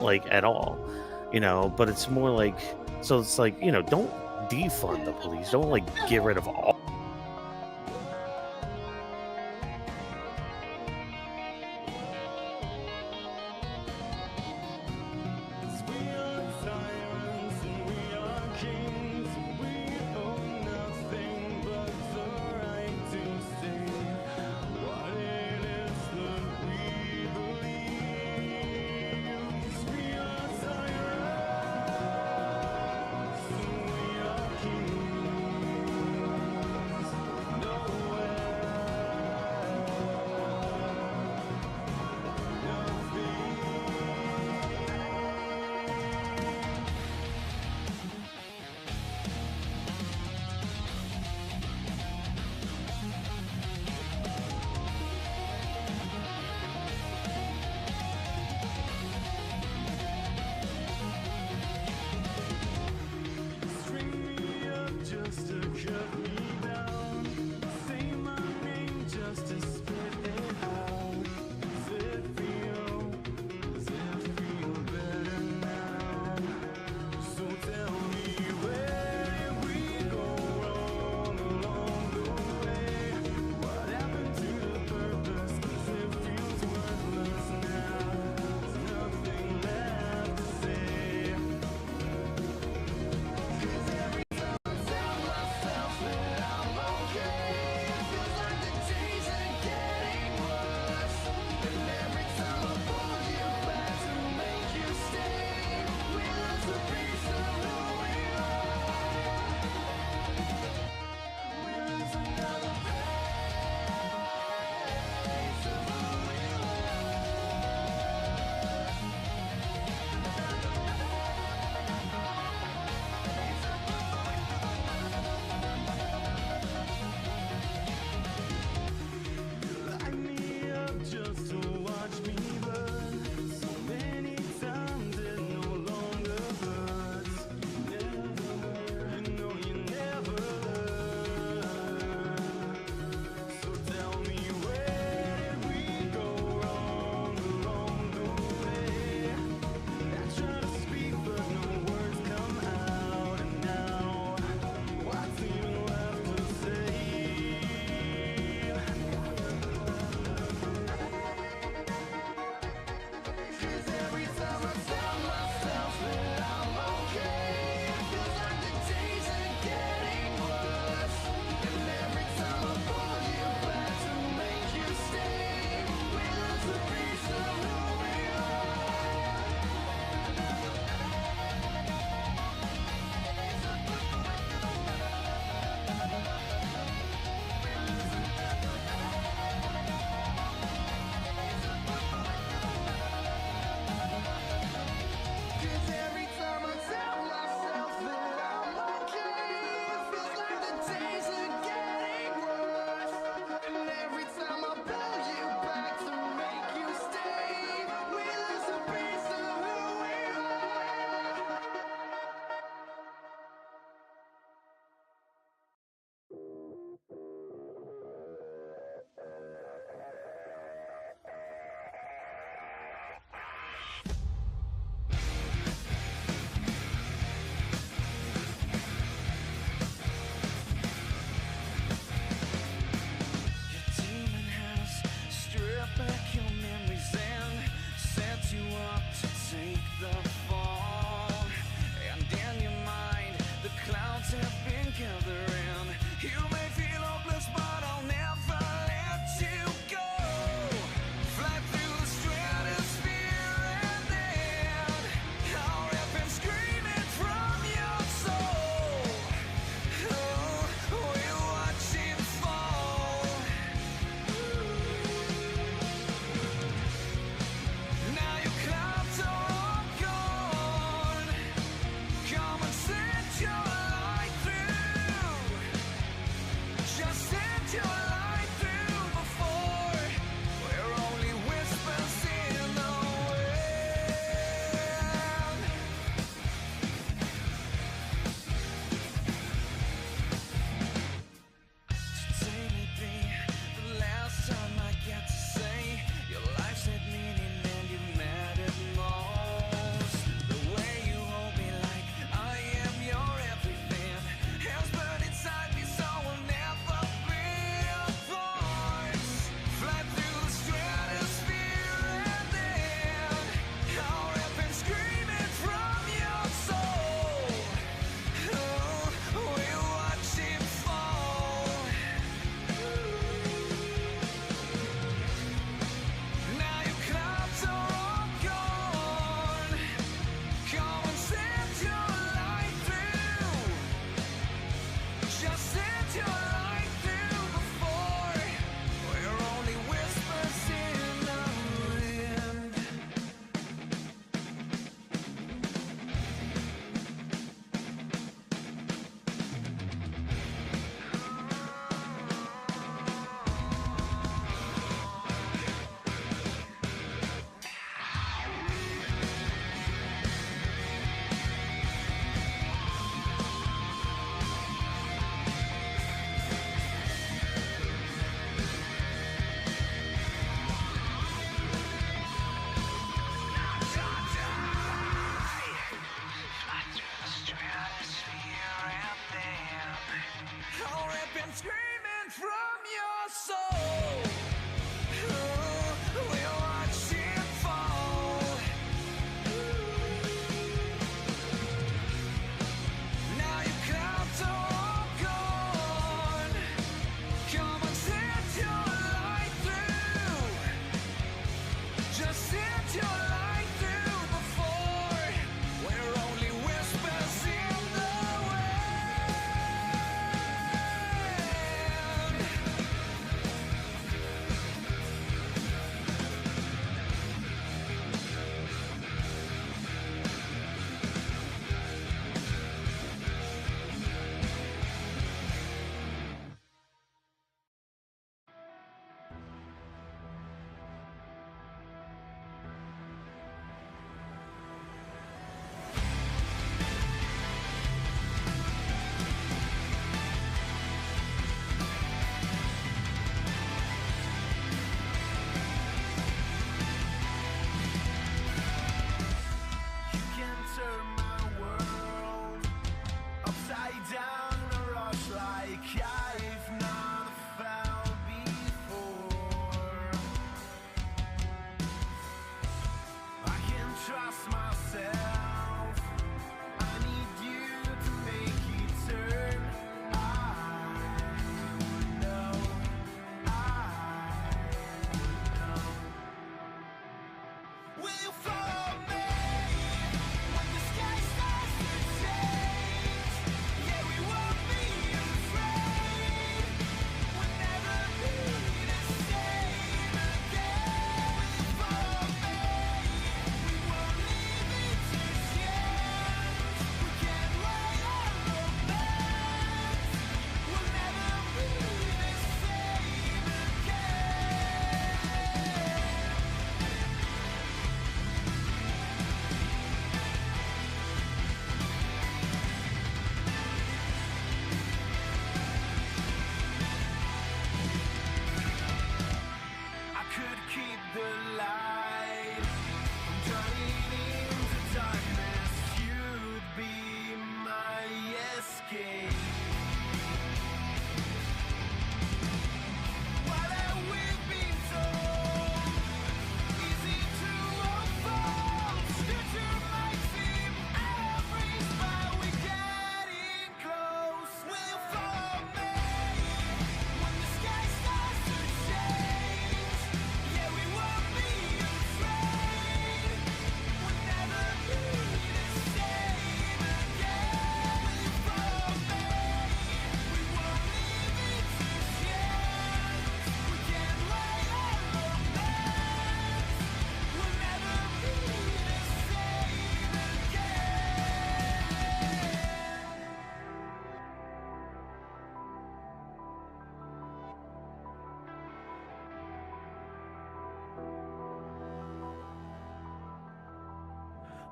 like at all, but it's more like, so it's like, don't defund the police. Don't like get rid of all.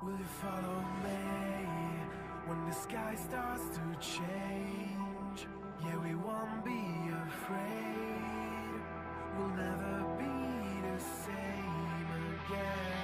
Will you follow me when the sky starts to change? Yeah, we won't be afraid. We'll never be the same again.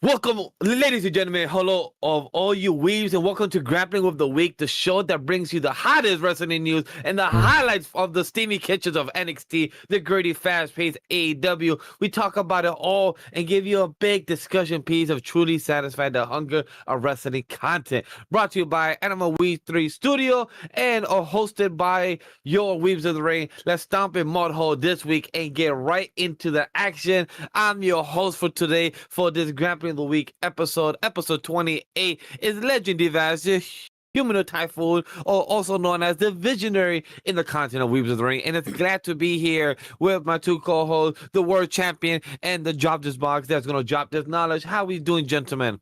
Welcome, ladies and gentlemen. Hello, of all you weebs, and welcome to Grappling with the Week, the show that brings you the hottest wrestling news and the highlights of the steamy kitchens of NXT, the gritty, fast-paced AEW. We talk about it all and give you a big discussion piece of truly satisfy the hunger of wrestling content. Brought to you by Animal Weeb 3 Studio and hosted by your Weebs of the Ring. Let's stomp in mud hole this week and get right into the action. I'm your host for today for this Grappling the Week episode 28 is legendary Vash, the humanoid typhoon, or also known as the visionary in the content of Weebs of the Ring, and it's glad to be here with my two co-hosts, the world champion and the DropThisBox that's going to drop this knowledge. How we doing, gentlemen?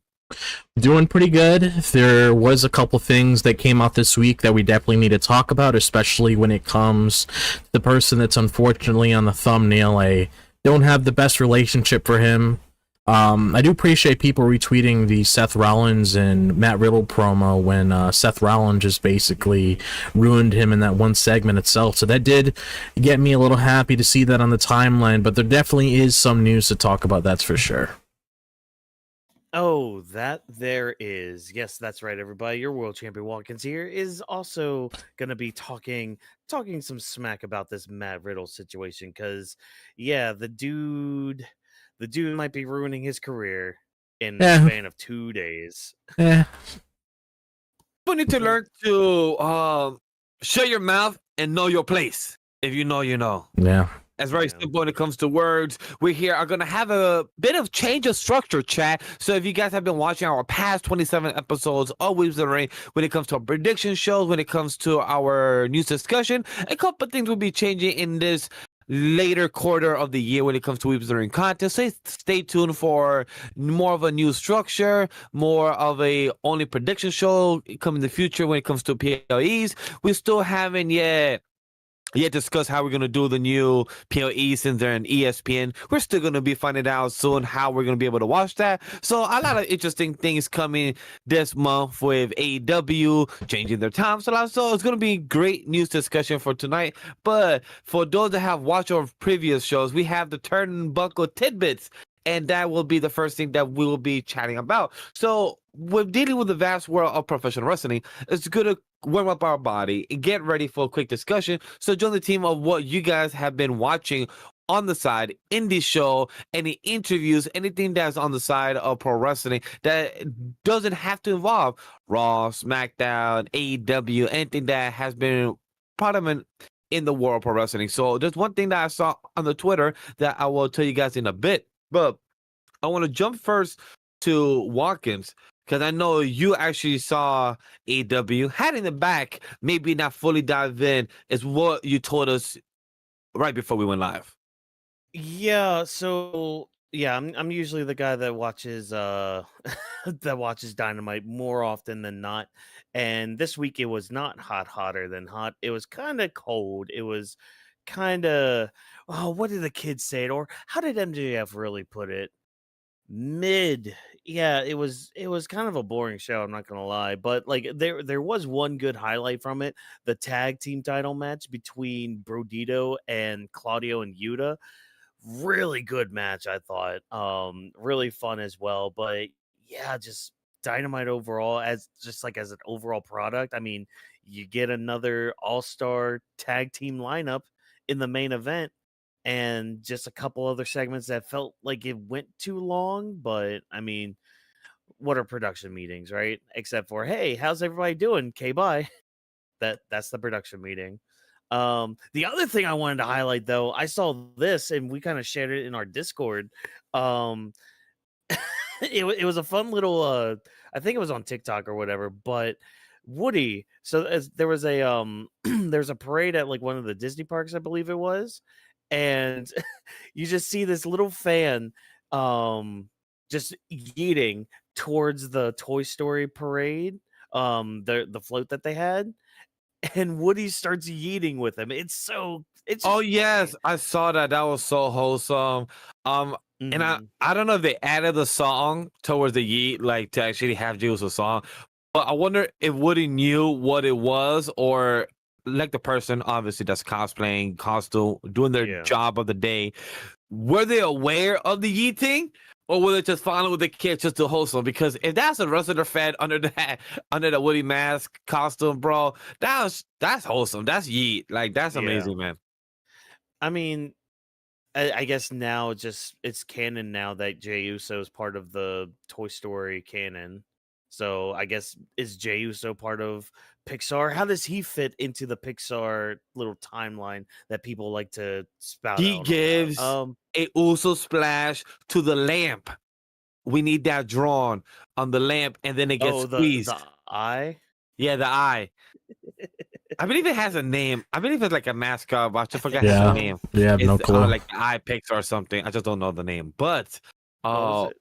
Doing pretty good. There was a couple things that came out this week that we definitely need to talk about, especially when it comes to the person that's unfortunately on the thumbnail. I don't have the best relationship for him. I do appreciate people retweeting the Seth Rollins and Matt Riddle promo when Seth Rollins just basically ruined him in that one segment itself. So that did get me a little happy to see that on the timeline, but there definitely is some news to talk about, that's for sure. Oh, that there is. Yes, that's right, everybody. Your world champion Whawkins here is also going to be talking some smack about this Matt Riddle situation, because yeah, the dude might be ruining his career in the span of 2 days. We need to learn to shut your mouth and know your place. If you know, you know. Yeah. It's very simple when it comes to words. We here are going to have a bit of change of structure, chat. So if you guys have been watching our past 27 episodes of Weebs of the Ring, when it comes to our prediction shows, when it comes to our news discussion, a couple of things will be changing in this later quarter of the year when it comes to Weebs of the Ring content. So stay tuned for more of a new structure, more of a only prediction show coming in the future when it comes to PLEs. We still haven't yet discuss how we're going to do the new PLEs since they're in ESPN. We're still going to be finding out soon how we're going to be able to watch that. So a lot of interesting things coming this month with AEW changing their time slot. So it's going to be great news discussion for tonight. But for those that have watched our previous shows, we have the Turnkbuckle Tidbits, and that will be the first thing that we will be chatting about. So we're dealing with the vast world of professional wrestling. It's good to warm up our body and get ready for a quick discussion. So join the team of what you guys have been watching on the side in the show, any interviews, anything that's on the side of pro wrestling that doesn't have to involve Raw, SmackDown, AEW, anything that has been prominent in the world of pro wrestling. So there's one thing that I saw on the Twitter that I will tell you guys in a bit, but I want to jump first to Whawkins, because I know you actually saw AEW. Had in the back, maybe not fully dive in, is what you told us right before we went live. Yeah, so Yeah, I'm usually the guy that watches that watches Dynamite more often than not. And this week it was not hotter than hot. It was kind of cold. It was kind of, oh, what did the kids say it, or how did MJF really put it? Mid. Yeah, it was kind of a boring show, I'm not going to lie, but like there was one good highlight from it, the tag team title match between Brodito and Claudio and Yuta. Really good match, I thought. Really fun as well. But yeah, just Dynamite overall, as just like as an overall product. I mean, you get another all-star tag team lineup in the main event, and just a couple other segments that felt like it went too long. But I mean, what are production meetings, right? Except for, hey, how's everybody doing? Okay, bye. That's the production meeting. The other thing I wanted to highlight, though, I saw this and we kind of shared it in our Discord. Um, it was a fun little I think it was on TikTok or whatever, but Woody, so as there was a there's a parade at like one of the Disney parks, I believe it was, and you just see this little fan just yeeting towards the Toy Story parade, the float that they had, and Woody starts yeeting with him. It's Oh just yes, funny. I saw that. That was so wholesome. Um, and I Mhm. I don't know if they added the song towards the Yeet, like to actually have Juice a song, but I wonder if Woody knew what it was, or like the person obviously that's cosplaying, costume, doing their Yeah. job of the day, were they aware of the Yeet thing? Or were they just following with the kid just to wholesome? Because if that's a wrestler fan under that under the Woody mask costume, bro, that's wholesome. That's Yeet. Like that's Yeah. amazing, man. I mean, I guess now it's canon now that Jey Uso is part of the Toy Story canon. So I guess is Jey Uso part of Pixar? How does he fit into the Pixar little timeline that people like to spout He out about? gives a Uso splash to the lamp. We need that drawn on the lamp, and then it gets Oh, the squeezed. eye. Yeah, the eye. I believe it has a name. I believe it's like a mascot, but I I just think forgot his Yeah, name. so. yeah, I have no It's clue. like the eye picks or something. I just don't know the name. But What was uh it?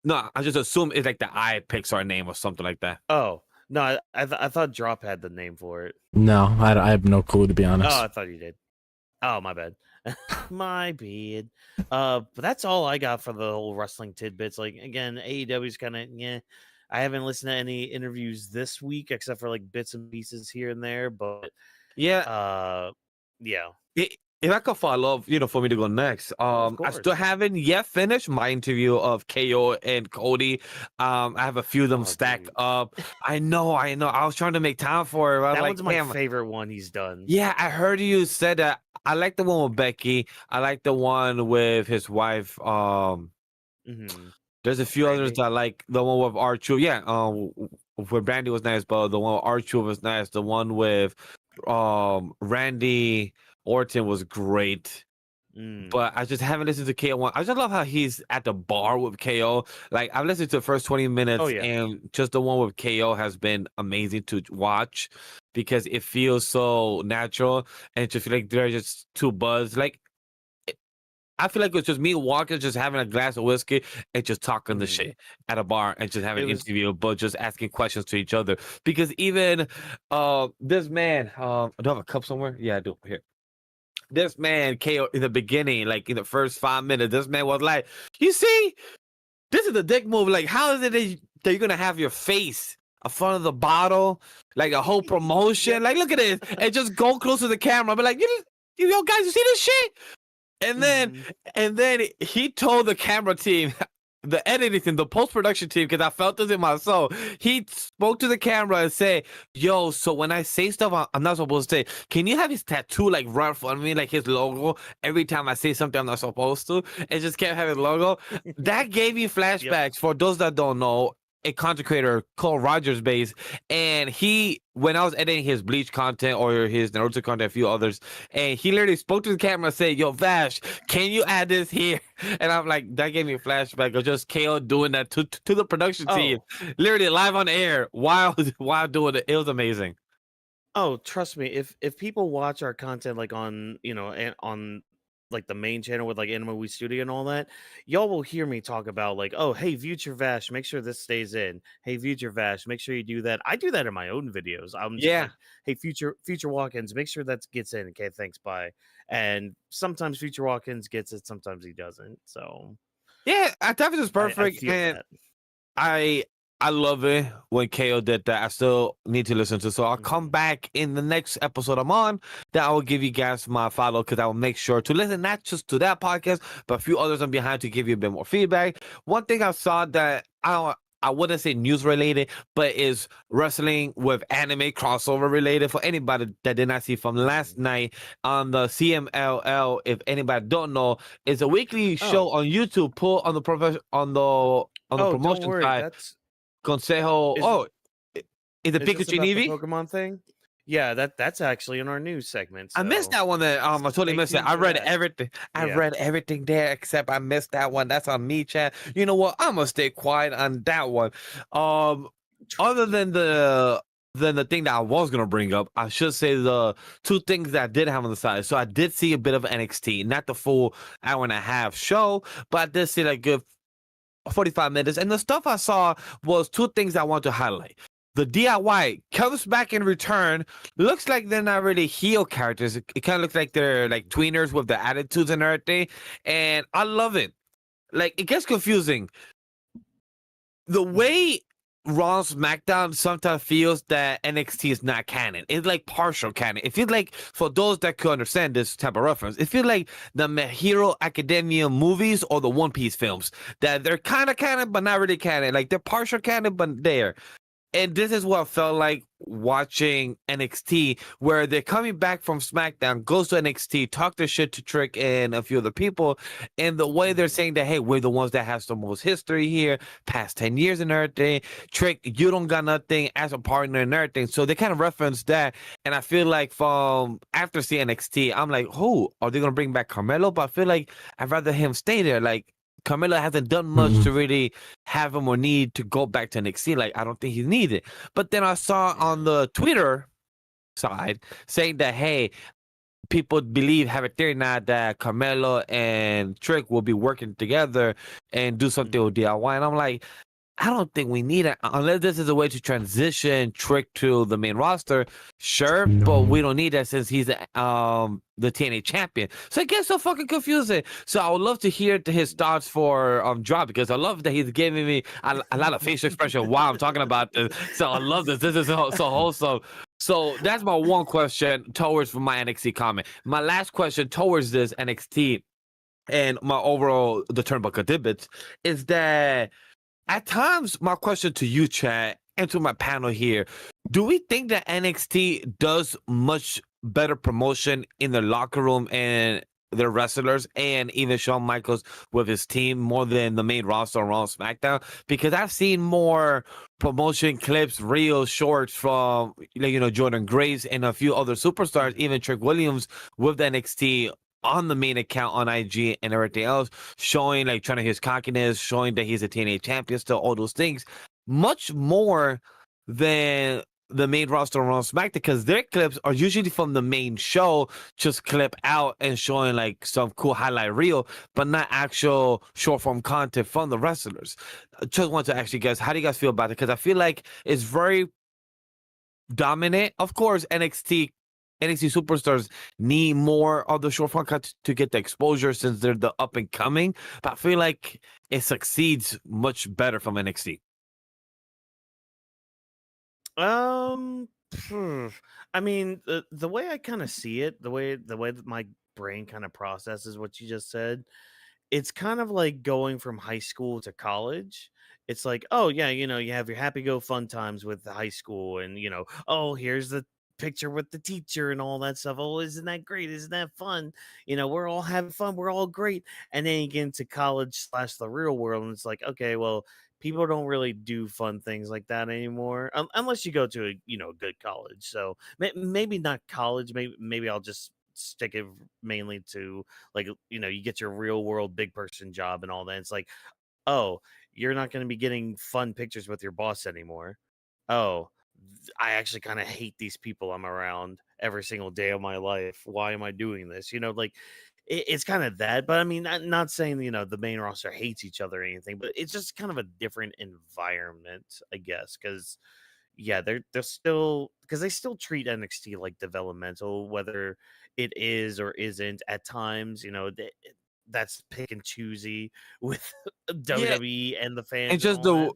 no, I just assume it's like the eye Pixar name or something like that. Oh no, I thought Drop had the name for it. No, I have no clue to be Oh, honest. I thought you did. Oh, my bad. My bad. But that's all I got for the whole wrestling tidbits. Like again, AEW's kind of yeah. I haven't listened to any interviews this week except for like bits and pieces here and there. But Yeah, uh, yeah, if I could follow up, for me to go next. of I still course. haven't yet finished my interview of KO and Cody. I have a few of them Oh, stacked dude, up. I know. I was trying to make time for it. But I was that like, one's my damn. favorite one he's done. Yeah, I heard you said that. I like the one with Becky. I like the one with his wife. Hmm. There's a few others Brandy. that I like. The one with R-Truth. Yeah, with Brandy was nice, but the one with R-Truth was nice. The one with Randy Orton was great. Mm. But I just haven't listened to KO one. I just love how he's at the bar with KO. Like I've listened to the first 20 Oh minutes, yeah. and just the one with KO has been amazing to watch because it feels so natural and it just feel like they're just two buds. Like I feel like it's just me walking, just having a glass of whiskey and just talking the Hmm. shit at a bar and just having It an was. interview, but just asking questions to each other. Because even this man, do I have a cup somewhere? Yeah, I do. Here. This man, KO, in the beginning, like in the first 5 minutes, this man was like, "You see, this is the dick move. Like, how is it that you're gonna have your face in front of the bottle, like a whole promotion? Yep. Like, look at this, and just go close to the camera, be like, yo, guys, you see this shit?" And then, Hmm. and then he told the camera team, the editing team, the post production team, because I felt this in my soul. He spoke to the camera and said, "Yo, so when I say stuff I'm not supposed to say, can you have his tattoo like right in front of me, like his logo? Every time I say something I'm not supposed to, and just kept having logo." That gave me Yep. flashbacks. For those that don't know, a content creator called Rogers Base, and when I was editing his Bleach content or his Naruto content, a few others, and he literally spoke to the camera and said, "Yo, Vash, can you add this here?" And I'm like, that gave me a flashback of just KO doing that to the production team, Oh. literally live on air while while doing it. It was amazing. Oh, trust me, if people watch our content like on, and on like the main channel with like Anime We Studio and all that, y'all will hear me talk about like, oh, hey, Future Vash, make sure this stays in. Hey, Future Vash, make sure you do that. I do that in my own videos. I'm just Yeah. like, hey, Future Whawkins, make sure that gets in. Okay, thanks, bye. And sometimes Future Whawkins gets it, sometimes he doesn't. So Yeah, Attavis is I perfect, feel and that. I I love it when KO did that. I still need to listen to, so I'll come Mhm. back in the next episode I'm on. That I will give you guys my follow because I will make sure to listen not just to that podcast, but a few others on behind to give you a bit more feedback. One thing I saw that I wouldn't say news related, but is wrestling with anime crossover related for anybody that did not see from last Mhm. night on the CMLL. If anybody don't know, it's a weekly show Oh, on YouTube. Put on the on the oh, don't promotion worry. side. Consejo. Is Oh, is it is this Pikachu and about the Eevee? Pokemon thing? Yeah, that's actually in our news segment. I missed So that one. That I totally stay missed it. tuned I for read that. everything. I Yeah. read everything there except I missed that one. That's on me, chat. You know what? I'm gonna stay quiet on that one. Other than the thing that I was gonna bring up, I should say the two things that I did have on the side. So I did see a bit of NXT, not the full hour and a half show, but I did see like good 45 minutes. And the stuff I saw was two things I want to highlight. The DIY comes back in return. Looks like they're not really heel characters. It kind of looks like they're like tweeners with the attitudes and everything. And I love it. Like, it gets confusing. The way Raw SmackDown sometimes feels that NXT is not canon. It's like partial canon. It feels like, for those that could understand this type of reference, it feels like the My Hero Academia movies or the One Piece films, that they're kind of canon but not really canon. Like, they're partial canon but there. And this is what felt like watching NXT, where they're coming back from SmackDown, goes to NXT, talk their shit to Trick and a few other people, and the way they're saying that, hey, we're the ones that have the most history here, past 10 years and everything. Trick, you don't got nothing as a partner and everything. So they kind of reference that, and I feel like from after seeing NXT, I'm like, who are they gonna bring back Carmelo? But I feel like I'd rather him stay there. Like, Carmelo hasn't done much to really have him or need to go back to NXT. Like, I don't think he's needed. But then I saw on the Twitter side saying that, hey, people believe, have a theory now that Carmelo and Trick will be working together and do something with DIY. And I'm like, I don't think we need it unless this is a way to transition Trick to the main roster. Sure, but we don't need that since he's the TNA champion. So it gets so fucking confusing. So I would love to hear his thoughts for Drop, because I love that he's giving me a lot of facial expression while I'm talking about this. So I love this. This is so wholesome. So that's my one question towards my NXT comment. My last question towards this NXT and my overall the Turnbuckle Tidbits is that, at times, my question to you, Chad, and to my panel here, do we think that NXT does much better promotion in the locker room and their wrestlers, and even Shawn Michaels with his team, more than the main roster on Raw and SmackDown? Because I've seen more promotion clips, reels, shorts from, like, Jordan Grace and a few other superstars, even Trick Williams with the NXT on the main account on IG and everything else, showing, like, trying to his cockiness, showing that he's a TNA champion, still all those things, much more than the main roster on SmackDown, because their clips are usually from the main show, just clip out and showing like some cool highlight reel, but not actual short form content from the wrestlers. Just want to actually guess, how do you guys feel about it? Because I feel like it's very dominant. Of course, NXT superstars need more of the short form cut to get the exposure since they're the up and coming. But I feel like it succeeds much better from NXT. Hmm, I mean, the way I kind of see it, the way that my brain kind of processes what you just said, it's kind of like going from high school to college. It's like, oh yeah, you have your happy go fun times with the high school, and oh, here's the picture with the teacher and all that stuff. Oh, isn't that great? Isn't that fun? We're all having fun. We're all great. And then you get into college slash the real world, and it's like, okay, well, people don't really do fun things like that anymore, unless you go to a good college. So maybe not college. Maybe I'll just stick it mainly to, like, you get your real world big person job and all that. It's like, oh, you're not going to be getting fun pictures with your boss anymore. Oh, I actually kind of hate these people I'm around every single day of my life. Why am I doing this? Like, it's kind of that. But I mean, not saying the main roster hates each other or anything, but it's just kind of a different environment, I guess, because yeah, they're still because they still treat NXT like developmental, whether it is or isn't at times. That's pick and choosy with Yeah, WWE and the it's fans and just all that.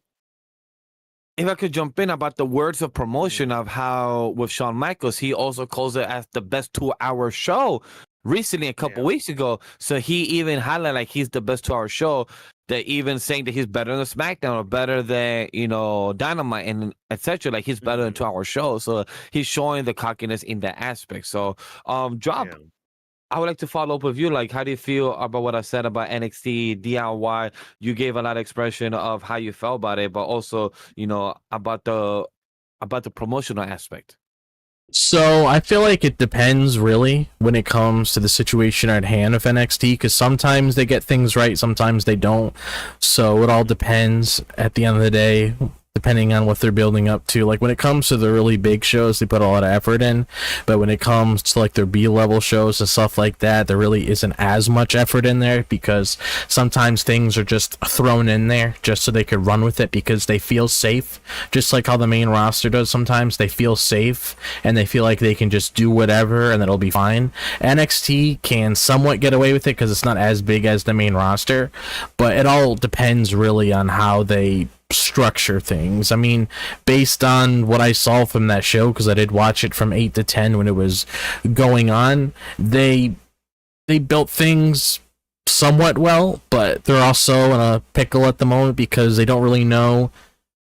if I could jump in about the words of promotion Mhm. of how with Shawn Michaels, he also calls it as the best 2 hour show recently a couple Yeah. weeks ago. So he even highlighted like he's the best 2 hour show. That even saying that he's better than SmackDown or better than Dynamite and etc. Like he's better than Mhm. 2 hour show. So he's showing the cockiness in that aspect. So drop. Yeah. I would like to follow up with you. Like, how do you feel about what I said about NXT DIY? You gave a lot of expression of how you felt about it, but also, about the promotional aspect. So I feel like it depends really when it comes to the situation at hand of NXT, because sometimes they get things right, sometimes they don't. So it all depends at the end of the day, depending on what they're building up to. Like when it comes to the really big shows, they put a lot of effort in, but when it comes to like their B-level shows and stuff like that, there really isn't as much effort in there, because sometimes things are just thrown in there just so they could run with it because they feel safe, just like how the main roster does. Sometimes they feel safe and they feel like they can just do whatever and it'll be fine. NXT can somewhat get away with it because it's not as big as the main roster, but it all depends really on how they structure things. I mean, based on what I saw from that show, because I did watch it from 8 to 10 when it was going on, they built things somewhat well, but they're also in a pickle at the moment because they don't really know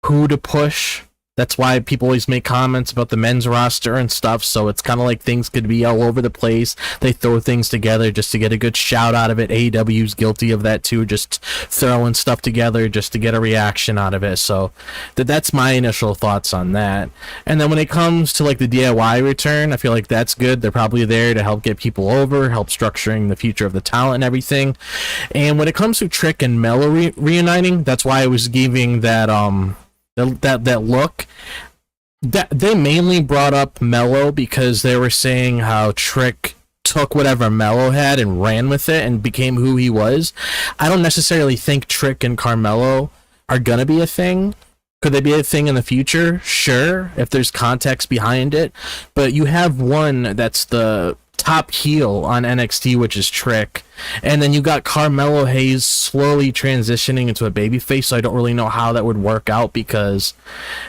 who to push. That's why people always make comments about the men's roster and stuff, so it's kind of like things could be all over the place. They throw things together just to get a good shout out of it. AEW's guilty of that too, just throwing stuff together just to get a reaction out of it. So that's my initial thoughts on that. And then when it comes to like the DIY return, I feel like that's good. They're probably there to help get people over, help structuring the future of the talent and everything. And when it comes to Trick and Mello reuniting, that's why I was giving that that look. That they mainly brought up Mello because they were saying how Trick took whatever Mello had and ran with it and became who he was. I don't necessarily think Trick and Carmelo are gonna be a thing. Could they be a thing in the future? Sure, if there's context behind it. But you have one that's the top heel on NXT, which is Trick, and then you got Carmelo Hayes slowly transitioning into a babyface, so I don't really know how that would work out, because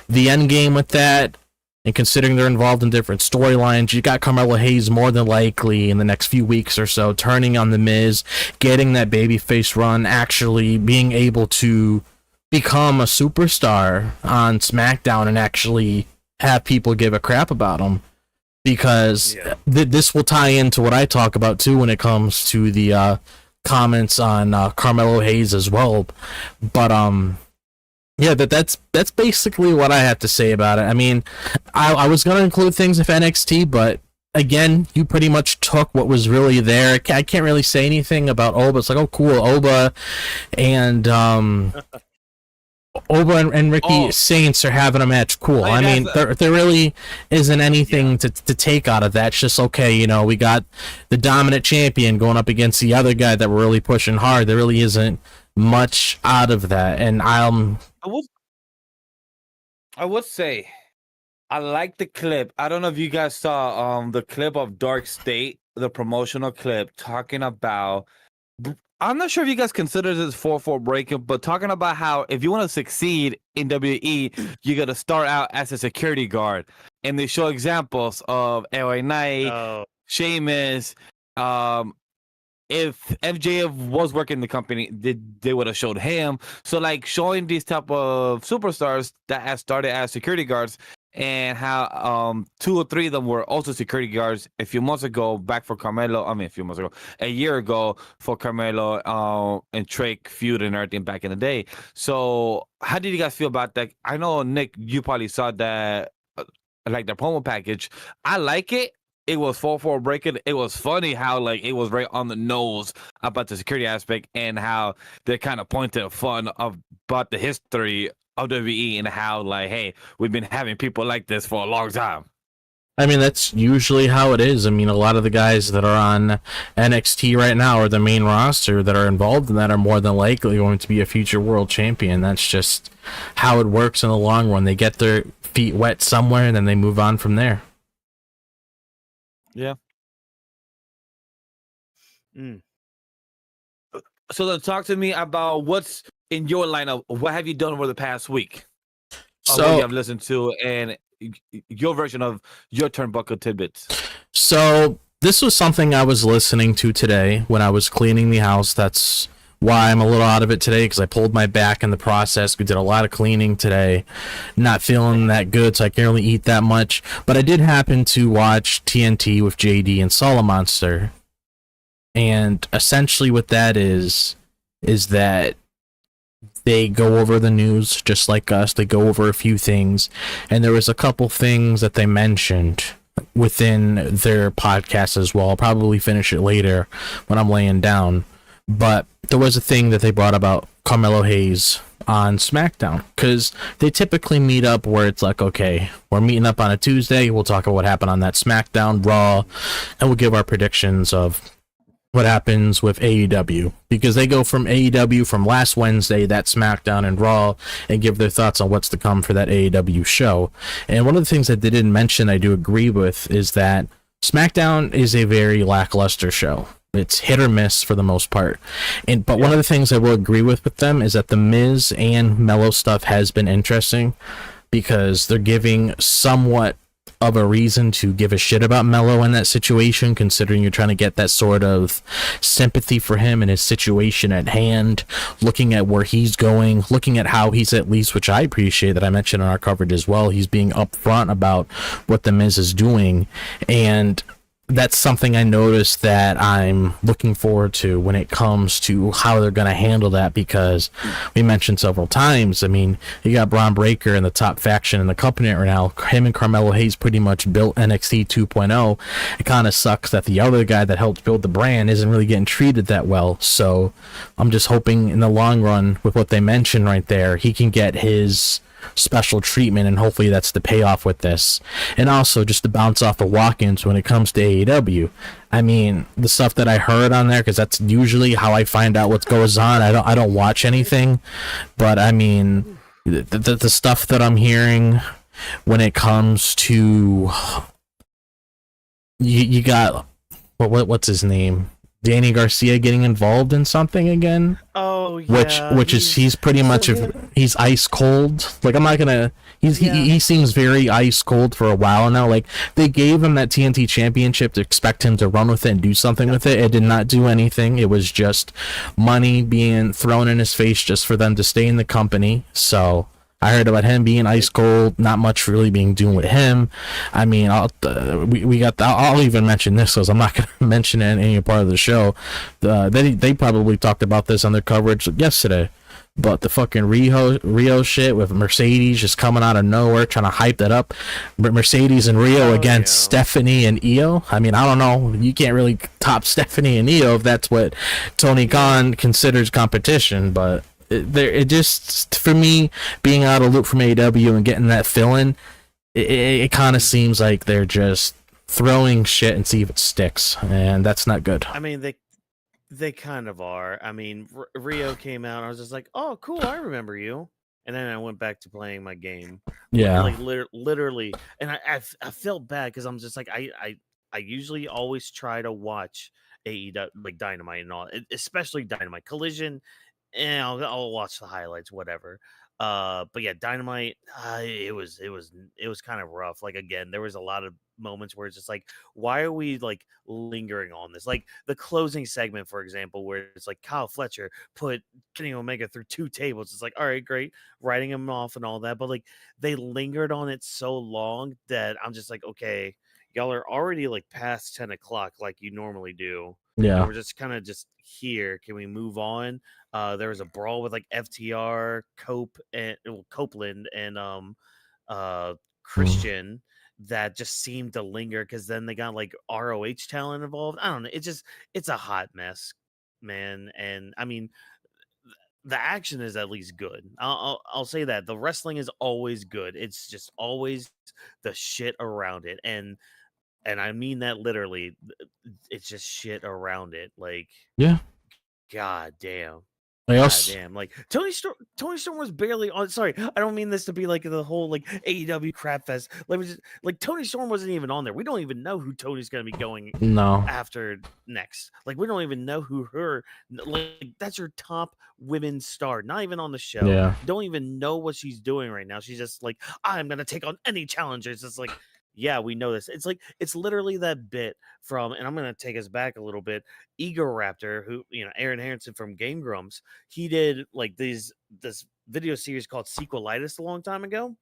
the end game with that, and considering they're involved in different storylines, you got Carmelo Hayes more than likely in the next few weeks or so turning on The Miz, getting that babyface run, actually being able to become a superstar on SmackDown and actually have people give a crap about him. Because Yeah. this will tie into what I talk about too when it comes to the comments on Carmelo Hayes as well. But yeah, that's basically what I have to say about it. I mean, I was gonna include things of NXT, but again, you pretty much took what was really there. I can't really say anything about Oba. It's like, oh, cool, Oba and Oba and Ricky Saints are having a match. Cool. I mean, there really isn't anything to take out of that. It's just, okay, we got the dominant champion going up against the other guy that we're really pushing hard. There really isn't much out of that. And I would say I like the clip. I don't know if you guys saw the clip of Dark State, the promotional clip talking about. I'm not sure if you guys consider this 4-4 breakup, but talking about how if you want to succeed in WWE, you got to start out as a security guard. And they show examples of LA Knight, Sheamus. If FJF was working in the company, they would have showed him. So like showing these type of superstars that have started as security guards, and how 2 or 3 of them were also security guards a few months ago, back for Carmelo. I mean, a few months ago, a year ago for Carmelo and Trick feud and everything back in the day. So how did you guys feel about that? I know, Nick, you probably saw that, like the promo package. I like it. It was 4-4 breaking. It was funny how like it was right on the nose about the security aspect, and how they kind of pointed fun about the history of WWE and how like, hey, we've been having people like this for a long time. I mean, that's usually how it is. I mean, a lot of the guys that are on NXT right now or the main roster that are involved in that are more than likely going to be a future world champion. That's just how it works in the long run. They get their feet wet somewhere and then they move on from there. Yeah. Mm. So then talk to me about what's in your lineup. What have you done over the past week? Of what you So, have listened to and your version of your Turnbuckle Tidbits. so this was something I was listening to today when I was cleaning the house. That's why I'm a little out of it today, because I pulled my back in the process. We did a lot of cleaning today. Not feeling that good, so I can't really eat that much. But I did happen to watch TNT with JD and Monster. And essentially what that is that they go over the news just like us. They go over a few things. And there was a couple things that they mentioned within their podcast as well. I'll probably finish it later when I'm laying down. But there was a thing that they brought about Carmelo Hayes on SmackDown, because they typically meet up where it's like, okay, we're meeting up on a Tuesday. We'll talk about what happened on that SmackDown, Raw, and we'll give our predictions of what happens with AEW, because they go from AEW from last Wednesday, that SmackDown and Raw, and give their thoughts on what's to come for that AEW show. And one of the things that they didn't mention I do agree with is that SmackDown is a very lackluster show. It's hit or miss for the most part. But one of the things I will agree with them is that the Miz and Mello stuff has been interesting, because they're giving somewhat of a reason to give a shit about Mello in that situation, considering you're trying to get that sort of sympathy for him and his situation at hand, looking at where he's going, looking at how he's, at least, which I appreciate that I mentioned in our coverage as well, he's being upfront about what the Miz is doing. And that's something I noticed that I'm looking forward to when it comes to how they're going to handle that, because we mentioned several times, I mean, you got Braun Breaker in the top faction in the company right now. Him and Carmelo Hayes pretty much built NXT 2.0. It kind of sucks that the other guy that helped build the brand isn't really getting treated that well. So I'm just hoping in the long run, with what they mentioned right there, he can get his special treatment, and hopefully that's the payoff with this. And also, just to bounce off of Whawkins, when it comes to AEW, I mean, the stuff that I heard on there, because that's usually how I find out what goes on. I don't watch anything, but I mean, the stuff that I'm hearing when it comes to you got what's his name, Danny Garcia getting involved in something again. Oh yeah, which is he's pretty much he's ice cold. Like, I'm not gonna. He seems very ice cold for a while now. Like, they gave him that TNT championship to expect him to run with it and do something with it. It did not do anything. It was just money being thrown in his face just for them to stay in the company. So I heard about him being ice cold, not much really being done with him. I mean, I'll even mention this, because I'm not going to mention it in any part of the show. They probably talked about this on their coverage yesterday, but the fucking Rio shit with Mercedes just coming out of nowhere, trying to hype that up. Mercedes and Rio against Stephanie and Io. I mean, I don't know. You can't really top Stephanie and Io if that's what Tony Khan considers competition, but it just, for me, being out of loop from AEW and getting that fill-in, it kind of seems like they're just throwing shit and see if it sticks, and that's not good. I mean, they kind of are. I mean, Rio came out, and I was just like, oh, cool, I remember you. And then I went back to playing my game. Yeah. Like, literally. And I felt bad, because I'm just like, I usually always try to watch AEW, like Dynamite and all, especially Dynamite. Collision, and I'll watch the highlights, whatever. But yeah, Dynamite, it was kind of rough. Like, again, there was a lot of moments where it's just like, why are we like lingering on this? Like the closing segment, for example, where it's like Kyle Fletcher put Kenny Omega through 2 tables. It's like, all right, great, writing him off and all that, but like they lingered on it so long that I'm just like, okay, y'all are already like past 10 o'clock like you normally do. Yeah. And we're just kind of just here. Can we move on? There was a brawl with like FTR, Copeland, and Christian that just seemed to linger, because then they got like ROH talent involved. I don't know. It's a hot mess, man. And I mean, the action is at least good. I'll say that the wrestling is always good. It's just always the shit around it, and I mean that literally. It's just shit around it. Like, Yeah. god damn. I God also, damn, like Tony Storm was barely on. Sorry, I don't mean this to be like the whole like AEW crap fest. Like Tony Storm wasn't even on there. We don't even know who Tony's gonna be going no. after next. Like we don't even know who her like that's her top women's star. Not even on the show. Yeah. Don't even know what she's doing right now. She's just like, I'm gonna take on any challenger. It's just like, yeah, we know this. It's like it's literally that bit from, and I'm gonna take us back a little bit. Ego Raptor, who Aaron Harrison from Game Grumps, he did like this video series called Sequelitis a long time ago,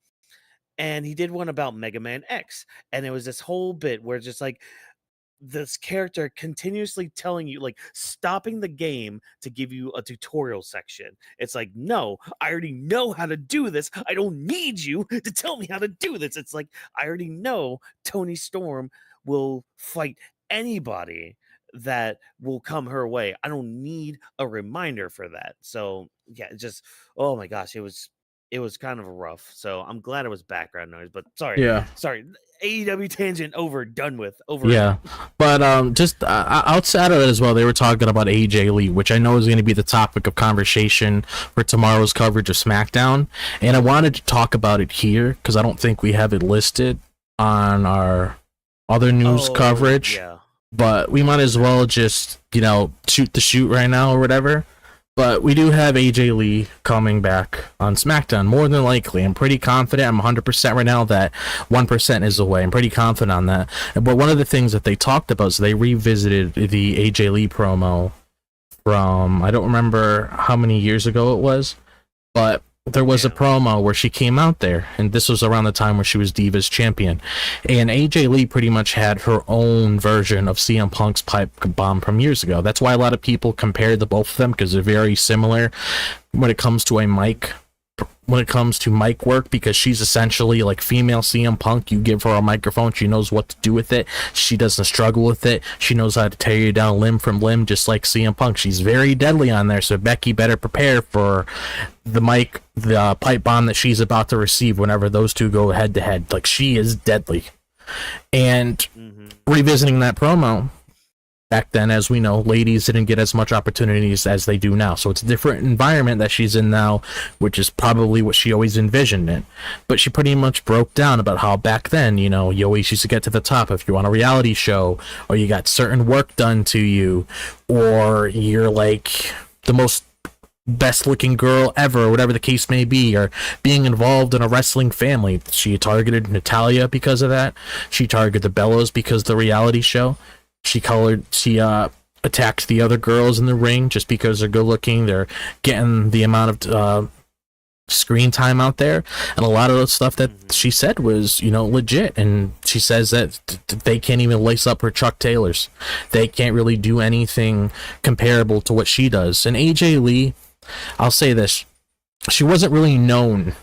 and he did one about Mega Man X, and it was this whole bit where just like this character continuously telling you, like, stopping the game to give you a tutorial section. It's like, no, I already know how to do this. I don't need you to tell me how to do this. It's like, I already know Tony Storm will fight anybody that will come her way. I don't need a reminder for that. So yeah, it just, oh my gosh, it was kind of rough. So I'm glad it was background noise, but sorry. Yeah. AEW tangent over, done with, over. Yeah, but just outside of it as well, they were talking about AJ Lee, which I know is going to be the topic of conversation for tomorrow's coverage of SmackDown, and I wanted to talk about it here because I don't think we have it listed on our other news coverage. Yeah. But we might as well just shoot the shoot right now or whatever. But we do have AJ Lee coming back on SmackDown, more than likely. I'm pretty confident. I'm 100% right now that 1% is away. I'm pretty confident on that. But one of the things that they talked about is they revisited the AJ Lee promo from, I don't remember how many years ago it was, but there was a promo where she came out there, and this was around the time where she was Divas champion, and AJ Lee pretty much had her own version of CM Punk's pipe bomb from years ago. That's why a lot of people compare the both of them, because they're very similar when it comes to mic work, because she's essentially like female CM Punk. You give her a microphone, she knows what to do with it. She doesn't struggle with it. She knows how to tear you down limb from limb, just like CM Punk. She's very deadly on there, so Becky better prepare for the pipe bomb that she's about to receive whenever those two go head to head. Like, she is deadly. And revisiting that promo, back then, as we know, ladies didn't get as much opportunities as they do now. So it's a different environment that she's in now, which is probably what she always envisioned it. But she pretty much broke down about how back then, you always used to get to the top if you're on a reality show, or you got certain work done to you, or you're like the most best looking girl ever, or whatever the case may be, or being involved in a wrestling family. She targeted Natalia because of that. She targeted the Bellows because of the reality show. She attacked the other girls in the ring just because they're good looking. They're getting the amount of screen time out there, and a lot of the stuff that she said was legit. And she says that they can't even lace up her Chuck Taylors. They can't really do anything comparable to what she does. And AJ Lee, I'll say this, she wasn't really known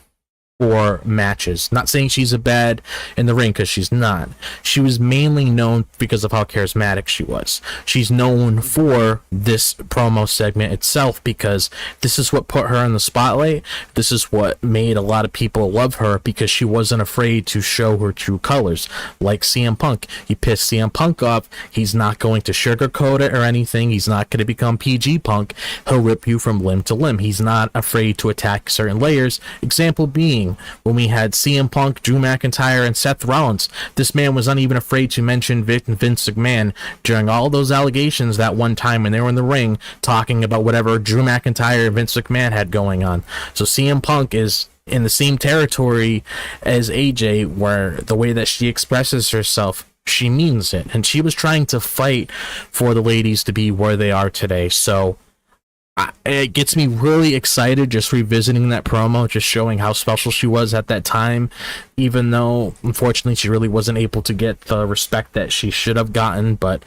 for matches. Not saying she's a bad in the ring, because she's not. She was mainly known because of how charismatic she was. She's known for this promo segment itself, because this is what put her in the spotlight. This is what made a lot of people love her, because she wasn't afraid to show her true colors. Like CM Punk. You piss CM Punk off, he's not going to sugarcoat it or anything. He's not going to become PG Punk. He'll rip you from limb to limb. He's not afraid to attack certain layers. Example being when we had CM Punk, Drew McIntyre, and Seth Rollins. This man was not even afraid to mention Vince McMahon during all those allegations that one time when they were in the ring talking about whatever Drew McIntyre and Vince McMahon had going on. So CM Punk is in the same territory as AJ, where the way that she expresses herself, she means it. And she was trying to fight for the ladies to be where they are today. So it gets me really excited just revisiting that promo, just showing how special she was at that time, even though unfortunately she really wasn't able to get the respect that she should have gotten. But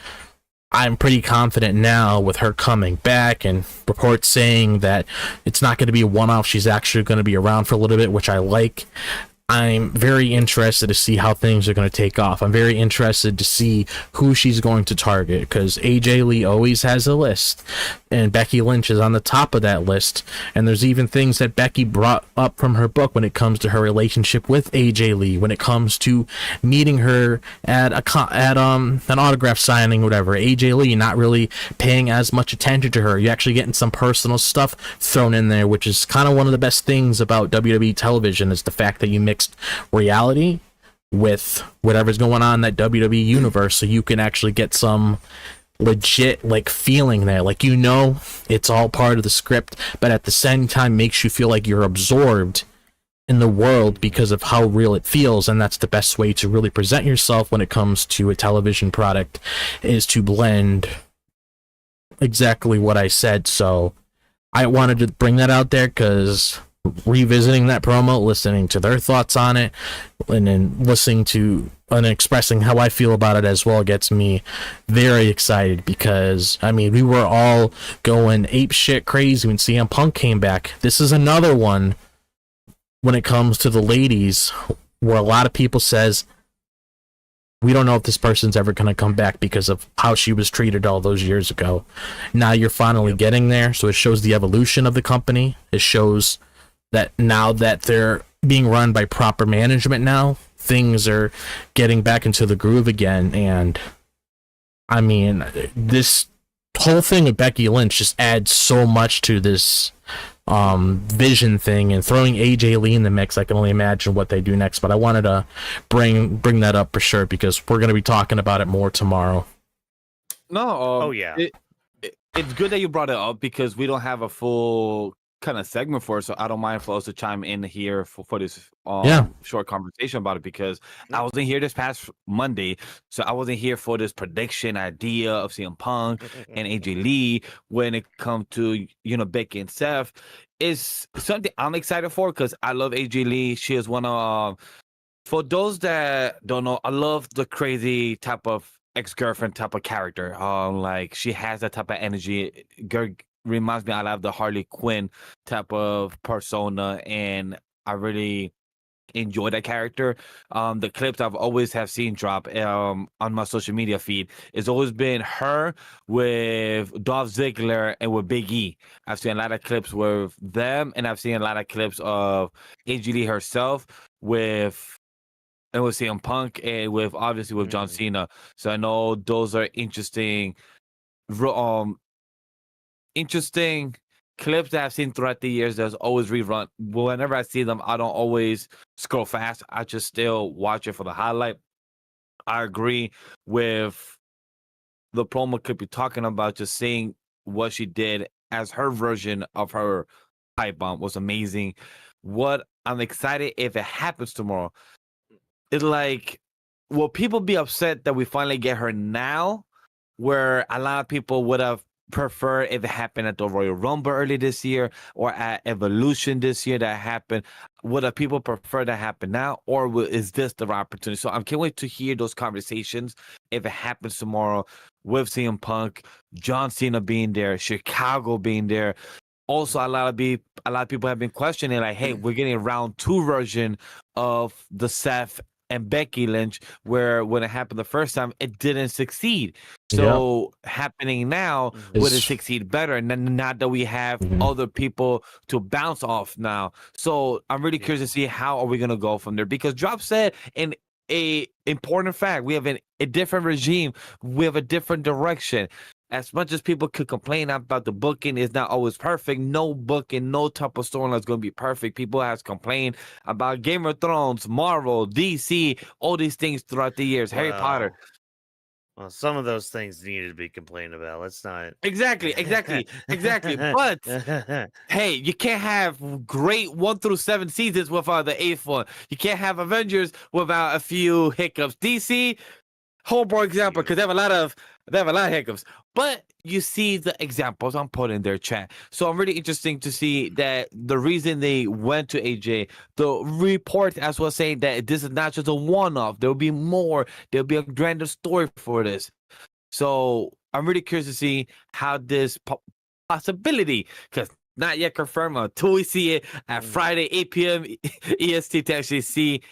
I'm pretty confident now with her coming back, and reports saying that it's not going to be a one-off. She's actually going to be around for a little bit, which I like. I'm very interested to see how things are going to take off. I'm very interested to see who she's going to target, because AJ Lee always has a list, and Becky Lynch is on the top of that list. And there's even things that Becky brought up from her book when it comes to her relationship with AJ Lee, when it comes to meeting her at an autograph signing, whatever. AJ Lee not really paying as much attention to her. You're actually getting some personal stuff thrown in there, which is kind of one of the best things about WWE television, is the fact that you mixed reality with whatever's going on in that WWE universe, so you can actually get some legit like feeling there, like, you know, it's all part of the script, but at the same time makes you feel like you're absorbed in the world because of how real it feels. And that's the best way to really present yourself when it comes to a television product, is to blend exactly what I said. So I wanted to bring that out there, because revisiting that promo, listening to their thoughts on it, and then listening to and expressing how I feel about it as well, gets me very excited. Because I mean, we were all going ape shit crazy when CM Punk came back. This is another one when it comes to the ladies where a lot of people says, we don't know if this person's ever going to come back because of how she was treated all those years ago. Now you're finally getting there, so it shows the evolution of the company. It shows that now that they're being run by proper management now, things are getting back into the groove again. And I mean, this whole thing with Becky Lynch just adds so much to this vision thing, and throwing AJ Lee in the mix, I can only imagine what they do next. But I wanted to bring that up for sure, because we're going to be talking about it more tomorrow. No, yeah. It's good that you brought it up, because we don't have a full kind of segment for it, so I don't mind for us to chime in here for this short conversation about it, because I wasn't here this past Monday, so I wasn't here for this prediction idea of CM Punk and AJ Lee when it comes to, you know, Becky and Seth. Is something I'm excited for, because I love AJ Lee. She is one of for those that don't know, I love the crazy type of ex-girlfriend type of character. Like, she has that type of energy. Reminds me a lot of the Harley Quinn type of persona, and I really enjoy that character. The clips I've always have seen drop on my social media feed, it's always been her with Dolph Ziggler and with Big E. I've seen a lot of clips with them, and I've seen a lot of clips of AJ Lee herself with CM Punk, and with obviously with John Cena. So I know those are interesting clips that I've seen throughout the years. There's always rerun. Whenever I see them, I don't always scroll fast. I just still watch it for the highlight. I agree with the promo clip you're talking about. Just seeing what she did as her version of her pipe bomb was amazing. What I'm excited if it happens tomorrow. It's like, will people be upset that we finally get her now, where a lot of people would have prefer if it happened at the Royal Rumble early this year, or at Evolution this year that happened? Would the people prefer that happen now, or is this the right opportunity? So I can't wait to hear those conversations if it happens tomorrow, with CM Punk, John Cena being there, Chicago being there. Also, a lot of people have been questioning, like, hey, we're getting a round 2 version of the Seth and Becky Lynch, where when it happened the first time, it didn't succeed. So happening now, would it succeed better? And then now that we have other people to bounce off now. So I'm really curious to see how are we going to go from there, because Drop said in a important fact, we have a different regime. We have a different direction. As much as people could complain about the booking is not always perfect, no booking, no type of storyline is going to be perfect. People have complained about Game of Thrones, Marvel, DC, all these things throughout the years, Harry Potter. Well, some of those things needed to be complained about. Let's not. Exactly. But hey, you can't have great 1 through 7 seasons without the 8th one. You can't have Avengers without a few hiccups. DC, horrible example, because they have a lot of hiccups. But you see the examples I'm putting in their chat. So I'm really interesting to see that the reason they went to AJ, the report as well saying that this is not just a one-off. There'll be more. There'll be a grander story for this. So I'm really curious to see how this possibility, because not yet confirmed until we see it at Friday 8 p.m. EST to actually see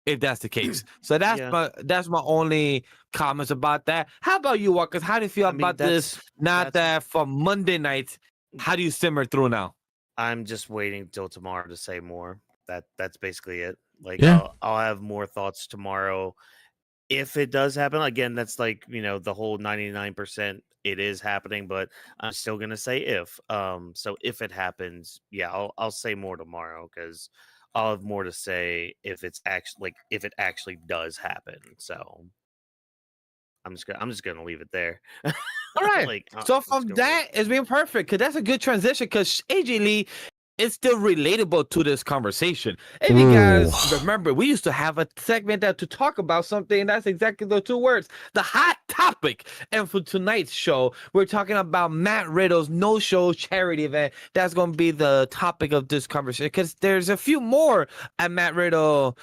if that's the case. So that's my only comments about that. How about you, Walkers? How do you feel about this? Not that for Monday night. How do you simmer through now? I'm just waiting till tomorrow to say more. That's basically it. Like I'll have more thoughts tomorrow if it does happen. Again, that's like, the whole 99% it is happening, but I'm still gonna say if. So if it happens, I'll say more tomorrow because I'll have more to say if it's actually if it actually does happen. So I'm just gonna leave it there. All right. So from that, it's been perfect because that's a good transition because AJ Lee is still relatable to this conversation. If you guys remember, we used to have a segment that to talk about something, and that's exactly the two words, the hot topic. And for tonight's show, we're talking about Matt Riddle's no-show charity event. That's going to be the topic of this conversation because there's a few more at Matt Riddle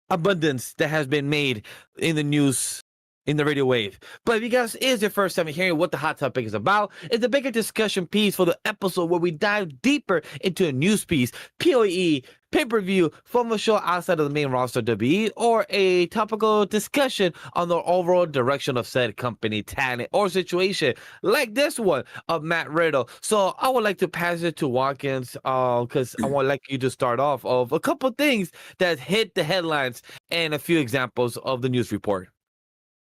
abundance that has been made in the news in the radio wave. But if you guys is your first time hearing what the hot topic is about, it's a bigger discussion piece for the episode where we dive deeper into a news piece, PLE, pay-per-view, from a show outside of the main roster of WWE, or a topical discussion on the overall direction of said company, talent, or situation, like this one of Matt Riddle. So I would like to pass it to Whawkins, because I would like you to start off of a couple things that hit the headlines and a few examples of the news report.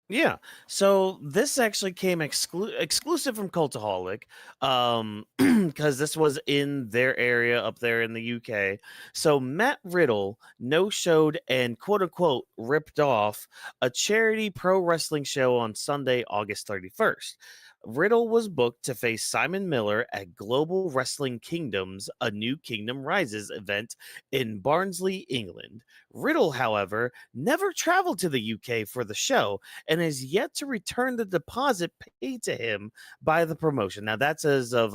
Yeah, so this actually came exclusive from Cultaholic, because this was in their area up there in the UK. So Matt Riddle no-showed and quote-unquote ripped off a charity pro wrestling show on Sunday, August 31st. Riddle was booked to face Simon Miller at Global Wrestling Kingdom's A New Kingdom Rises event in Barnsley, England. Riddle, however, never traveled to the UK for the show and has yet to return the deposit paid to him by the promotion. Now, that's as of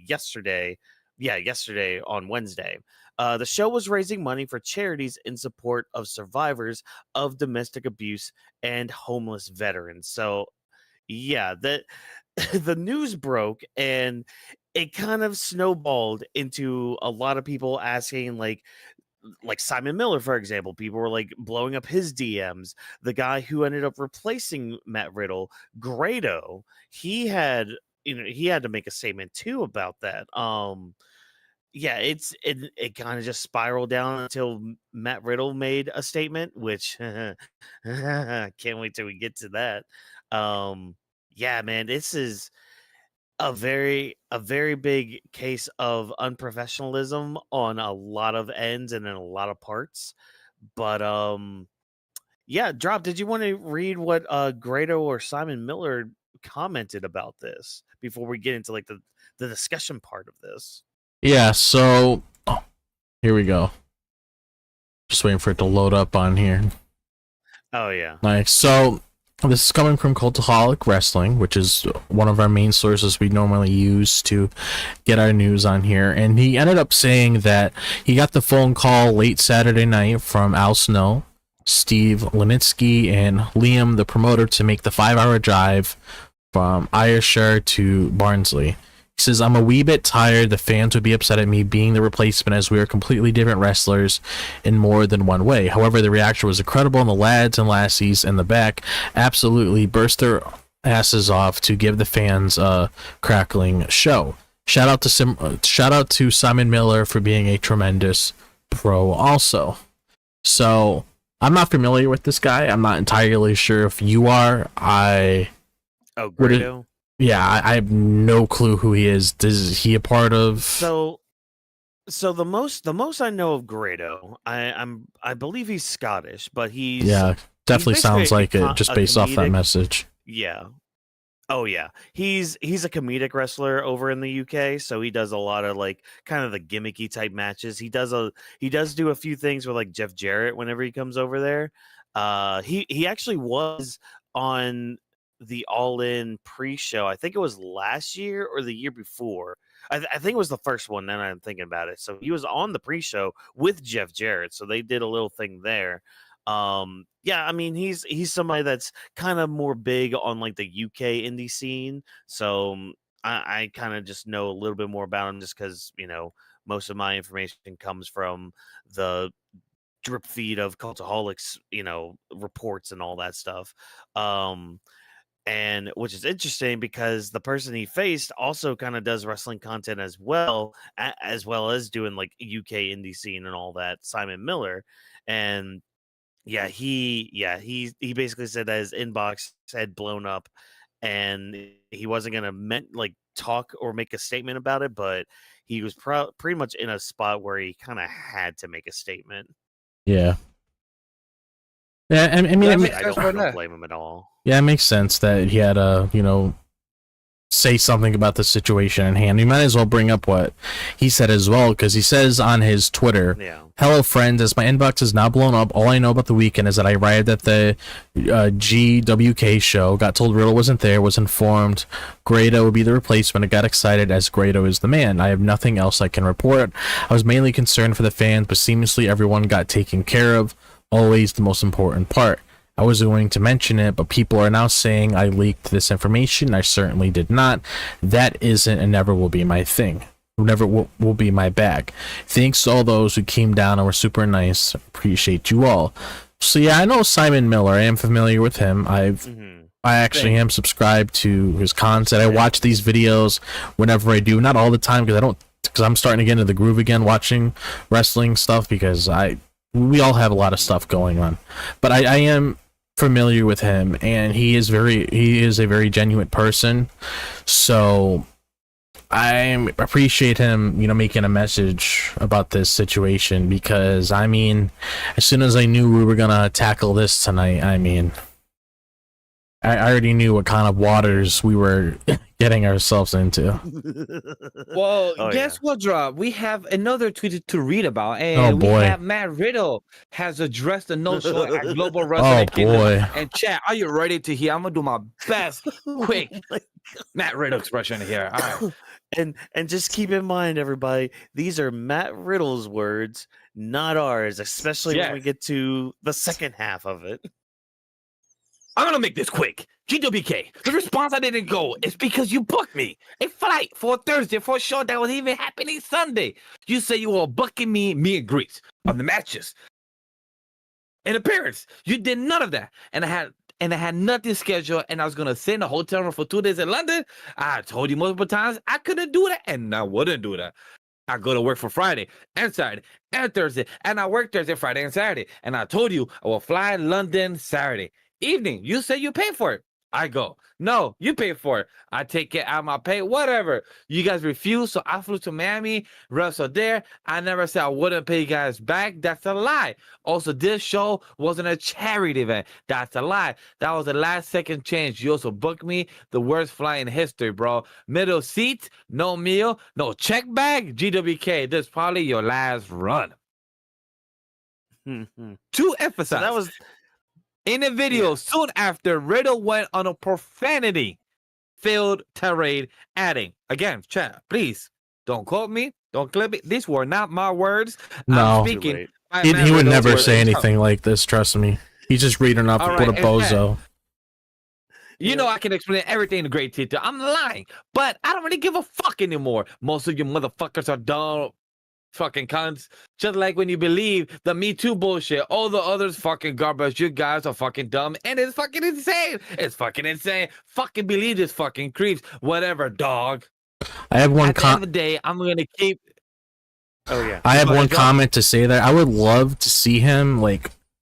yesterday. Yeah, yesterday on Wednesday. The show was raising money for charities in support of survivors of domestic abuse and homeless veterans. So, yeah, the news broke and it kind of snowballed into a lot of people asking, like Simon Miller, for example. People were like blowing up his DMs. The guy who ended up replacing Matt Riddle, Grado, he had to make a statement too about that. Yeah, it kind of just spiraled down until Matt Riddle made a statement, which can't wait till we get to that. Yeah, man, this is a very big case of unprofessionalism on a lot of ends and in a lot of parts. But yeah, Drop, did you want to read what Grado or Simon Miller commented about this before we get into like the discussion part of this? Yeah, so here we go. Just waiting for it to load up on here. Oh yeah. Nice. So this is coming from Cultaholic Wrestling, which is one of our main sources we normally use to get our news on here. And he ended up saying that he got the phone call late Saturday night from Al Snow, Steve Lenitsky, and Liam, the promoter, to make the 5-hour drive from Ayrshire to Barnsley. He says, I'm a wee bit tired. The fans would be upset at me being the replacement as we are completely different wrestlers in more than one way. However, the reaction was incredible, and the lads and lassies in the back absolutely burst their asses off to give the fans a crackling show. Shout out to Simon Miller for being a tremendous pro also. So I'm not familiar with this guy. I'm not entirely sure if you are. Grado? Yeah, I have no clue who he is. Is he a part of? So the most I know of Grado, I believe he's Scottish, but he's definitely sounds like it just based off that comedic message. Yeah. Oh yeah. He's a comedic wrestler over in the UK, so he does a lot of like kind of the gimmicky type matches. He does do a few things with like Jeff Jarrett whenever he comes over there. He actually was on the All In pre-show. I think it was last year or the year before. I think it was the first one. Then I'm thinking about it. So he was on the pre-show with Jeff Jarrett. So they did a little thing there. Yeah, I mean he's somebody that's kind of more big on like the UK indie scene. So I kind of just know a little bit more about him just because most of my information comes from the drip feed of Cultaholics, reports and all that stuff. And which is interesting because the person he faced also kind of does wrestling content as well as doing like UK indie scene and all that. Simon Miller, and he basically said that his inbox had blown up, and he wasn't gonna talk or make a statement about it, but he was pretty much in a spot where he kind of had to make a statement. Yeah. Yeah, I mean, I don't blame him at all. Yeah, it makes sense that he had to, say something about the situation in hand. We might as well bring up what he said as well, because he says on his Twitter, "Hello, friends. As my inbox is now blown up, all I know about the weekend is that I arrived at the GWK show, got told Riddle wasn't there, was informed Grado would be the replacement, and got excited as Grado is the man. I have nothing else I can report. I was mainly concerned for the fans, but seamlessly everyone got taken care of. Always the most important part. I was going to mention it, but people are now saying I leaked this information. I certainly did not. That isn't and never will be my thing. Never will be my bag. Thanks to all those who came down and were super nice. Appreciate you all." So yeah, I know Simon Miller. I am familiar with him. I actually am subscribed to his content. I watch these videos whenever I do. Not all the time because I'm starting to get into the groove again watching wrestling stuff because we all have a lot of stuff going on. But I am familiar with him, and he is a very genuine person, so I appreciate him making a message about this situation, because I mean, as soon as I knew we were gonna tackle this tonight, I mean, I already knew what kind of waters we were getting ourselves into. Well, guess what, Drop? We have another tweet to read about, and we have Matt Riddle has addressed the no-show at Global Wrestling Kingdom. And chat, are you ready to hear? I'm gonna do my best, quick Matt Riddle expression here. All right. And just keep in mind, everybody, these are Matt Riddle's words, not ours, especially when we get to the second half of it. I'm gonna make this quick. GWK, the response I didn't go is because you booked me a flight for Thursday for a show that was even happening Sunday. You say you were booking me and Greece on the matches. In appearance, you did none of that, and I had nothing scheduled, and I was gonna sit in a hotel room for 2 days in London. I told you multiple times I couldn't do that, and I wouldn't do that. I go to work for Friday and Saturday and Thursday, and I work Thursday, Friday, and Saturday. And I told you I will fly London Saturday evening. You say you pay for it. I go, no, you pay for it. I take it out of my pay, whatever. You guys refuse, so I flew to Miami, wrestled there. I never said I wouldn't pay you guys back. That's a lie. Also, this show wasn't a charity event. That's a lie. That was a last-second change. You also booked me the worst flight in history, bro. Middle seat, no meal, no check bag. GWK, this is probably your last run. To emphasize, so that was... In a video soon after, Riddle went on a profanity-filled tirade, adding, again, chat, please, don't quote me, don't clip it. These were not my words. No. I'm speaking. He would never say anything like this, trust me. He's just reading off what a bozo. You know I can explain everything in great detail. I'm lying, but I don't really give a fuck anymore. Most of you motherfuckers are dumb. Fucking cunts. Just like when you believe the Me Too bullshit, all the others fucking garbage. You guys are fucking dumb, and it's fucking insane. It's fucking insane. Fucking believe this fucking creeps. Whatever, dog. I have one At the end of the day, I'm gonna keep. Oh yeah. I have one comment to say there. I would love to see him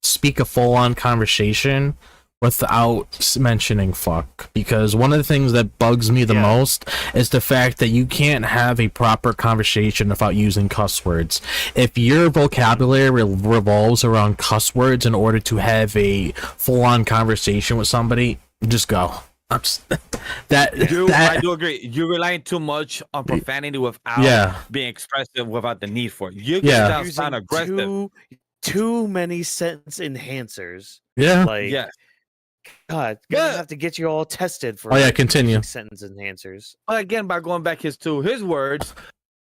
speak a full-on conversation without mentioning fuck, because one of the things that bugs me the most is the fact that you can't have a proper conversation without using cuss words. If your vocabulary revolves around cuss words in order to have a full-on conversation with somebody, just go. I do agree. You're relying too much on profanity without being expressive, without the need for it. You can sound aggressive. Too many sentence enhancers. Yeah. God, gonna have to get you all tested for. Continue. Sentence enhancers. But again, by going back to his words,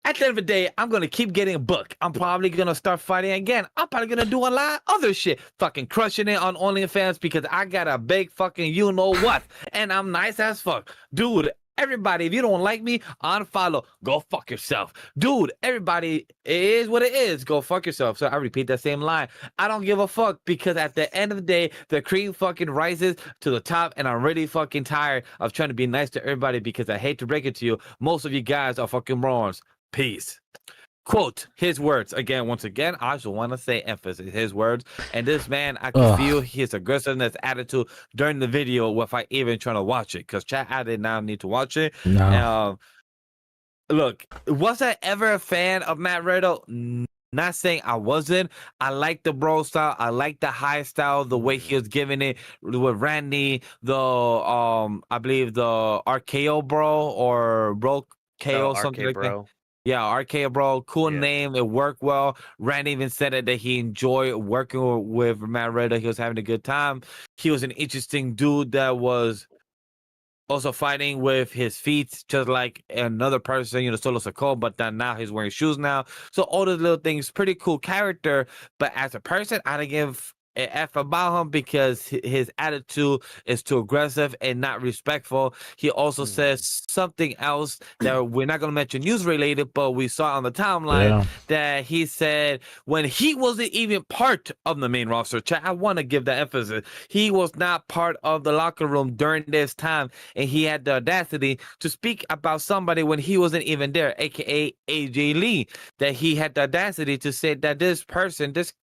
at the end of the day, I'm gonna keep getting booked. I'm probably gonna start fighting again. I'm probably gonna do a lot of other shit, fucking crushing it on OnlyFans because I got a big fucking you know what, and I'm nice as fuck, dude. everybody, if you don't like me, unfollow. Go fuck yourself. Dude, everybody, it is what it is. Go fuck yourself. So I repeat that same line. I don't give a fuck because at the end of the day, the cream fucking rises to the top, and I'm really fucking tired of trying to be nice to everybody because I hate to break it to you. Most of you guys are fucking morons. Peace. Quote his words again. Once again, I just want to say emphasis his words. And this man, I can feel his aggressiveness, attitude during the video without even trying to watch it. Because chat, I did not need to watch it. No. Look, was I ever a fan of Matt Riddle? Not saying I wasn't. I like the bro style. I like the high style, the way he was giving it with Randy, the I believe the RKO bro or bro KO, something like that. Yeah, RKO bro, cool name. It worked well. Randy even said it that he enjoyed working with Matt Riddle. He was having a good time. He was an interesting dude that was also fighting with his feet, just like another person, Solo Sikoa, but then now he's wearing shoes now. So all those little things, pretty cool character. But as a person, I don't give a F about him because his attitude is too aggressive and not respectful. He also says something else that we're not going to mention news related, but we saw on the timeline that he said when he wasn't even part of the main roster. Chat, I want to give that emphasis. He was not part of the locker room during this time, and he had the audacity to speak about somebody when he wasn't even there, aka AJ Lee, that he had the audacity to say that this person, this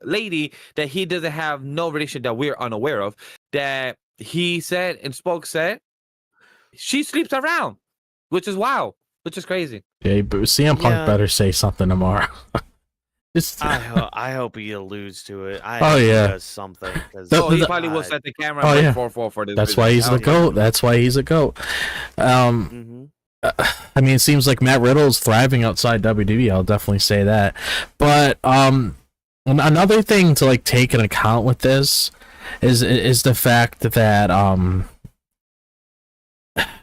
lady that he doesn't have no relation that we're unaware of, that he said she sleeps around, which is wild, which is crazy. Yeah, but CM Punk better say something tomorrow. I hope he alludes to it. He does something. He probably will set the camera for this. That's why he's the GOAT. That's why he's a GOAT. I mean, it seems like Matt Riddle's thriving outside WWE. I'll definitely say that. But another thing to like take into account with this is the fact that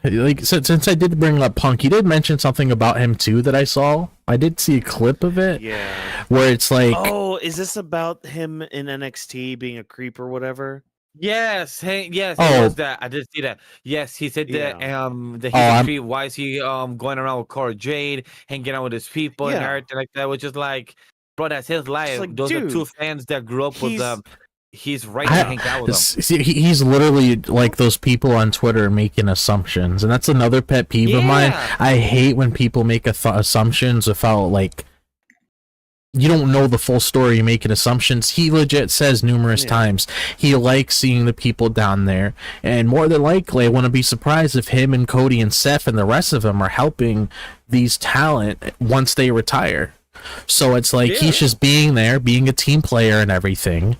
like since I did bring up Punk, he did mention something about him too that I saw. I did see a clip of it. Yeah. Where it's like, oh, is this about him in NXT being a creep or whatever? Yes, it was that. I did see that. Yes, he said that that he's a creep. Why is he going around with Cora Jade, hanging out with his people and everything like that, which is like, bro, that's his life. Like, those are two fans that grew up with them. He's right to hang out with them. See, he's literally like those people on Twitter making assumptions, and that's another pet peeve of mine. I hate when people make assumptions without like, you don't know the full story. You're making assumptions. He legit says numerous times he likes seeing the people down there, and more than likely, I wouldn't be surprised if him and Cody and Seth and the rest of them are helping these talent once they retire. So it's like he's just being there, being a team player and everything.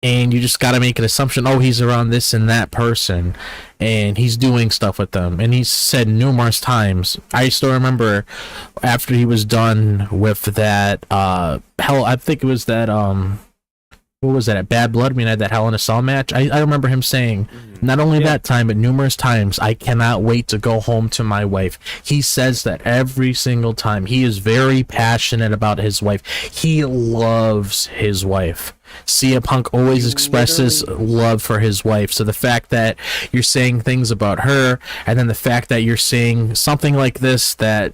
And you just got to make an assumption, he's around this and that person, and he's doing stuff with them. And he's said numerous times, I still remember after he was done with that, I think it was that, what was that, at Bad Blood, when he had that Hell in a Cell match? I remember him saying, not only that time, but numerous times, I cannot wait to go home to my wife. He says that every single time. He is very passionate about his wife. He loves his wife. CM Punk always expresses love for his wife. So the fact that you're saying things about her, and then the fact that you're saying something like this that,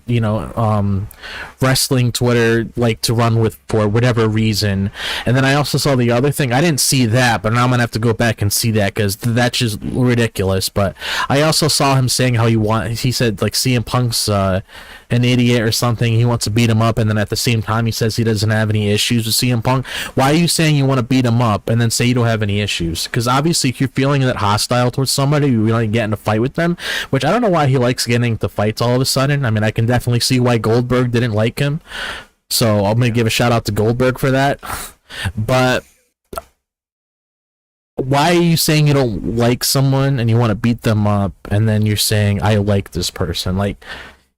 wrestling Twitter like to run with for whatever reason. And then I also saw the other thing. I didn't see that, but now I'm going to have to go back and see that because that's just ridiculous. But I also saw him saying how he said like CM Punk's an idiot or something. He wants to beat him up, and then at the same time he says he doesn't have any issues with CM Punk. Why are you saying you want to beat him up and then say you don't have any issues? Because obviously if you're feeling that hostile towards somebody, you really get in a fight with them, which I don't know why he likes getting into fights all of a sudden. I mean, I can definitely see why Goldberg didn't like him, so I'm gonna give a shout out to Goldberg for that. But why are you saying you don't like someone and you want to beat them up, and then you're saying I like this person? Like,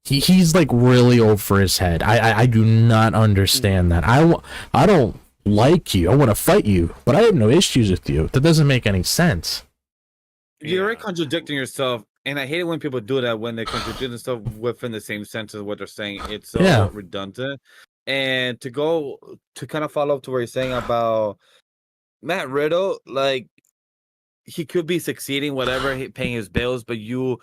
he's like really over his head. I do not understand that. I don't like you. I want to fight you, but I have no issues with you. That doesn't make any sense. You're contradicting yourself, and I hate it when people do that, when they contradict themselves within the same sentence of what they're saying. It's so redundant. And to kind of follow up to what you're saying about Matt Riddle, like, he could be succeeding, whatever, paying his bills, but you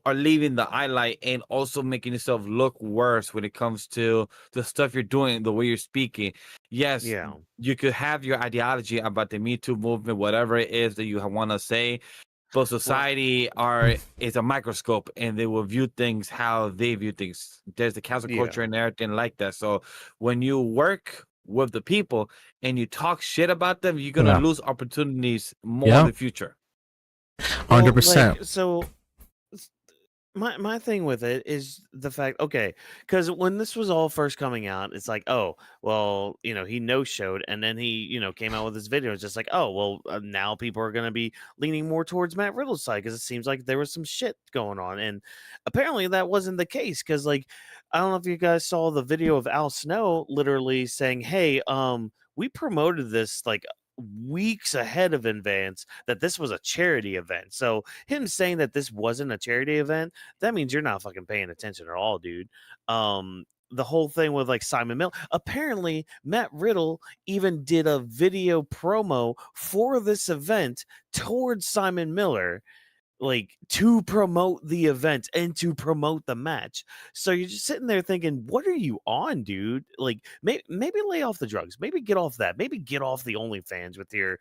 are leaving the highlight and also making yourself look worse when it comes to the stuff you're doing, the way you're speaking. Yes, Yeah. you could have your ideology about the Me Too movement, whatever it is that you want to say, but society is a microscope and they will view things how they view things. There's the cancel culture Yeah. and everything like that. So when you work with the people and you talk shit about them, you're gonna Yeah. lose opportunities more Yeah. in the future. Well, 100%. like, so s- my thing with it is the fact, okay, because when this was all first coming out, it's like, oh, well, he no showed, and then he, came out with this video. It's just like, oh, well, now people are gonna be leaning more towards Matt Riddle's side because it seems like there was some shit going on, and apparently that wasn't the case. Because like, I don't know if you guys saw the video of Al Snow literally saying, hey, we promoted this like weeks ahead of advance that this was a charity event. So him saying that this wasn't a charity event, that means you're not fucking paying attention at all, dude. The whole thing with like Simon Mill, apparently Matt Riddle even did a video promo for this event towards Simon Miller, like to promote the event and to promote the match. So you're just sitting there thinking, what are you on, dude? Like maybe lay off the drugs, maybe get off that, maybe get off the OnlyFans with your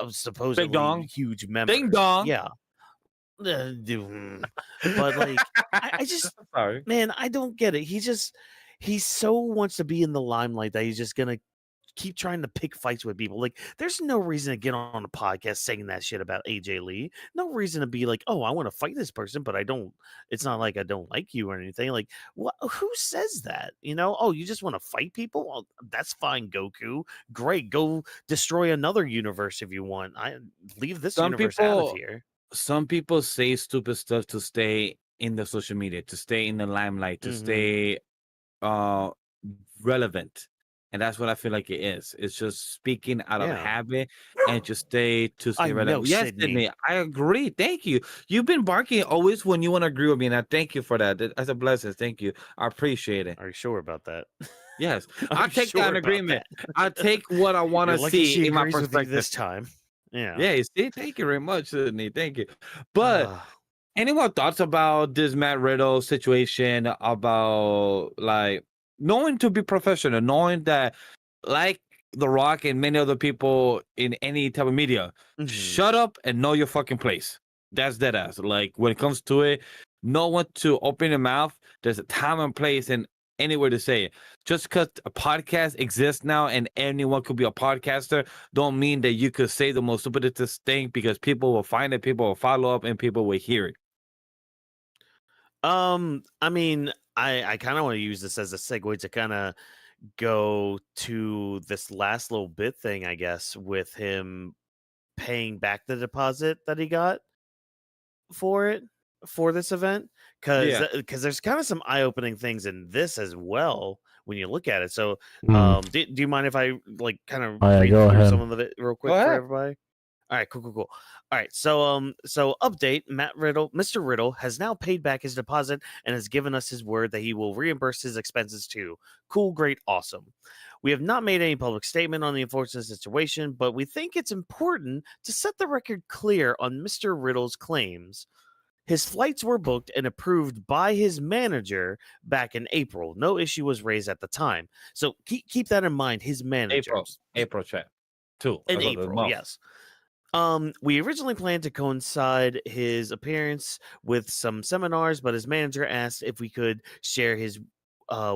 Big supposedly dong, huge ding members. dong. Yeah. But like, I just, Sorry. man, I don't get it. He so wants to be in the limelight that he's just gonna keep trying to pick fights with people. Like, there's no reason to get on a podcast saying that shit about AJ Lee. No reason to be like, oh, I want to fight this person, but I don't. It's not like I don't like you or anything. Like, what? Who says that? Oh, you just want to fight people? Well, that's fine, Goku. Great, go destroy another universe if you want. I leave this Some universe out of people, here. some people say stupid stuff to stay in the social media, to stay in the limelight, to Mm-hmm. stay uh relevant. And that's what I feel like it is. It's just speaking out of Yeah, habit and just stay I know, relevant. Yes, Sydney. Sydney, I agree. Thank you. You've been barking always when you want to agree with me, and I thank you for that. That's a blessing. Thank you. I appreciate it. Are you sure about that? Yes, Are I'll you take that sure in about agreement. that? I'll take what I want You're to lucky see she in my agrees with you perspective. this time. Yeah. Yeah, you see, thank you very much, Sydney. Thank you. But Uh, any more thoughts about this Matt Riddle situation? About like knowing to be professional, knowing that, like The Rock and many other people in any type of media, mhm. shut up and know your fucking place. That's dead ass. Like when it comes to it, no one to open your mouth. There's a time and place and anywhere to say it. Just because a podcast exists now and anyone could be a podcaster, don't mean that you could say the most stupidest thing because people will find it, people will follow up, and people will hear it. I mean, I kind of want to use this as a segue to kind of go to this last little bit thing, I guess, with him paying back the deposit that he got for this event, because Yeah. there's kind of some eye-opening things in this as well when you look at it. So do you mind if I like kind of Oh, yeah, read go through ahead. some of it real quick for ahead. everybody? All right, cool. All right, so update: Mr. Riddle has now paid back his deposit and has given us his word that he will reimburse his expenses too. Cool, great, awesome. We have not made any public statement on the unfortunate situation, but we think it's important to set the record clear on Mr. Riddle's claims. His flights were booked and approved by his manager back in April. No issue was raised at the time. So keep that in mind. His manager. April chat. Two. In April, yes. We originally planned to coincide his appearance with some seminars, but his manager asked if we could share his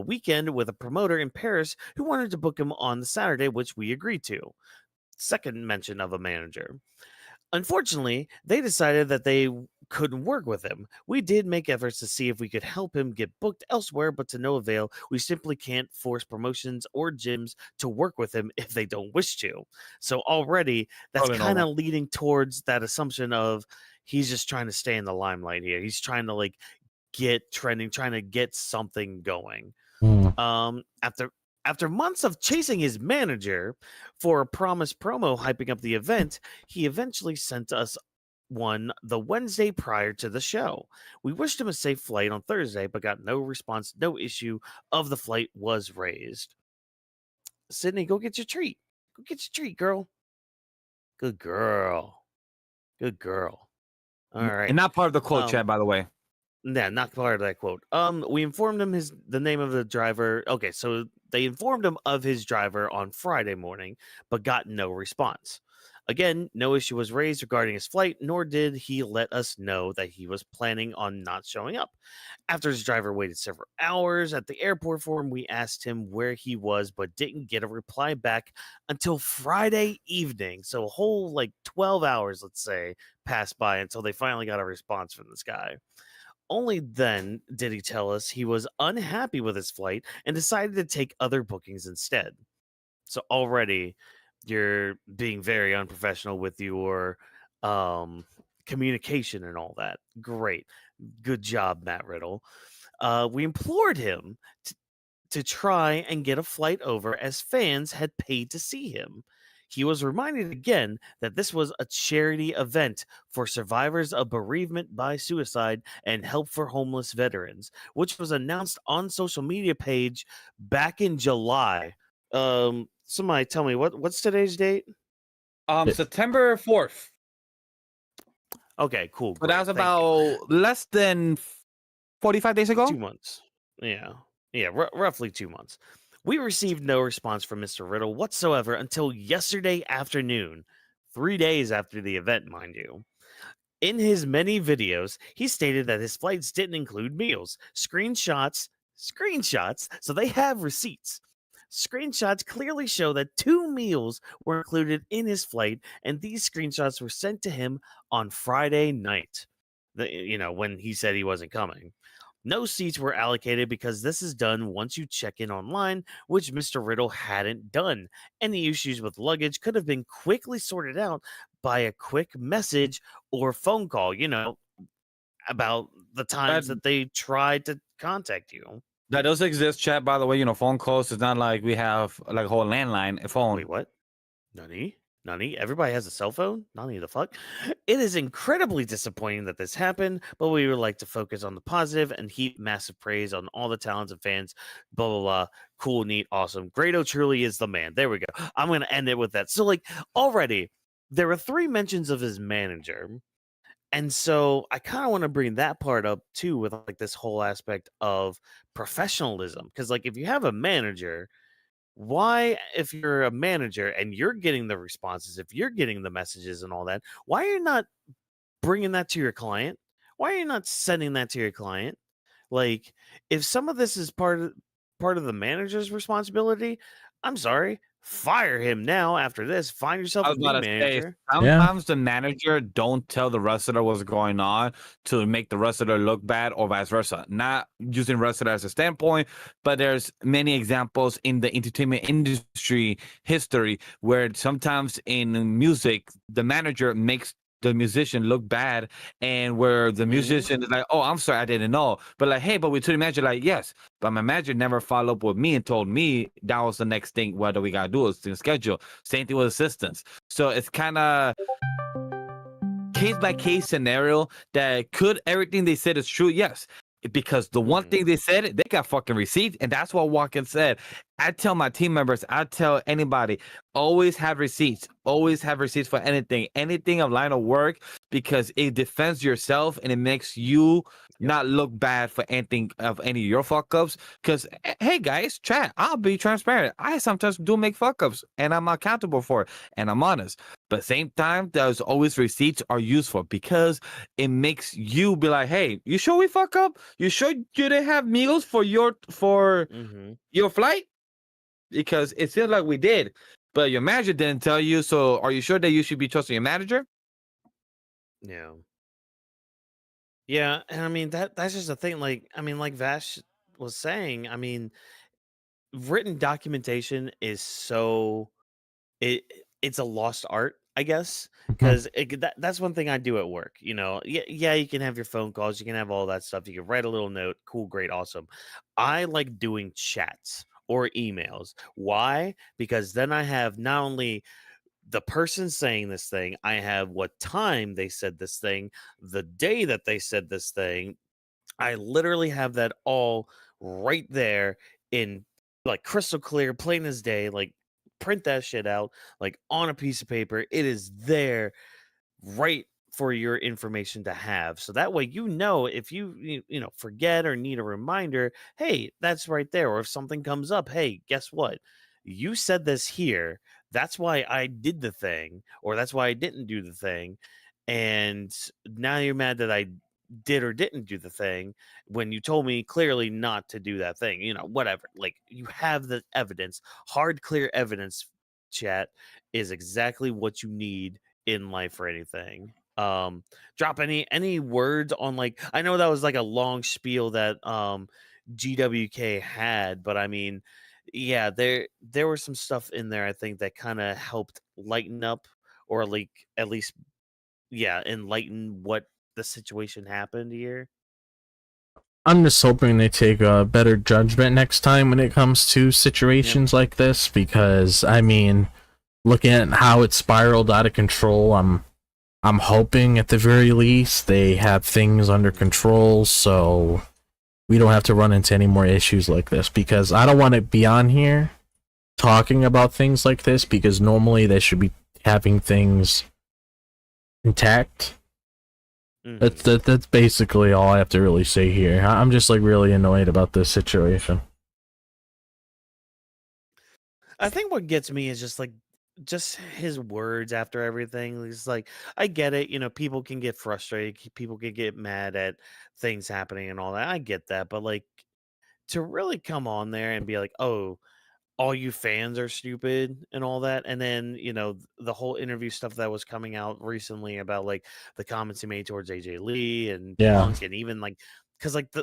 weekend with a promoter in Paris who wanted to book him on the Saturday, which we agreed to. Second mention of a manager. Unfortunately, they decided that they couldn't work with him. We did make efforts to see if we could help him get booked elsewhere, but to no avail. We simply can't force promotions or gyms to work with him if they don't wish to. So already that's Totally kind of normal. leading towards that assumption of he's just trying to stay in the limelight here. He's trying to like get trending, trying to get something going. After months of chasing his manager for a promised promo hyping up the event, he eventually sent us one the Wednesday prior to the show. We wished him a safe flight on Thursday, but got no response. No issue of the flight was raised. Sydney, go get your treat. Go get your treat, girl. Good girl. Good girl. All right. And not part of the quote, Um, chat, by the way. Yeah, not part of that quote. We informed him the name of the driver. Okay, so they informed him of his driver on Friday morning, but got no response. Again, no issue was raised regarding his flight, nor did he let us know that he was planning on not showing up. After his driver waited several hours at the airport for him, we asked him where he was, but didn't get a reply back until Friday evening. So a whole 12 hours, let's say, passed by until they finally got a response from this guy. Only then did he tell us he was unhappy with his flight and decided to take other bookings instead. So already you're being very unprofessional with your communication and all that. Great. Good job, Matt Riddle. We implored him to try and get a flight over as fans had paid to see him. He was reminded again that this was a charity event for survivors of bereavement by suicide and help for homeless veterans, which was announced on social media page back in July. Somebody tell me what's today's date? September 4th. Okay, cool. But that was great, thank you. about less than 45 days ago. 2 months. Yeah, roughly 2 months. We received no response from Mr. Riddle whatsoever until yesterday afternoon, 3 days after the event, mind you. In his many videos, he stated that his flights didn't include meals. Screenshots, so they have receipts. Screenshots clearly show that 2 meals were included in his flight, and these screenshots were sent to him on Friday night. When he said he wasn't coming. No seats were allocated because this is done once you check in online, which Mr. Riddle hadn't done. Any issues with luggage could have been quickly sorted out by a quick message or phone call, about the times that they tried to contact you. That does exist, chat, by the way. Phone calls. It's not like we have like a whole landline, a phone. Wait, what? Nani? Everybody has a cell phone? Nani the fuck? It is incredibly disappointing that this happened, but we would like to focus on the positive and heap massive praise on all the talents and fans. Blah, blah, blah. Cool, neat, awesome. Grado truly is the man. There we go. I'm going to end it with that. So, already, there were 3 mentions of his manager. And so I kind of want to bring that part up too with this whole aspect of professionalism. Because, if you have a manager, why, if you're a manager and you're getting the responses, if you're getting the messages and all that, why are you not bringing that to your client? Why are you not sending that to your client? If some of this is part of the manager's responsibility, I'm sorry, fire him now. After this, find yourself I a was new about to say, manager. sometimes the manager don't tell the wrestler what's going on to make the wrestler look bad or vice versa. Not using wrestler as a standpoint, but there's many examples in the entertainment industry history where sometimes in music, the manager makes the musician look bad, and where the musician is like, oh, I'm sorry, I didn't know. But hey, but we told the manager, yes, but my manager never followed up with me and told me that was the next thing, what do we got to do is to schedule. Same thing with assistants. So it's kind of case by case scenario that could everything they said is true? Yes. Because the one thing they said, they got fucking receipts, and that's what Whawkins said. I tell my team members, I tell anybody, always have receipts for anything of line of work, because it defends yourself and it makes you not look bad for anything of any of your fuck ups. Because hey guys, chat, I'll be transparent. I sometimes do make fuck ups and I'm accountable for it and I'm honest. But same time, there's always receipts are useful because it makes you be like, hey, you sure we fuck up? You sure you didn't have meals for your flight? Because it seems like we did, but your manager didn't tell you. So are you sure that you should be trusting your manager? Yeah. Yeah, and I mean that's just the thing. Like Vash was saying, written documentation is it's a lost art, I guess, because that's one thing I do at work. Yeah, you can have your phone calls, you can have all that stuff, you can write a little note, cool, great, awesome. I like doing chats or emails. Why? Because then I have not only the person saying this thing, I have what time they said this thing, the day that they said this thing. I literally have that all right there in crystal clear, plain as day. Print that shit out on a piece of paper. It is there right for your information to have. So that way, if you know, forget or need a reminder, hey, that's right there. Or if something comes up, hey, guess what? You said this here. That's why I did the thing, or that's why I didn't do the thing. And now you're mad that I did or didn't do the thing when you told me clearly not to do that thing, you know, whatever. Like, you have the evidence. Hard, clear evidence, chat, is exactly what you need in life for anything. Drop any words on, like, I know that was like a long spiel that GWK had, but I mean, yeah, there was some stuff in there I think that kind of helped lighten up, or like at least, yeah, enlighten what the situation happened here. I'm just hoping they take a better judgment next time when it comes to situations like this, because I mean, looking at how it spiraled out of control, I'm hoping at the very least they have things under control so we don't have to run into any more issues like this, because I don't want to be on here talking about things like this, because normally they should be having things intact. That's basically all I have to really say here. I'm just like really annoyed about this situation. I think what gets me is just his words after everything. He's like, I get it, you know, people can get frustrated, people can get mad at things happening and all that. I get that, but like, to really come on there and be like, oh, all you fans are stupid and all that, and then, you know, the whole interview stuff that was coming out recently about like the comments he made towards AJ Lee and Punk, and even like, because like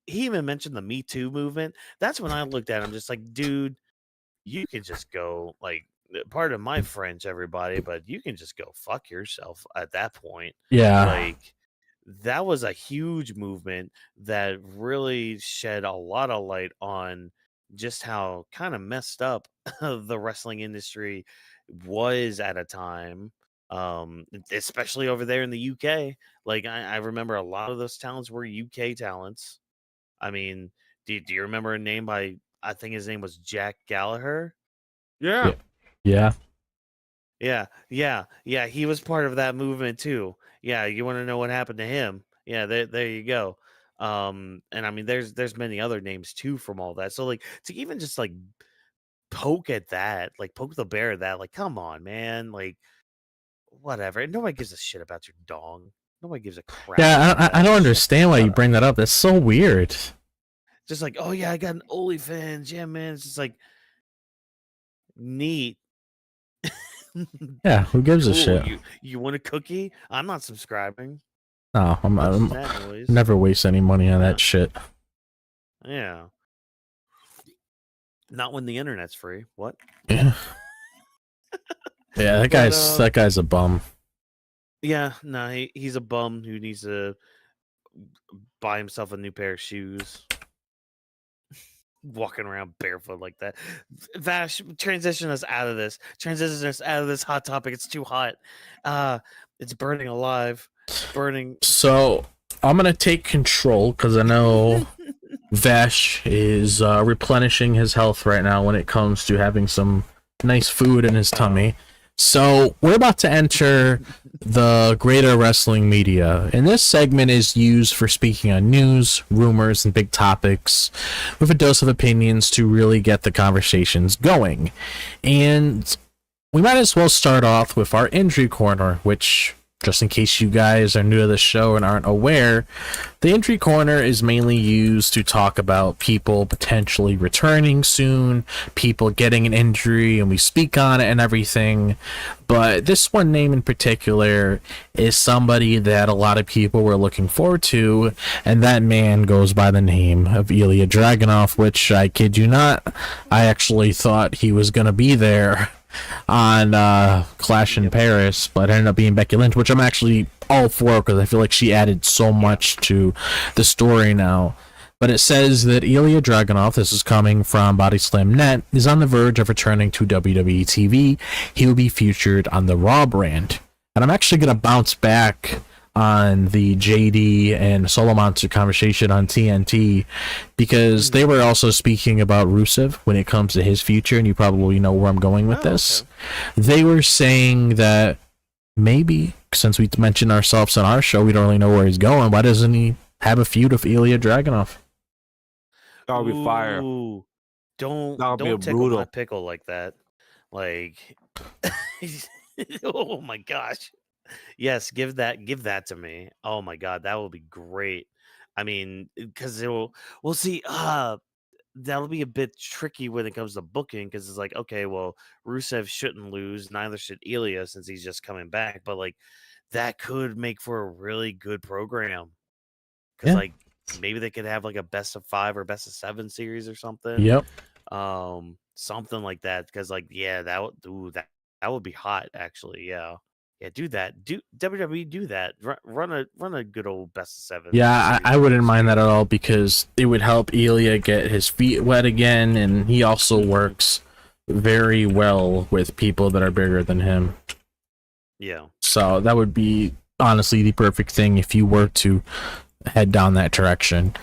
he even mentioned the Me Too movement. That's when I looked at him just like, dude, you can just go, like, pardon my French, everybody, but you can just go fuck yourself at that point. Yeah. Like, that was a huge movement that really shed a lot of light on just how kind of messed up the wrestling industry was at a time, especially over there in the UK. Like, I remember a lot of those talents were UK talents. I mean, do you remember a name by, I think his name was Jack Gallagher? Yeah. Yeah. Yeah. He was part of that movement too. Yeah, you want to know what happened to him? Yeah, there you go. And I mean, there's many other names too from all that. So like, to even just like poke at that, like poke the bear at that, like, come on, man, like, whatever. And nobody gives a shit about your dong. Nobody gives a crap. Yeah, I don't understand why you bring that up. That's so weird. Just like, oh yeah, I got an OnlyFans. Yeah, man. It's just like, neat. Yeah, who gives a shit? You want a cookie? I'm not subscribing. No, I'm never waste any money on that shit. Yeah. Not when the internet's free. What? Yeah. Yeah, that guy's a bum. Yeah, no, he's a bum who needs to buy himself a new pair of shoes. Walking around barefoot like that. Vash, transition us out of this. Transition us out of this hot topic. It's too hot. It's burning alive. Burning. So I'm gonna take control because I know Vash is replenishing his health right now when it comes to having some nice food in his tummy. So we're about to enter the greater wrestling media, and this segment is used for speaking on news, rumors, and big topics with a dose of opinions to really get the conversations going. And we might as well start off with our injury corner, which, just in case you guys are new to the show and aren't aware, the injury corner is mainly used to talk about people potentially returning soon, people getting an injury, and we speak on it and everything. But this one name in particular is somebody that a lot of people were looking forward to, and that man goes by the name of Ilja Dragunov, which, I kid you not, I actually thought he was going to be there on Clash in Paris, but ended up being Becky Lynch, which I'm actually all for because I feel like she added so much to the story now. But it says that Ilja Dragunov, this is coming from Body Slam Net, is on the verge of returning to WWE TV. He will be featured on the Raw brand. And I'm actually going to bounce back on the JD and Solo Monster conversation on TNT because they were also speaking about Rusev when it comes to his future, and you probably know where I'm going with this. Okay. They were saying that maybe since we mentioned ourselves on our show, we don't really know where he's going. Why doesn't he have a feud with Ilja Dragunov? That would be fire. Ooh, That would be don't tickle my brutal. pickle like that. Like, oh my gosh. Yes, give that to me. Oh my god, that will be great. I mean, because we'll see. That'll be a bit tricky when it comes to booking because it's like, okay, well, Rusev shouldn't lose, neither should Ilya since he's just coming back. But like, that could make for a really good program because Yeah. like maybe they could have like a best of 5 or best of 7 series or something. Yep. Something like that because like that would be hot actually. Yeah. Yeah, do that. Do WWE do that? Run a good old best of 7. Yeah, I series wouldn't this mind year. that at all because it would help Ilya get his feet wet again, and he also works very well with people that are bigger than him. Yeah. So that would be honestly the perfect thing if you were to head down that direction.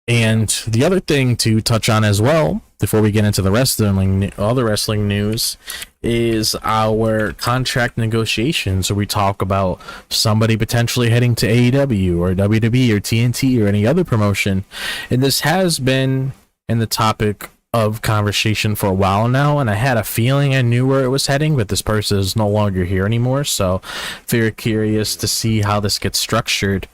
And the other thing to touch on as well, before we get into the other wrestling news, is our contract negotiations, where we talk about somebody potentially heading to AEW or WWE or TNT or any other promotion. And this has been in the topic of conversation for a while now, and I had a feeling I knew where it was heading, but this person is no longer here anymore, so very curious to see how this gets structured.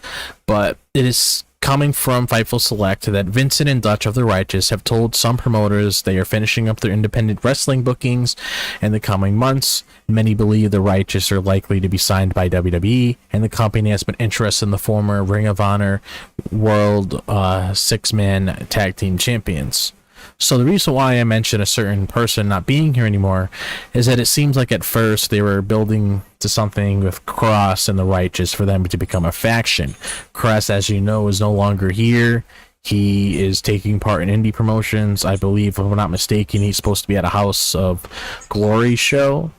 But it is coming from Fightful Select that Vincent and Dutch of the Righteous have told some promoters they are finishing up their independent wrestling bookings in the coming months. Many believe the Righteous are likely to be signed by WWE, and the company has been interested in the former Ring of Honor World 6-man Tag Team Champions. So the reason why I mentioned a certain person not being here anymore is that it seems like at first they were building to something with Cross and the Righteous for them to become a faction. Cross, as you know, is no longer here. He is taking part in indie promotions. I believe, if I'm not mistaken, he's supposed to be at a House of Glory show.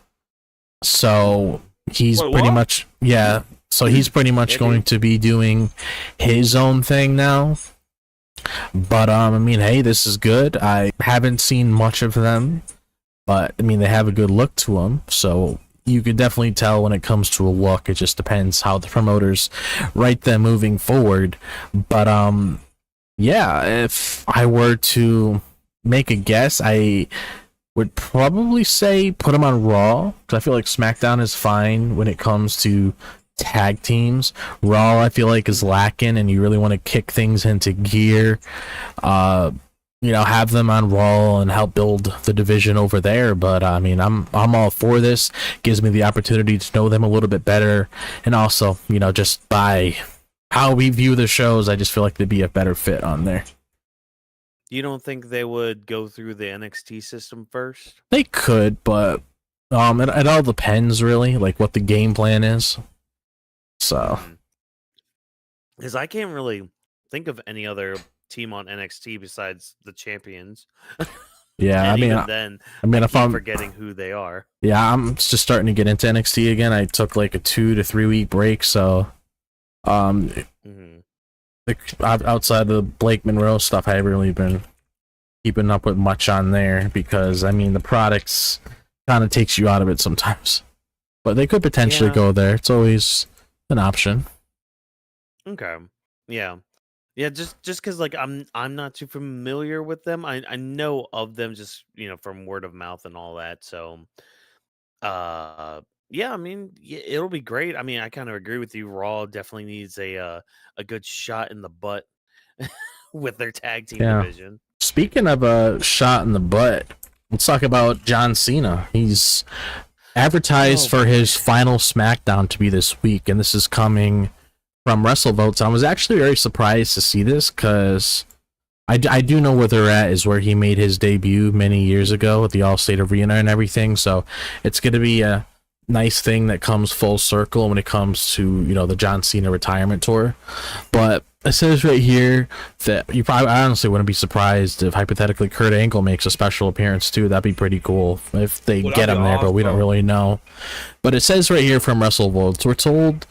So he's pretty much, yeah. So he's pretty much going to be doing his own thing now. But I mean, hey, this is good. I haven't seen much of them, but I mean, they have a good look to them, so you could definitely tell when it comes to a look. It just depends how the promoters write them moving forward. But yeah, if I were to make a guess, I would probably say put them on Raw, because I feel like SmackDown is fine when it comes to tag teams. Raw, I feel like, is lacking, and you really want to kick things into gear. Have them on Raw and help build the division over there. But I mean, I'm all for this. Gives me the opportunity to know them a little bit better, and also, just by how we view the shows, I just feel like they'd be a better fit on there. You don't think they would go through the NXT system first? They could, but it all depends really, like what the game plan is. So, because I can't really think of any other team on NXT besides the champions. Yeah, and I mean, if I'm forgetting who they are. Yeah, I'm just starting to get into NXT again. I took like a 2 to 3 week break, so outside of the Blake Monroe stuff, I haven't really been keeping up with much on there because I mean the products kind of takes you out of it sometimes. But they could potentially go there. It's always an option. Okay. Yeah. Yeah, just because like I'm not too familiar with them. I know of them just from word of mouth and all that. So yeah, I mean it'll be great. I mean I kind of agree with you. Raw definitely needs a good shot in the butt with their tag team division. Speaking of a shot in the butt, let's talk about John Cena. He's advertised for his final SmackDown to be this week, and this is coming from WrestleVotes. I was actually very surprised to see this because I do know where they're at is where he made his debut many years ago at the Allstate Arena and everything, so it's going to be a nice thing that comes full circle when it comes to the John Cena retirement tour. But it says right here that I honestly wouldn't be surprised if hypothetically Kurt Angle makes a special appearance too. That'd be pretty cool if they get him there, but we don't really know. But it says right here from WrestleVotes, we're told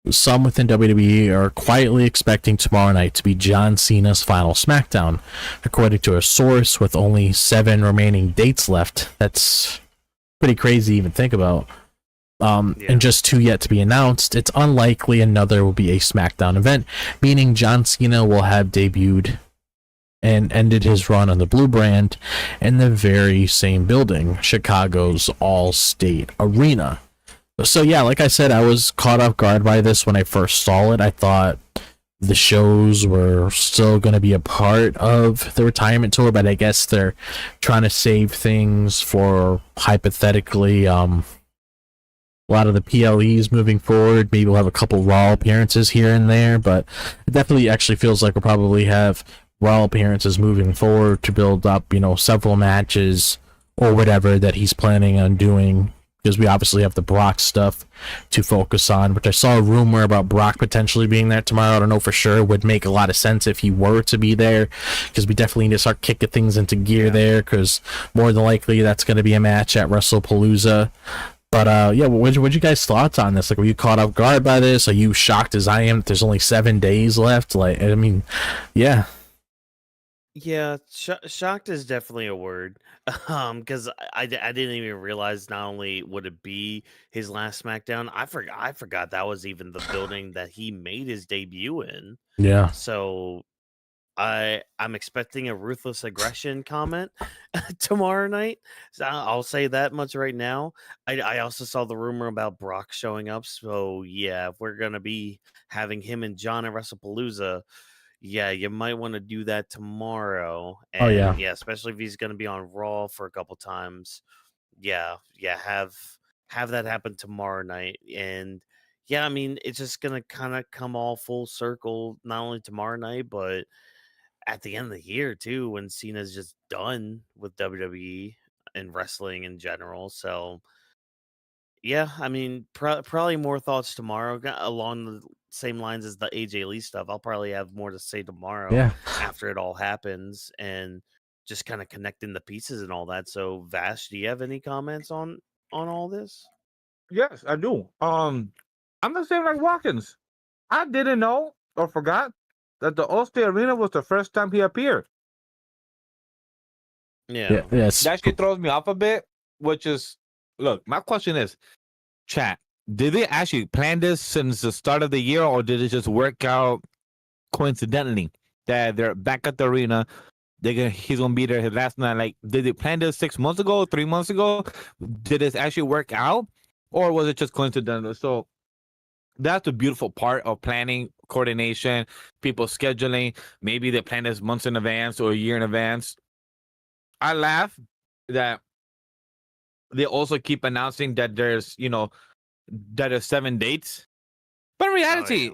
some within WWE are quietly expecting tomorrow night to be John Cena's final SmackDown, according to a source with only 7 remaining dates left. That's pretty crazy to even think about. and just 2 yet to be announced. It's unlikely another will be a SmackDown event, meaning John Cena will have debuted and ended his run on the blue brand in the very same building, Chicago's All-State Arena. So yeah, like I said, I was caught off guard by this when I first saw it. I thought the shows were still going to be a part of the retirement tour, but I guess they're trying to save things for, hypothetically, a lot of the PLEs moving forward. Maybe we'll have a couple Raw appearances here and there, but it definitely actually feels like we'll probably have Raw appearances moving forward to build up, several matches or whatever that he's planning on doing, because we obviously have the Brock stuff to focus on, which I saw a rumor about Brock potentially being there tomorrow. I don't know for sure. It would make a lot of sense if he were to be there, because we definitely need to start kicking things into gear there, because more than likely that's going to be a match at WrestlePalooza. But yeah, what'd you guys' thoughts on this? Like, were you caught off guard by this? Are you shocked as I am that there's only 7 days left? Like, I mean, yeah. Yeah, shocked is definitely a word. Because I didn't even realize not only would it be his last SmackDown, I forgot that was even the building that he made his debut in. Yeah. So I'm expecting a ruthless aggression comment tomorrow night. So I'll say that much right now. I also saw the rumor about Brock showing up. So yeah, if we're gonna be having him and John at WrestlePalooza, yeah, you might want to do that tomorrow. And Oh, yeah. yeah, especially if he's gonna be on Raw for a couple times. Yeah, have that happen tomorrow night. And yeah, I mean, it's just gonna kind of come all full circle, not only tomorrow night, but at the end of the year too, when Cena's just done with WWE and wrestling in general. So yeah, I mean, probably more thoughts tomorrow along the same lines as the AJ Lee stuff. I'll probably have more to say tomorrow Yeah. after it all happens, and just kind of connecting the pieces and all that. So Vash, do you have any comments on all this? Yes, I do. I'm the same like Whawkins. I didn't know or forgot that the All-State Arena was the first time he appeared. Yeah. Yes. That actually throws me off a bit, which is, look, my question is, chat, did they actually plan this since the start of the year, or did it just work out coincidentally that they're back at the arena? He's gonna be there his last night. Like, did they plan this 6 months ago, 3 months ago? Did this actually work out, or was it just coincidental? So that's the beautiful part of planning, coordination, people scheduling. Maybe they plan this months in advance or a year in advance. I laugh that they also keep announcing that there's 7 dates. But in reality,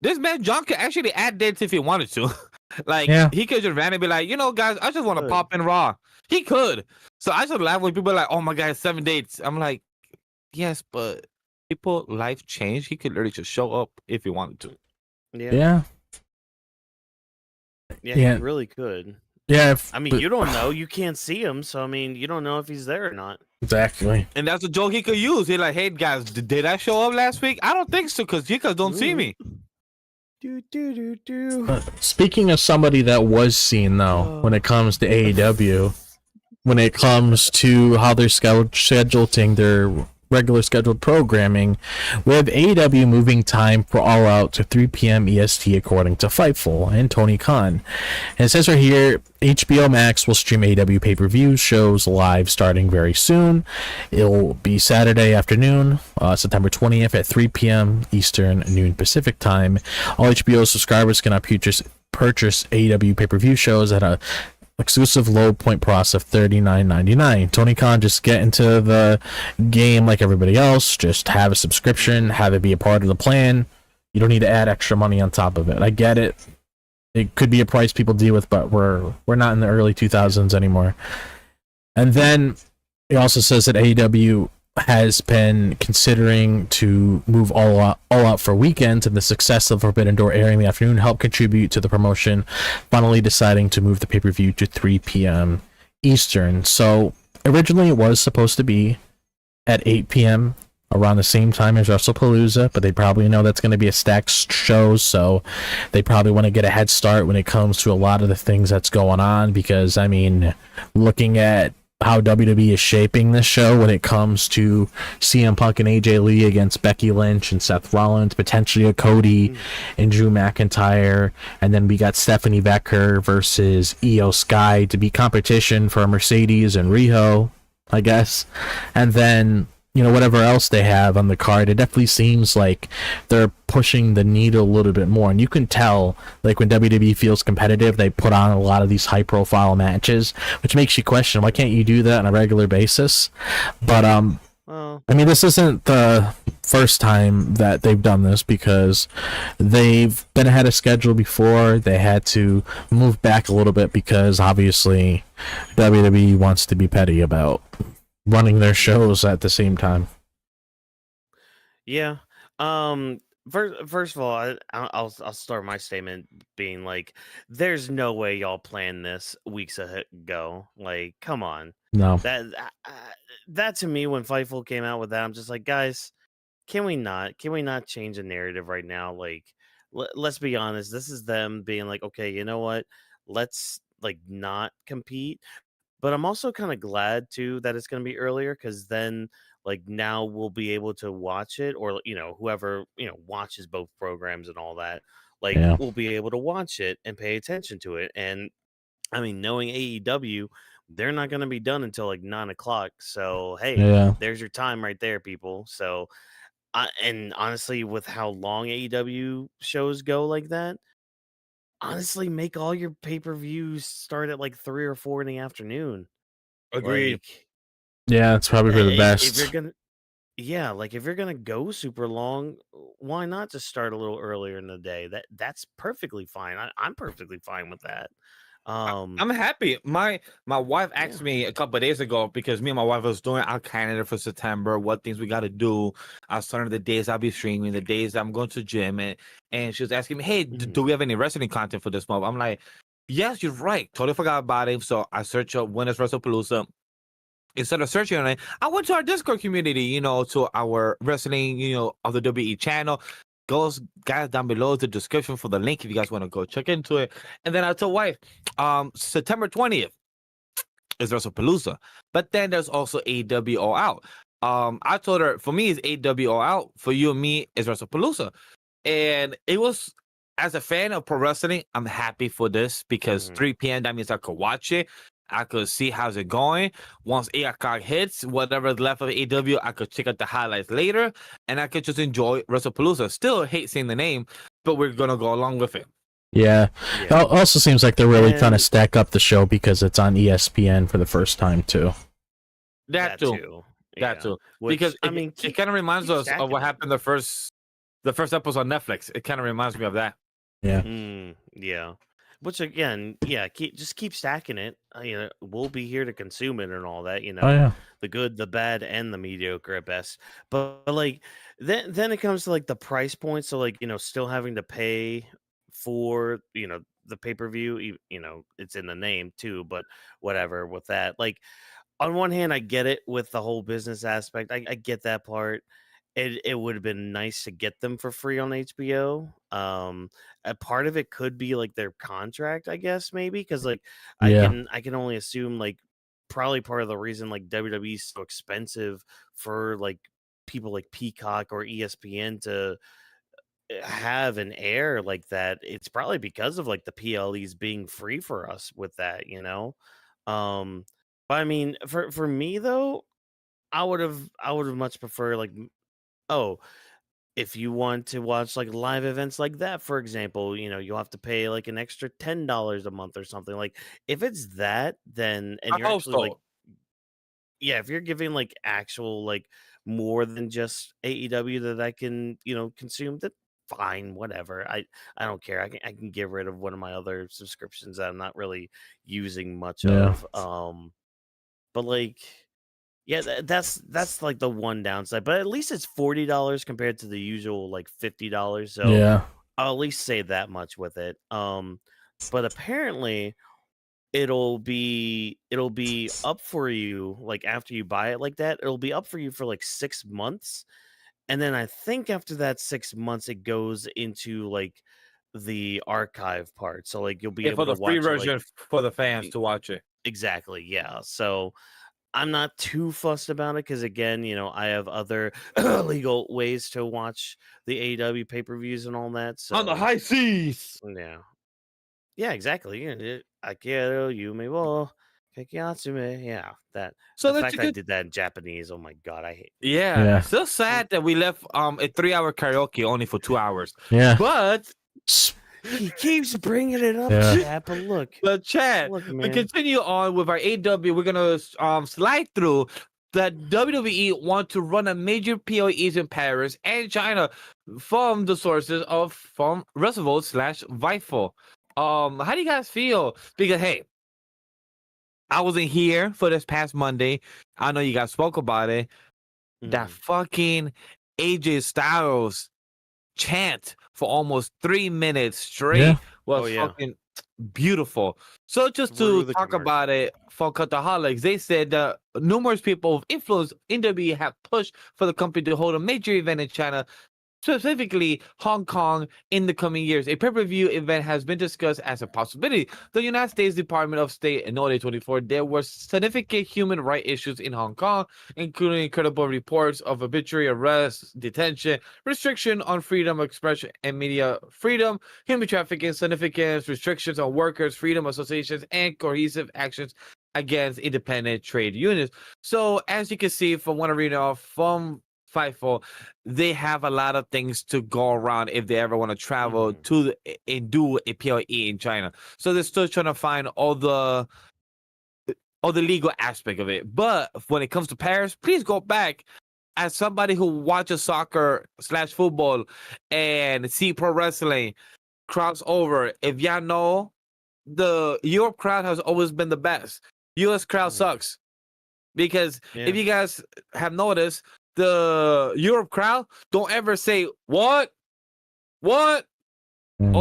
this man John could actually add dates if he wanted to. He could just randomly be like, guys, I just want to pop in Raw. He could. So I just laugh when people are like, oh my God, 7 dates. I'm like, yes, but people life change. He could literally just show up if he wanted to. Yeah, he really could. Yeah. I mean, you don't know. You can't see him. So, I mean, you don't know if he's there or not. Exactly. And that's a joke he could use. He's like, hey, guys, did I show up last week? I don't think so, because you guys don't see me. Speaking of somebody that was seen, though, when it comes to AEW, when it comes to how they're scheduling their regular scheduled programming, we have AEW moving time for All Out to 3 p.m. EST according to Fightful and Tony Khan. And it says right here, HBO Max will stream AEW pay-per-view shows live starting very soon. It'll be Saturday afternoon, September 20th at 3 p.m. Eastern, noon Pacific time. All HBO subscribers can now purchase AEW pay-per-view shows at a exclusive low point price of $39.99. Tony Khan, just get into the game like everybody else. Just have a subscription, have it be a part of the plan. You don't need to add extra money on top of it. I get it. It could be a price people deal with, but we're not in the early 2000s anymore. And then it also says that AEW has been considering to move all out for weekends, and the success of Forbidden Door airing in the afternoon helped contribute to the promotion finally deciding to move the pay-per-view to 3 p.m. Eastern. So originally it was supposed to be at 8 p.m. around the same time as WrestlePalooza, but they probably know that's going to be a stacked show, so they probably want to get a head start when it comes to a lot of the things that's going on, because, I mean, looking at how WWE is shaping this show when it comes to CM Punk and AJ Lee against Becky Lynch and Seth Rollins, potentially a Cody and Drew McIntyre, and then we got Stephanie Becker versus Io Sky to be competition for Mercedes and Riho, I guess, and then whatever else they have on the card. It definitely seems like they're pushing the needle a little bit more, and you can tell, like, when WWE feels competitive, they put on a lot of these high profile matches, which makes you question, why can't you do that on a regular basis? But Well, I mean, this isn't the first time that they've done this, because they've been ahead of schedule before. They had to move back a little bit because obviously WWE wants to be petty about running their shows at the same time. yeah. First of all, I'll start my statement being like, there's no way y'all planned this weeks ago. Like, come on. No. That to me, when Fightful came out with that, I'm just like, guys, can we not change the narrative right now? Like, let's be honest. This is them being like, okay, you know what? Let's like not compete. But I'm also kind of glad too that it's going to be earlier, because then like now we'll be able to watch it, or whoever watches both programs and all that, like Yeah. we'll be able to watch it and pay attention to it. And I mean, knowing AEW, they're not going to be done until like 9 o'clock. So hey, Yeah. there's your time right there, people. So and honestly, with how long AEW shows go like that, honestly, make all your pay-per-views start at like 3 or 4 in the afternoon. Agreed. Like, Yeah, it's probably for the if you're best. gonna, yeah, like if you're gonna go super long, why not just start a little earlier in the day? That's perfectly fine. I'm perfectly fine with that. I'm happy. My wife asked Yeah. me a couple of days ago, because me and my wife was doing our calendar for September, what things we got to do. I was telling her the days I'll be streaming, the days I'm going to gym, and she was asking me, hey, Mhm. do we have any wrestling content for this month? I'm like, yes, you're right. Totally forgot about it. So I searched up when is WrestlePalooza. Instead of searching on it, I went to our Discord community, to our wrestling, of the WE channel. Goes guys down below the description for the link if you guys want to go check into it. And then I told wife, September 20th is WrestlePalooza, but then there's also AEW All Out. I told her, for me it's AEW All Out, for you and me is WrestlePalooza, and it was, as a fan of pro wrestling, I'm happy for this, because 3 p.m. that means I could watch it. I could see how's it going. Once 8 o'clock hits, whatever's left of AEW, I could check out the highlights later, and I could just enjoy WrestlePalooza. Still hate saying the name, but we're gonna go along with it. Yeah. It Yeah. also seems like they're really trying to And stack up the show because it's on ESPN for the first time too. That too. That Yeah. too. Which Because I mean, it kind of reminds keep us of stacking what it. happened the first episode on Netflix. It kind of reminds me of that. Yeah. Yeah. Which again, yeah, keep stacking it. We'll be here to consume it and all that. Oh yeah. The good, the bad, and the mediocre at best. But like then it comes to like the price point. So like still having to pay for the pay per view. It's in the name too. But whatever with that. Like on one hand, I get it with the whole business aspect. I get that part. It would have been nice to get them for free on HBO. A part of it could be like their contract, I guess, maybe, because like I Yeah. can only assume like probably part of the reason like WWE is so expensive for like people like Peacock or ESPN to have an air like that. It's probably because of like the PLEs being free for us with that. But I mean, for me though, I would have much preferred like oh, if you want to watch like live events like that, for example, you'll have to pay like an extra $10 a month or something. Like if it's that, then and I you're hope actually like, so. yeah, if you're giving like actual like more than just AEW that I can consume, that fine, whatever. I don't care. I can get rid of one of my other subscriptions that I'm not really using much Yeah. of. But like. Yeah, that's like the one downside, but at least it's $40 compared to the usual like $50. So Yeah. I'll at least say that much with it. But apparently it'll be up for you like after you buy it like that. It'll be up for you for like 6 months, and then I think after that 6 months it goes into like the archive part. So like you'll be Yeah, for able to the free watch it like version for the fans to watch it. exactly, yeah. So I'm not too fussed about it because, again, I have other legal ways to watch the AEW pay-per-views and all that. On the So high seas. yeah, yeah, exactly. Akero Yume wo Kekiatsume. Yeah, that So the that's a fact I good. did that in Japanese. Oh my god, I hate. Yeah, Yeah. still sad that we left a 3-hour karaoke only for 2 hours. Yeah. But He keeps bringing it up, Yeah. chat. But chat, look, we man. continue on with our AW. We're gonna slide through that WWE want to run a major PLEs in Paris and China from the sources from Reservoir/Vifo. How do you guys feel? Because hey, I wasn't here for this past Monday. I know you guys spoke about it. That fucking AJ Styles chant for almost 3 minutes straight was fucking beautiful. So just Through to the talk about it for Cutaholics, they said that numerous people of influence in WWE have pushed for the company to hold a major event in China, specifically Hong Kong, in the coming years. A pay-per-view event has been discussed as a possibility. The United States Department of State in 2024, there were significant human rights issues in Hong Kong, including incredible reports of arbitrary arrests, detention, restriction on freedom of expression and media freedom, human trafficking, significant restrictions on workers' freedom associations, and cohesive actions against independent trade unions. So, as you can see from what I read off from Fightful, they have a lot of things to go around if they ever want to travel to and do a PLE in China. So they're still trying to find all the legal aspect of it. But when it comes to Paris, please go back. As somebody who watches soccer/football and see pro wrestling crowds over, if y'all know, the Europe crowd has always been the best. US crowd sucks. Because if you guys have noticed, the Europe crowd don't ever say what all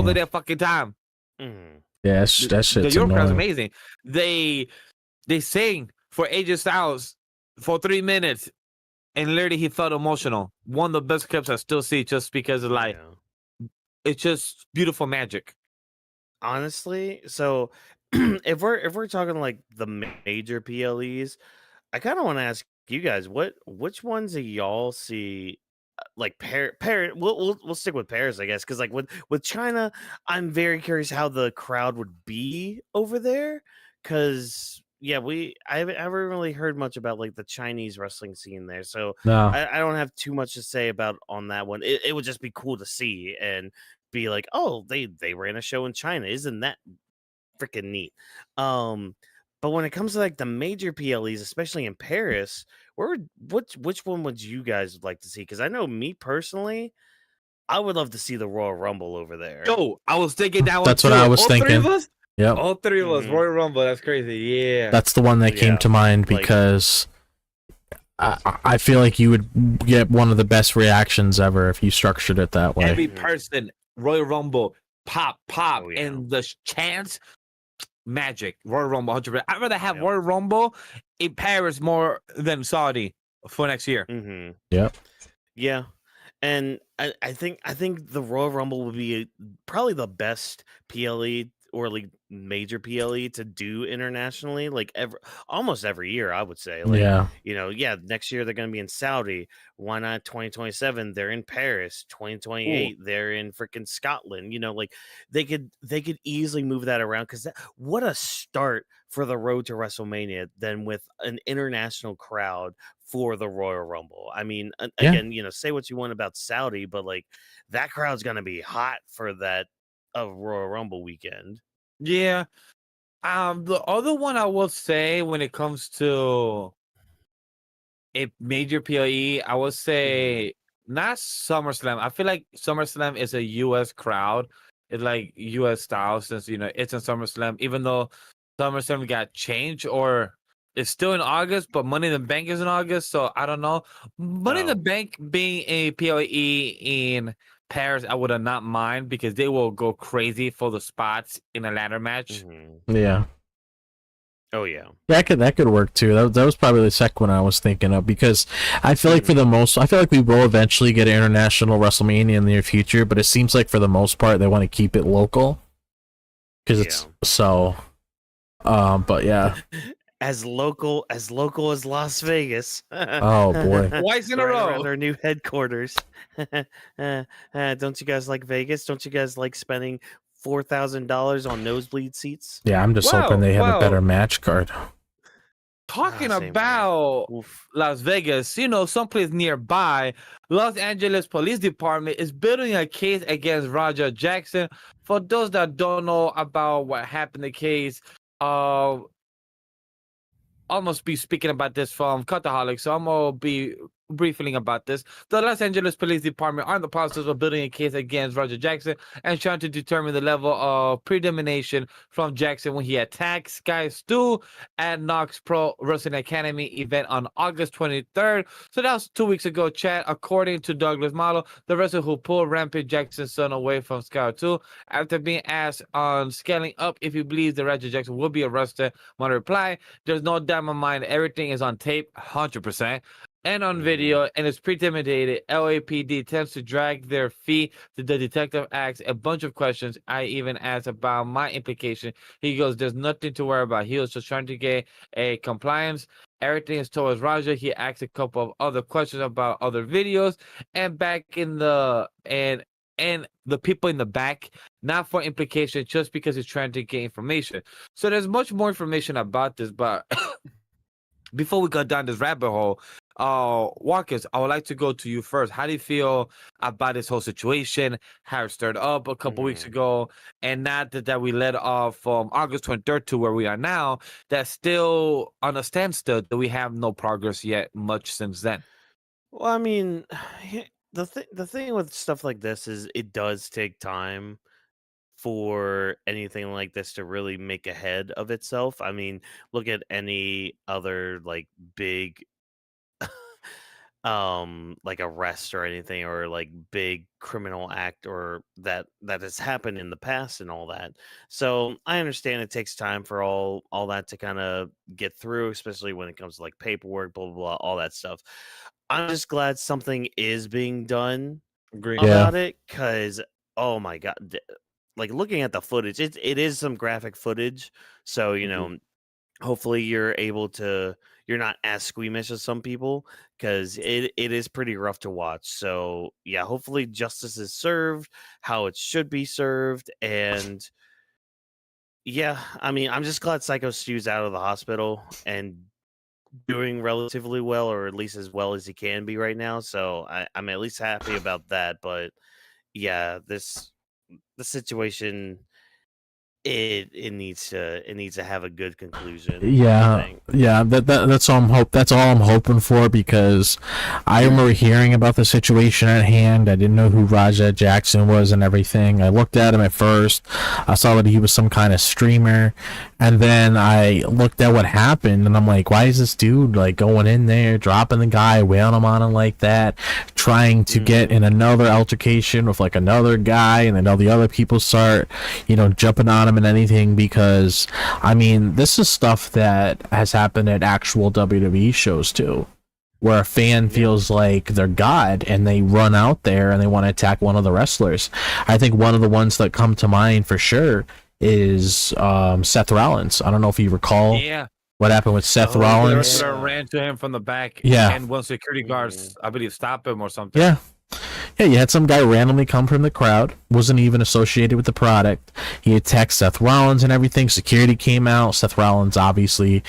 the damn fucking time. Yeah, that shit's the Europe crowd's annoying. amazing. They sing for AJ Styles for 3 minutes, and literally he felt emotional. One of the best clips I still see, just because of it's just beautiful magic. Honestly, so if we're talking like the major PLEs, I kind of want to ask you guys which ones do y'all see like Paris. We'll stick with Paris, I guess, because like with China, I'm very curious how the crowd would be over there. Because I haven't really heard much about like the Chinese wrestling scene there, so No. I don't have too much to say about on that one. It would just be cool to see and be like, oh, they ran a show in China, isn't that freaking neat? But when it comes to like the major PLEs, especially in Paris, which one would you guys like to see? Because I know me personally, I would love to see the Royal Rumble over there. Yo, I was thinking that one. That's what too. I was All thinking. 3 of us? Yep. All 3 of us. Royal Rumble. That's crazy. Yeah. That's the one that came to mind because I feel like you would get one of the best reactions ever if you structured it that way. Every person, Royal Rumble, pop, and the chants, magic. Royal Rumble, 100%. I'd rather have Royal Rumble in Paris more than Saudi for next year. Yep. Yeah. And I think the Royal Rumble would be probably the best PLE or like major PLE to do internationally, like almost every year, I would say. Like, next year they're going to be in Saudi. Why not 2027? They're in Paris. 2028 they're in freaking Scotland. Like they could easily move that around, because what a start for the road to WrestleMania than with an international crowd for the Royal Rumble. I mean, again, say what you want about Saudi, but like that crowd's gonna be hot for that Royal Rumble weekend. Yeah. The other one I will say when it comes to a major PLE, I would say not SummerSlam. I feel like SummerSlam is a US crowd. It's like US style, since it's in SummerSlam, even though SummerSlam got changed, or it's still in August, but Money in the Bank is in August, so I don't know. Money in the Bank being a PLE in Paris, I would not mind, because they will go crazy for the spots in a ladder match. Yeah. Oh yeah. That could work too. That was probably the second one I was thinking of, because I feel like I feel like we will eventually get an international WrestleMania in the near future, but it seems like for the most part they want to keep it local. Because it's so but yeah. as local as Las Vegas. Oh, boy. Twice in a Right row. around our new headquarters. Don't you guys like Vegas? Don't you guys like spending $4,000 on nosebleed seats? Yeah, I'm just hoping they have a better match card. Talking Same here. about Oof. Las Vegas, someplace nearby, Los Angeles Police Department is building a case against Roger Jackson. For those that don't know about what happened, the case, almost be speaking about this from Cutaholic, so I'm gonna be briefing about this. The Los Angeles Police Department are in the process of building a case against Roger Jackson and trying to determine the level of predomination from Jackson when he attacked Sky Stu at Knox Pro Wrestling Academy event on August 23rd. So that was 2 weeks ago, Chad. According to Douglas Malo, the wrestler who pulled Rampage Jackson's son away from Sky 2, after being asked on scaling up if he believes that Roger Jackson will be arrested, Malo replied, "There's no doubt in my mind. Everything is on tape, 100%. And on video, and it's premeditated. LAPD tends to drag their feet. The detective asks a bunch of questions. I even asked about my implication. He goes, there's nothing to worry about. He was just trying to get a compliance. Everything is towards Roger. He asked a couple of other questions about other videos. And back in the, and the people in the back, not for implication, just because he's trying to get information. So there's much more information about this, but before we go down this rabbit hole, Whawkins, I would like to go to you first. How do you feel about this whole situation? How it started up a couple weeks ago, and now that we led off from August 23rd to where we are now, that's still on a standstill, that we have no progress yet much since then. Well, I mean, the thing with stuff like this is it does take time for anything like this to really make a head of itself. I mean, look at any other like big like arrest or anything, or like big criminal act or that has happened in the past and all that. So I understand it takes time for all that to kind of get through, especially when it comes to like paperwork, blah blah blah, all that stuff. I'm just glad something is being done Agreed. about it, because oh my god, like looking at the footage, it is some graphic footage. So you know, hopefully you're not as squeamish as some people, because it is pretty rough to watch. So yeah, hopefully justice is served how it should be served. And yeah, I mean, I'm just glad Psycho Stu's out of the hospital and doing relatively well, or at least as well as he can be right now. So I'm at least happy about that. But yeah, the situation, it needs to have a good conclusion. Yeah, that's all I'm hoping for, because I remember hearing about the situation at hand. I didn't know who Raja Jackson was and everything. I looked at him at first. I saw that he was some kind of streamer, and then I looked at what happened, and I'm like, why is this dude like going in there, dropping the guy, wailing him on him like that, trying to get in another altercation with like another guy, and then all the other people start, jumping on him and anything. Because I mean, this is stuff that has happened at actual WWE shows too, where a fan feels like they're God and they run out there and they want to attack one of the wrestlers. I think one of the ones that come to mind for sure is Seth Rollins. I don't know if you recall what happened with Seth Rollins. The wrestler ran to him from the back, and one security guards, I believe, stopped him or something. Yeah, you had some guy randomly come from the crowd, wasn't even associated with the product. He attacked Seth Rollins and everything. Security came out. Seth Rollins obviously,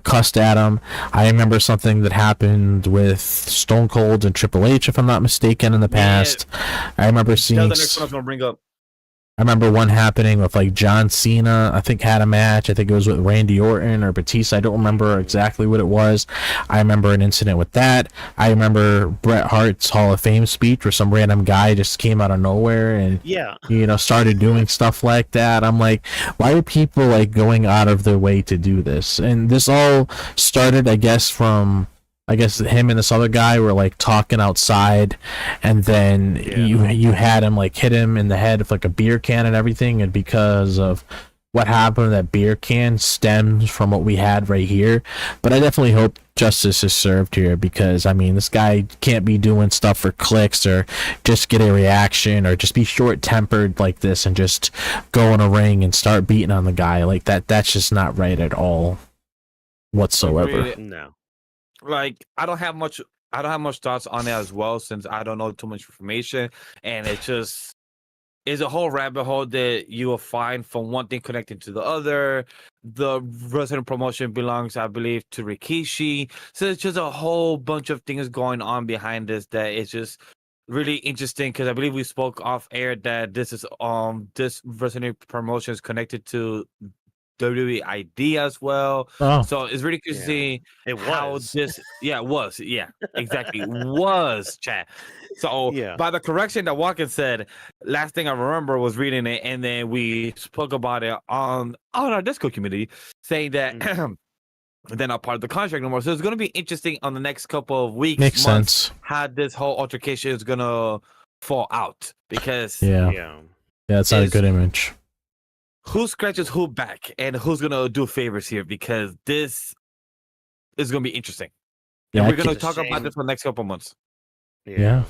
cussed at him. I remember something that happened with Stone Cold and Triple H, if I'm not mistaken, in the past. I remember seeing... The next one I'm gonna bring up. I remember one happening with like John Cena, I think, had a match. I think it was with Randy Orton or Batista. I don't remember exactly what it was. I remember an incident with that. I remember Bret Hart's Hall of Fame speech where some random guy just came out of nowhere and started doing stuff like that. I'm like, why are people like going out of their way to do this? And this all started, I guess, from... him and this other guy were like talking outside, and then you had him like hit him in the head with like a beer can and everything, and because of what happened to that beer can stems from what we had right here. But I definitely hope justice is served here, because I mean, this guy can't be doing stuff for clicks or just get a reaction or just be short-tempered like this and just go in a ring and start beating on the guy like that. That's just not right at all. whatsoever. Really, No. like I don't have much thoughts on it as well, since I don't know too much information, and it just is a whole rabbit hole that you will find from one thing connecting to the other. The wrestling promotion belongs, I believe, to Rikishi, so it's just a whole bunch of things going on behind this that is just really interesting, because I believe we spoke off air that this wrestling promotion is connected to WWE ID as well. Oh, So it's really good to Yeah. see It how was. this, it was, exactly, was, chat. So Yeah. by the correction that Whawkins said, last thing I remember was reading it, and then we spoke about it on our Discord community, saying that they're not part of the contract no more. So it's going to be interesting on the next couple of weeks, makes months, sense. how this whole altercation is going to fall out, because Yeah, it's not a Is- good image. who scratches who back and who's gonna do favors here, because this is gonna be interesting. Yeah, And I we're gonna It's a talk about shame. this for the next couple months. Yeah.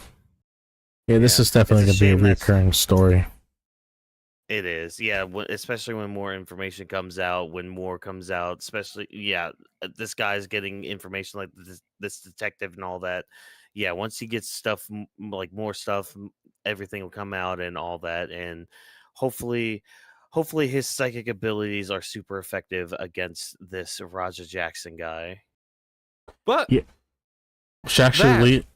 This Yeah. is definitely It's gonna a be a shame that's- recurring story. It is, yeah. Especially when more information comes out. When more comes out, especially, this guy's getting information like this detective and all that. Yeah, once he gets stuff like more stuff, everything will come out and all that, and hopefully, his psychic abilities are super effective against this Raja Jackson guy. But Yeah. Which actually Vash.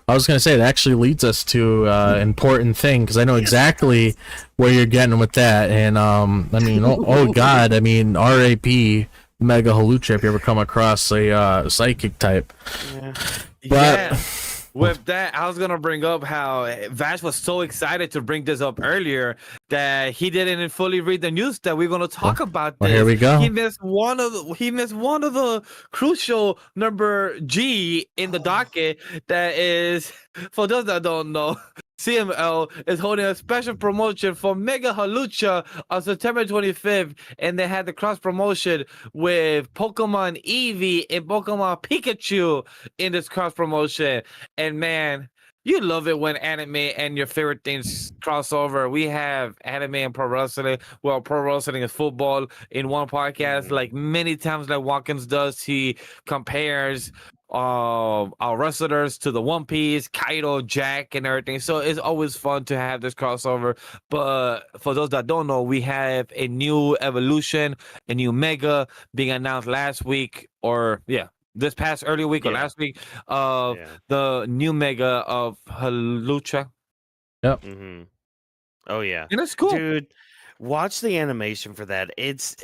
I was gonna say it actually leads us to important thing, because I know exactly where you're getting with that, and I mean, oh god, I mean, RAP Mega Hawlucha if you ever come across a psychic type. yeah, with that, I was gonna bring up how Vash was so excited to bring this up earlier that he didn't fully read the news that we're gonna talk about this. Well, here we go. He missed one of the crucial number G in the docket. That is, for those that don't know, CML is holding a special promotion for Mega Hawlucha on September 25th, and they had the cross promotion with Pokemon Eevee and Pokemon Pikachu in this cross promotion. And man, you love it when anime and your favorite things cross over. We have anime and pro wrestling. Well, pro wrestling is football in one podcast. Like many times, like Watkins does, he compares our wrestlers to the One Piece, Kaido, Jack, and everything. So it's always fun to have this crossover. But for those that don't know, we have a new evolution, a new Mega being announced last week, or this past early week or last week, of the new Mega of Hawlucha. Mm-hmm. Oh yeah, And it's cool. dude. Watch the animation for that. It's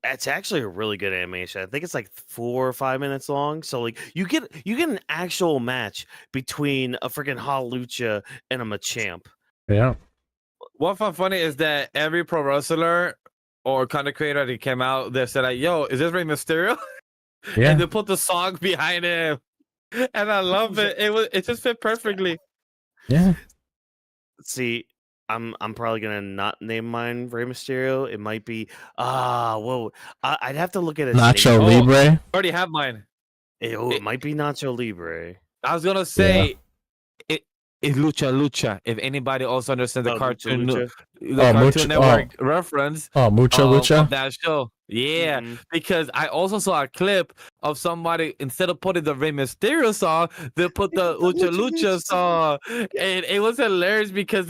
actually a really good animation. I think it's like 4 or 5 minutes long. So like you get an actual match between a freaking Hawlucha and a Machamp. Yeah. What found funny is that every pro wrestler or content creator that came out, they said like, "Yo, is this Rey Mysterio?" Yeah. And they put the song behind him, and I love it. It just fit perfectly. Yeah. See, I'm probably gonna not name mine Rey Mysterio. It might be I'd have to look at his Nacho name. Libre. I already have mine. It might be Nacho Libre. I was gonna say it's Lucha. If anybody also understands the Oh, cartoon, Lucha. Cartoon Network reference Mucha of Lucha. that show. Yeah, because I also saw a clip of somebody, instead of putting the Rey Mysterio song, they put the Lucha song, and it was hilarious because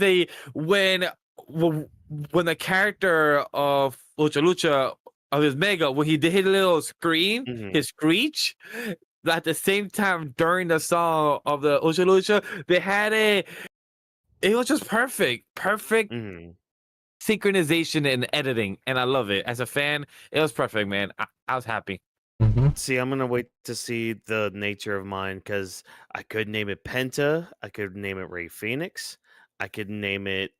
when the character of Lucha of his Mega, when he did his little scream, his screech, at the same time during the song of the Lucha, they had it was just perfect. Synchronization and editing, and I love it. As a fan, it was perfect, man. I was happy. See, I'm gonna wait to see the nature of mine, because I could name it Penta, I could name it Ray Phoenix, I could name it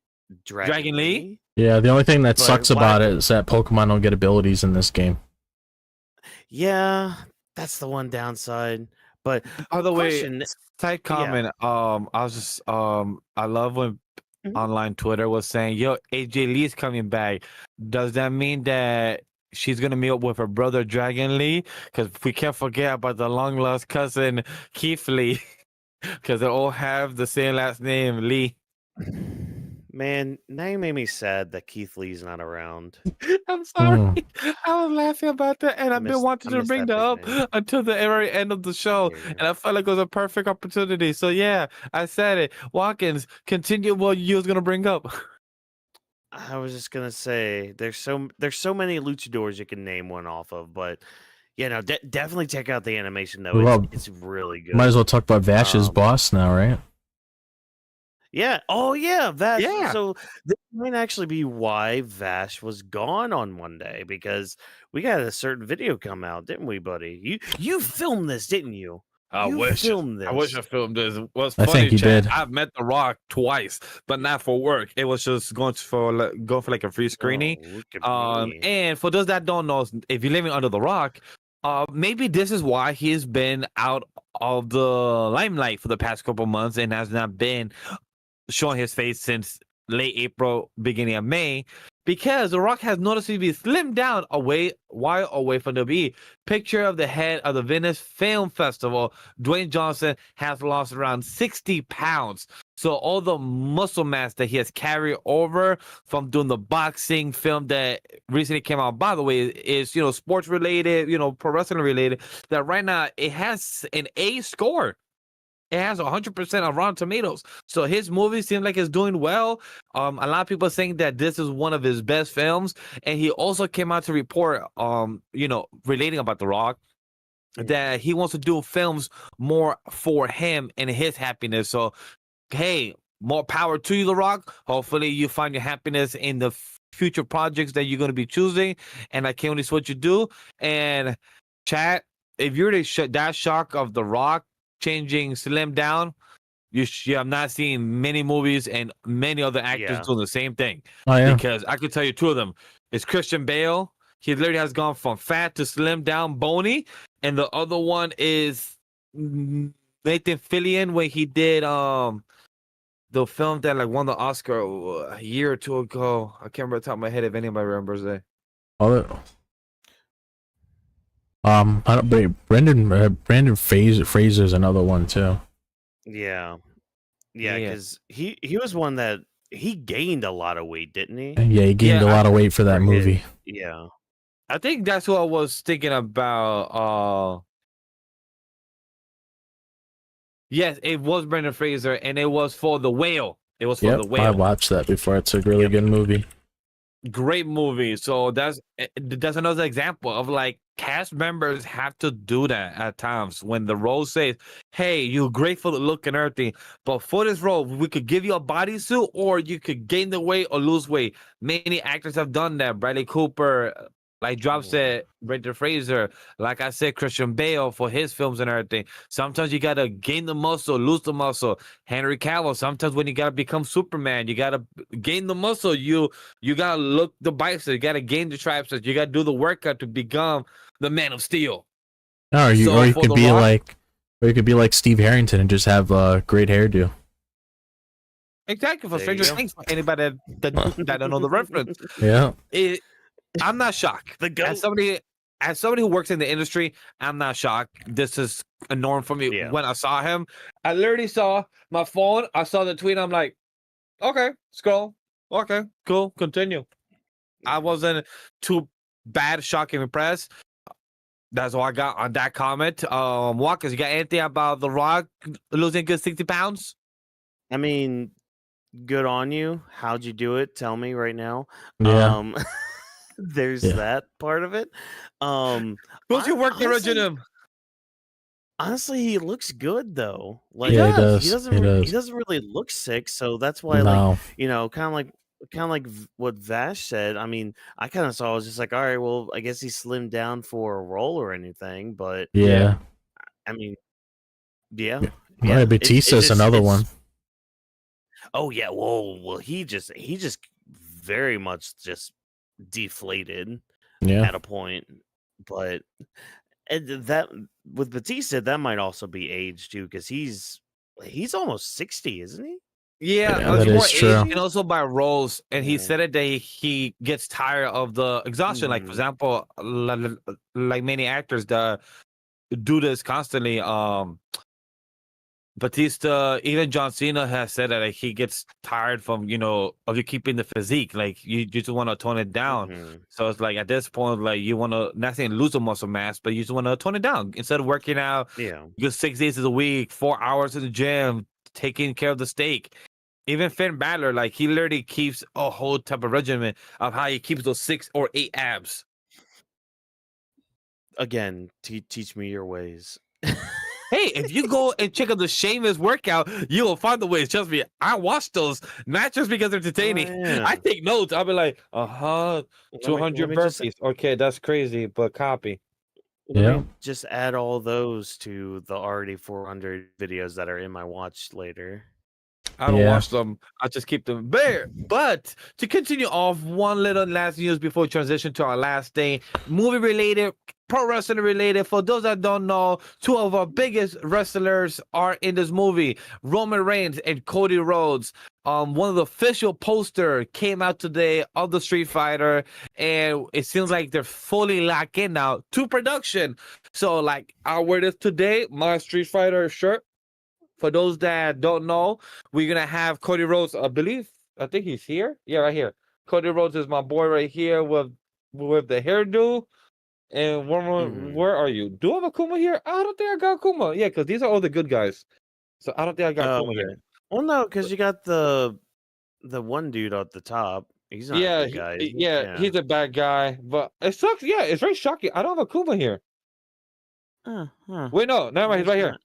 Dragon Lee. Yeah, the only thing that But sucks about it is that Pokemon don't get abilities in this game. Yeah, that's the one downside. But By the way, question, side comment. I was just I love when online Twitter was saying, "Yo, AJ Lee's coming back." Does that mean that she's gonna meet up with her brother Dragon Lee? Because we can't forget about the long lost cousin Keith Lee, because they all have the same last name, Lee. Man, now you made me sad that Keith Lee's not around. I'm sorry. Mm. I was laughing about that, and I've been wanting to miss bring that that big up man. until the very end of the show, Hear you. and I felt like it was a perfect opportunity. So yeah, I said it. Whawkins, continue what you was gonna bring up. I was just gonna say there's so many luchadors you can name one off of, but definitely check out the animation though. Well, It's really good. Might as well talk about Vash's Um, boss now, right? Yeah. Oh yeah, Vash. Yeah. So this might actually be why Vash was gone on one day, because we got a certain video come out, didn't we, buddy? You filmed this, didn't you? You filmed I wish this. I filmed this. It was I funny, think you chat. did. I've met The Rock twice, but not for work. It was just going for like a free screening. Oh, look at me. And for those that don't know, if you're living under The Rock, maybe this is why he's been out of the limelight for the past couple months and has not been showing his face since late April, beginning of May, because The Rock has noticeably slimmed down while away from WWE. Picture of the head of the Venice Film Festival, Dwayne Johnson has lost around 60 pounds. So all the muscle mass that he has carried over from doing the boxing film that recently came out, by the way, is sports related, pro wrestling related, that right now it has an A score. It has 100% of Rotten Tomatoes. So his movie seems like it's doing well. A lot of people are saying that this is one of his best films. And he also came out to report, relating about The Rock, that he wants to do films more for him and his happiness. So, hey, more power to you, The Rock. Hopefully you find your happiness in the future projects that you're going to be choosing. And I can't wait to see what you do. And chat, if you're that shock of The Rock changing slim down, you have not seen many movies and many other actors doing the same thing. Oh yeah. Because I could tell you two of them. It's Christian Bale. He literally has gone from fat to slim down, bony, and the other one is Nathan Fillion when he did the film that won the Oscar a year or two ago. I can't remember the top of my head if anybody remembers that. I don't. Brandon Fraser's another one too. Yeah, because he was one that he gained a lot of weight, didn't he? Yeah, he gained a lot of weight for that movie. Yeah, I think that's what I was thinking about. Yes, it was Brendan Fraser, and it was for The Whale. It was for The Whale. I watched that before. It's a really good movie. Great movie. So that's another example of cast members have to do that at times when the role says, hey, you're great for the look and everything, but for this role we could give you a bodysuit or you could gain the weight or lose weight. Many actors have done that. Bradley Cooper, like Drop said, Brendan Fraser, like I said, Christian Bale for his films and everything. Sometimes you gotta gain the muscle, lose the muscle. Henry Cavill, sometimes when you gotta become Superman, you gotta gain the muscle. You gotta look the biceps, you gotta gain the triceps, you gotta do the workout to become the Man of Steel. Or you could be like Steve Harrington and just have great hairdo. Exactly, for Stranger Things. For anybody that don't know the reference, yeah. I'm not shocked. As somebody who works in the industry, I'm not shocked. This is a norm for me. When I saw him, I literally saw my phone. I saw the tweet. I'm like, okay, scroll. Okay, cool. Continue. I wasn't too bad, shocking, impressed. That's all I got on that comment. Walkers, you got anything about The Rock losing good 60 pounds? I mean, good on you. How'd you do it? Tell me right now. Yeah. There's that part of it. Who's your work original? Honestly, he looks good though. He does. He doesn't really look sick, so that's why, kind of like what Vash said. I mean, I kind of saw. I was just like, all right, well, I guess he slimmed down for a role or anything, but I mean, Batista's another one. Oh yeah, well, he just very much just deflated at a point, but that with Batista, that might also be age too, because he's almost 60, isn't he? Yeah, that is true. And also by roles, and he said it that he gets tired of the exhaustion. Like for example, like many actors that do this constantly. Batista, even John Cena has said that like, he gets tired from of you keeping the physique. Like you just want to tone it down. Mhm. So it's like at this point, like you want to not saying lose the muscle mass, but you just want to tone it down instead of working out. Yeah. You go 6 days a week, 4 hours in the gym, taking care of the steak. Even Finn Balor, like he literally keeps a whole type of regimen of how he keeps those 6 or 8 abs. Again, teach me your ways. Hey, if you go and check out the Sheamus workout, you will find the ways. Trust me, I watch those not just because they're entertaining. yeah. I take notes. I'll be like, Let 200 me just- burpees. Okay, that's crazy, but copy. Yeah. Just add all those to the already 400 videos that are in my watch later. I don't Yeah. watch them. I just keep them there. But to continue off, one little last news before we transition to our last day, movie related, pro wrestling related. For those that don't know, 2 of our biggest wrestlers are in this movie: Roman Reigns and Cody Rhodes. One of the official poster came out today of the Street Fighter, and it seems like they're fully locked in now to production. So, like, I wear this today, my Street Fighter shirt. For those that don't know, we're gonna have Cody Rhodes. I think he's here. Yeah, right here. Cody Rhodes is my boy right here with the hairdo. And where are you? Do I have a Kuma here? I don't think I got Kuma. Yeah, because these are all the good guys. So I don't think I got Kuma here. Well, no, because you got the one dude at the top. He's not a good guy. is he? He's a bad guy. But it sucks. Yeah, it's very shocking. I don't have a Kuma here. Huh. Wait, no, never mind. He's right here.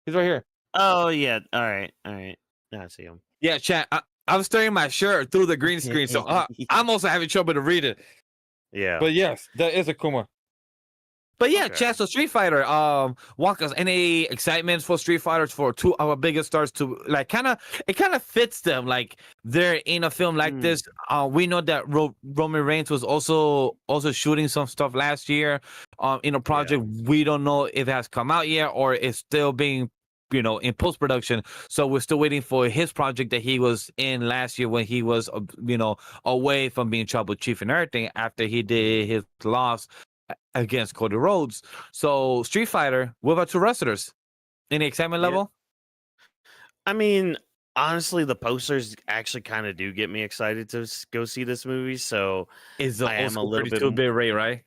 He's right here. Oh yeah. All right. Now I see him. Yeah, chat. I'm staring my shirt through the green screen, so I'm also having trouble to read it. Yeah. But yes, that is a Kuma. But yeah, Okay. chat. So Street Fighter, Whawkins, any excitement for Street Fighters for 2 of our biggest stars to like it kind of fits them. Like they're in a film like this. We know that Roman Reigns was also shooting some stuff last year in a project. We don't know if it has come out yet or it's still being in post-production. So we're still waiting for his project that he was in last year when he was away from being Tribal Chief and everything after he did his loss against Cody Rhodes. So Street Fighter, what about 2 wrestlers? Any excitement level? I mean, honestly, the posters actually kind of do get me excited to go see this movie. So Is I am a little bit 32-bit Ray, right?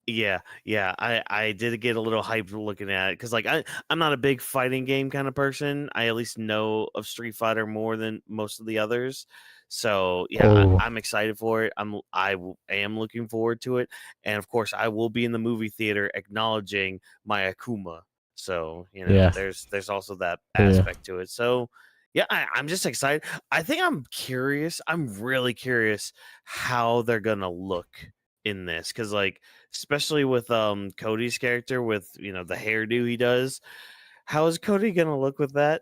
Yeah. I did get a little hyped looking at it because, like, I'm not a big fighting game kind of person. I at least know of Street Fighter more than most of the others. So yeah, Oh. I'm excited for it. I am looking forward to it, and of course, I will be in the movie theater acknowledging my Akuma. So Yeah. there's also that Yeah. aspect to it. So yeah, I'm just excited. I think I'm curious. I'm really curious how they're gonna look in this because, like, especially with Cody's character with the hairdo he does. How is Cody gonna look with that?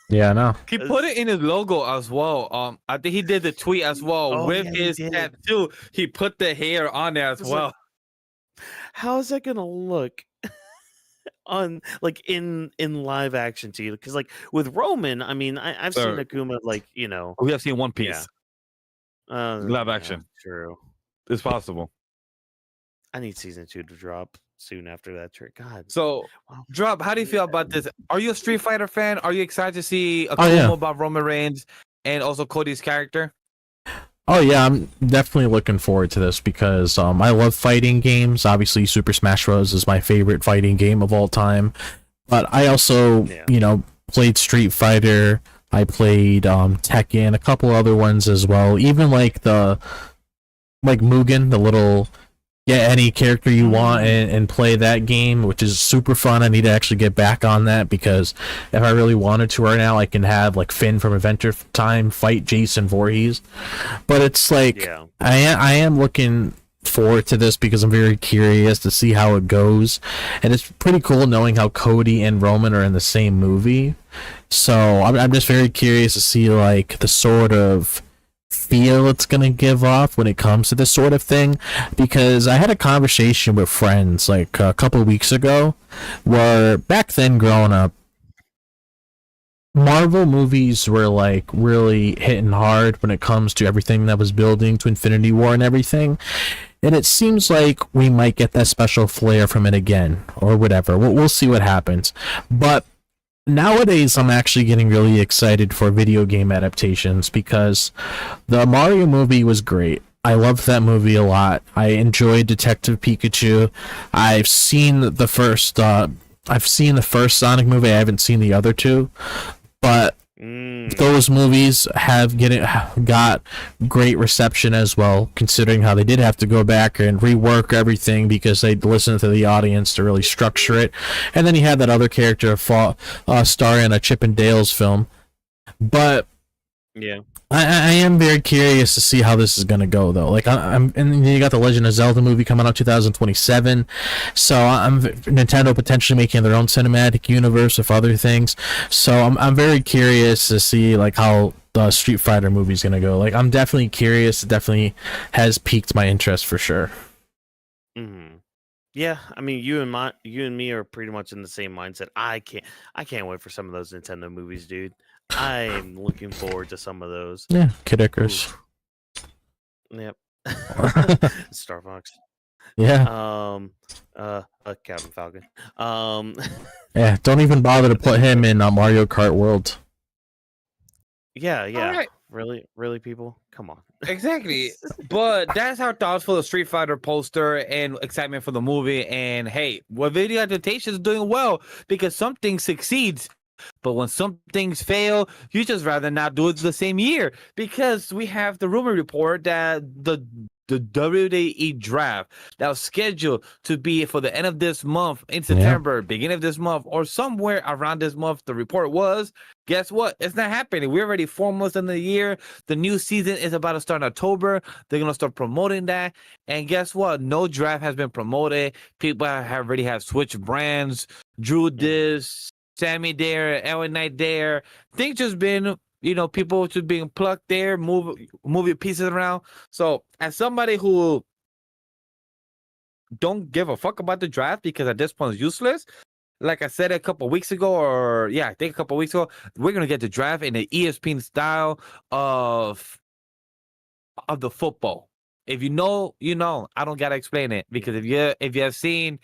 Yeah, I know. He put it in his logo as well. I think he did the tweet as well Oh, with yeah, he his did. tattoo. He put the hair on there as It's well. like- How is that gonna look on in live action to you? Because like with Roman, I mean, I've seen Sir. Akuma like We have seen One Piece. Live yeah, action. True. It's possible. I need season 2 to drop soon after that trick. God. So, Wow. Drop, how do you feel about this? Are you a Street Fighter fan? Are you excited to see a Oh, yeah. promo about Roman Reigns and also Cody's character? Oh yeah, I'm definitely looking forward to this because I love fighting games. Obviously, Super Smash Bros. Is my favorite fighting game of all time. But I also, Yeah. played Street Fighter. I played Tekken, a couple other ones as well. Even like Mugen, the little any character you want and play that game, which is super fun. I need to actually get back on that because if I really wanted to right now, I can have like Finn from Adventure Time fight Jason Voorhees. But it's like Yeah. I am looking forward to this because I'm very curious to see how it goes, and it's pretty cool knowing how Cody and Roman are in the same movie. So I'm just very curious to see like the sort of feel it's gonna give off when it comes to this sort of thing, because I had a conversation with friends like a couple of weeks ago where back then growing up, Marvel movies were like really hitting hard when it comes to everything that was building to Infinity War and everything, and it seems like we might get that special flair from it again or whatever. We'll see what happens. But nowadays I'm actually getting really excited for video game adaptations because the Mario movie was great. I loved that movie a lot. I enjoyed Detective Pikachu. I've seen the first Sonic movie. I haven't seen the other two, but those movies got great reception as well, considering how they did have to go back and rework everything because they listened to the audience to really structure it. And then you had that other character star in a Chip and Dale's film. But yeah, I am very curious to see how this is gonna go, though. Like, and then you got the Legend of Zelda movie coming out 2027, so Nintendo potentially making their own cinematic universe with other things. So I'm very curious to see like how the Street Fighter movie is gonna go. Like, I'm definitely curious. It definitely has piqued my interest for sure. Mm-hmm. Yeah, I mean, you and me are pretty much in the same mindset. I can't wait for some of those Nintendo movies, dude. I'm looking forward to some of those. Yeah, Kid Icarus. Yep. Star Fox. Yeah. Captain Falcon. Yeah, don't even bother to put him in Mario Kart World. Yeah. Right. Really, people, come on. Exactly. But that's our thoughts for the Street Fighter poster and excitement for the movie. And hey, what video adaptation is doing well because something succeeds. But when some things fail, you just rather not do it the same year because we have the rumor report that the WWE Draft that was scheduled to be for the end of this month in September, beginning of this month, or somewhere around this month. The report was, guess what? It's not happening. We're already 4 months in the year. The new season is about to start in October. They're going to start promoting that. And guess what? No draft has been promoted. People have already have switched brands. Drew this. Sammy there, LA Knight there. Things just been, people just being plucked there, move your pieces around. So as somebody who don't give a fuck about the draft because at this point it's useless, like I said a couple weeks ago, I think a couple weeks ago, we're gonna get the draft in the ESPN style of the football. If you know, you know. I don't gotta explain it because if you have seen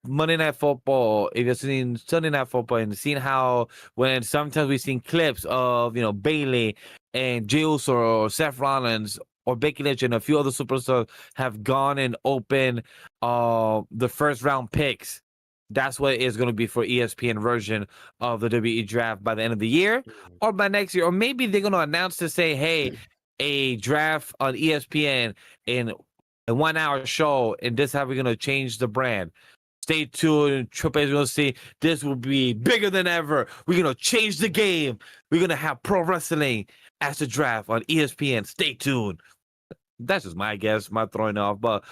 Monday Night Football, if you've seen Sunday Night Football and seen how when sometimes we've seen clips of, Bailey and Jey Uso or Seth Rollins or Becky Lynch and a few other superstars have gone and opened the first round picks. That's what it is going to be for ESPN version of the WWE Draft by the end of the year or by next year. Or maybe they're going to announce to say, hey, a draft on ESPN in a 1 hour show, and this is how we're going to change the brand. Stay tuned. Triple H, we're going to see this will be bigger than ever. We're going to change the game. We're going to have pro wrestling as the draft on ESPN. Stay tuned. That's just my guess, my throwing off. But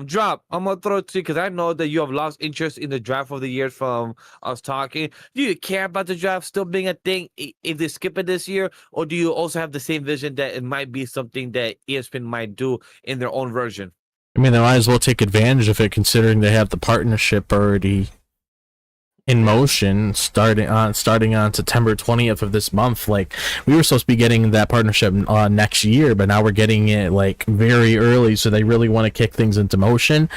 Drop, I'm going to throw it to you because I know that you have lost interest in the draft of the year from us talking. Do you care about the draft still being a thing if they skip it this year? Or do you also have the same vision that it might be something that ESPN might do in their own version? I mean, they might as well take advantage of it, considering they have the partnership already in motion, starting on September 20th of this month. Like, we were supposed to be getting that partnership next year, but now we're getting it like very early, so they really want to kick things into motion.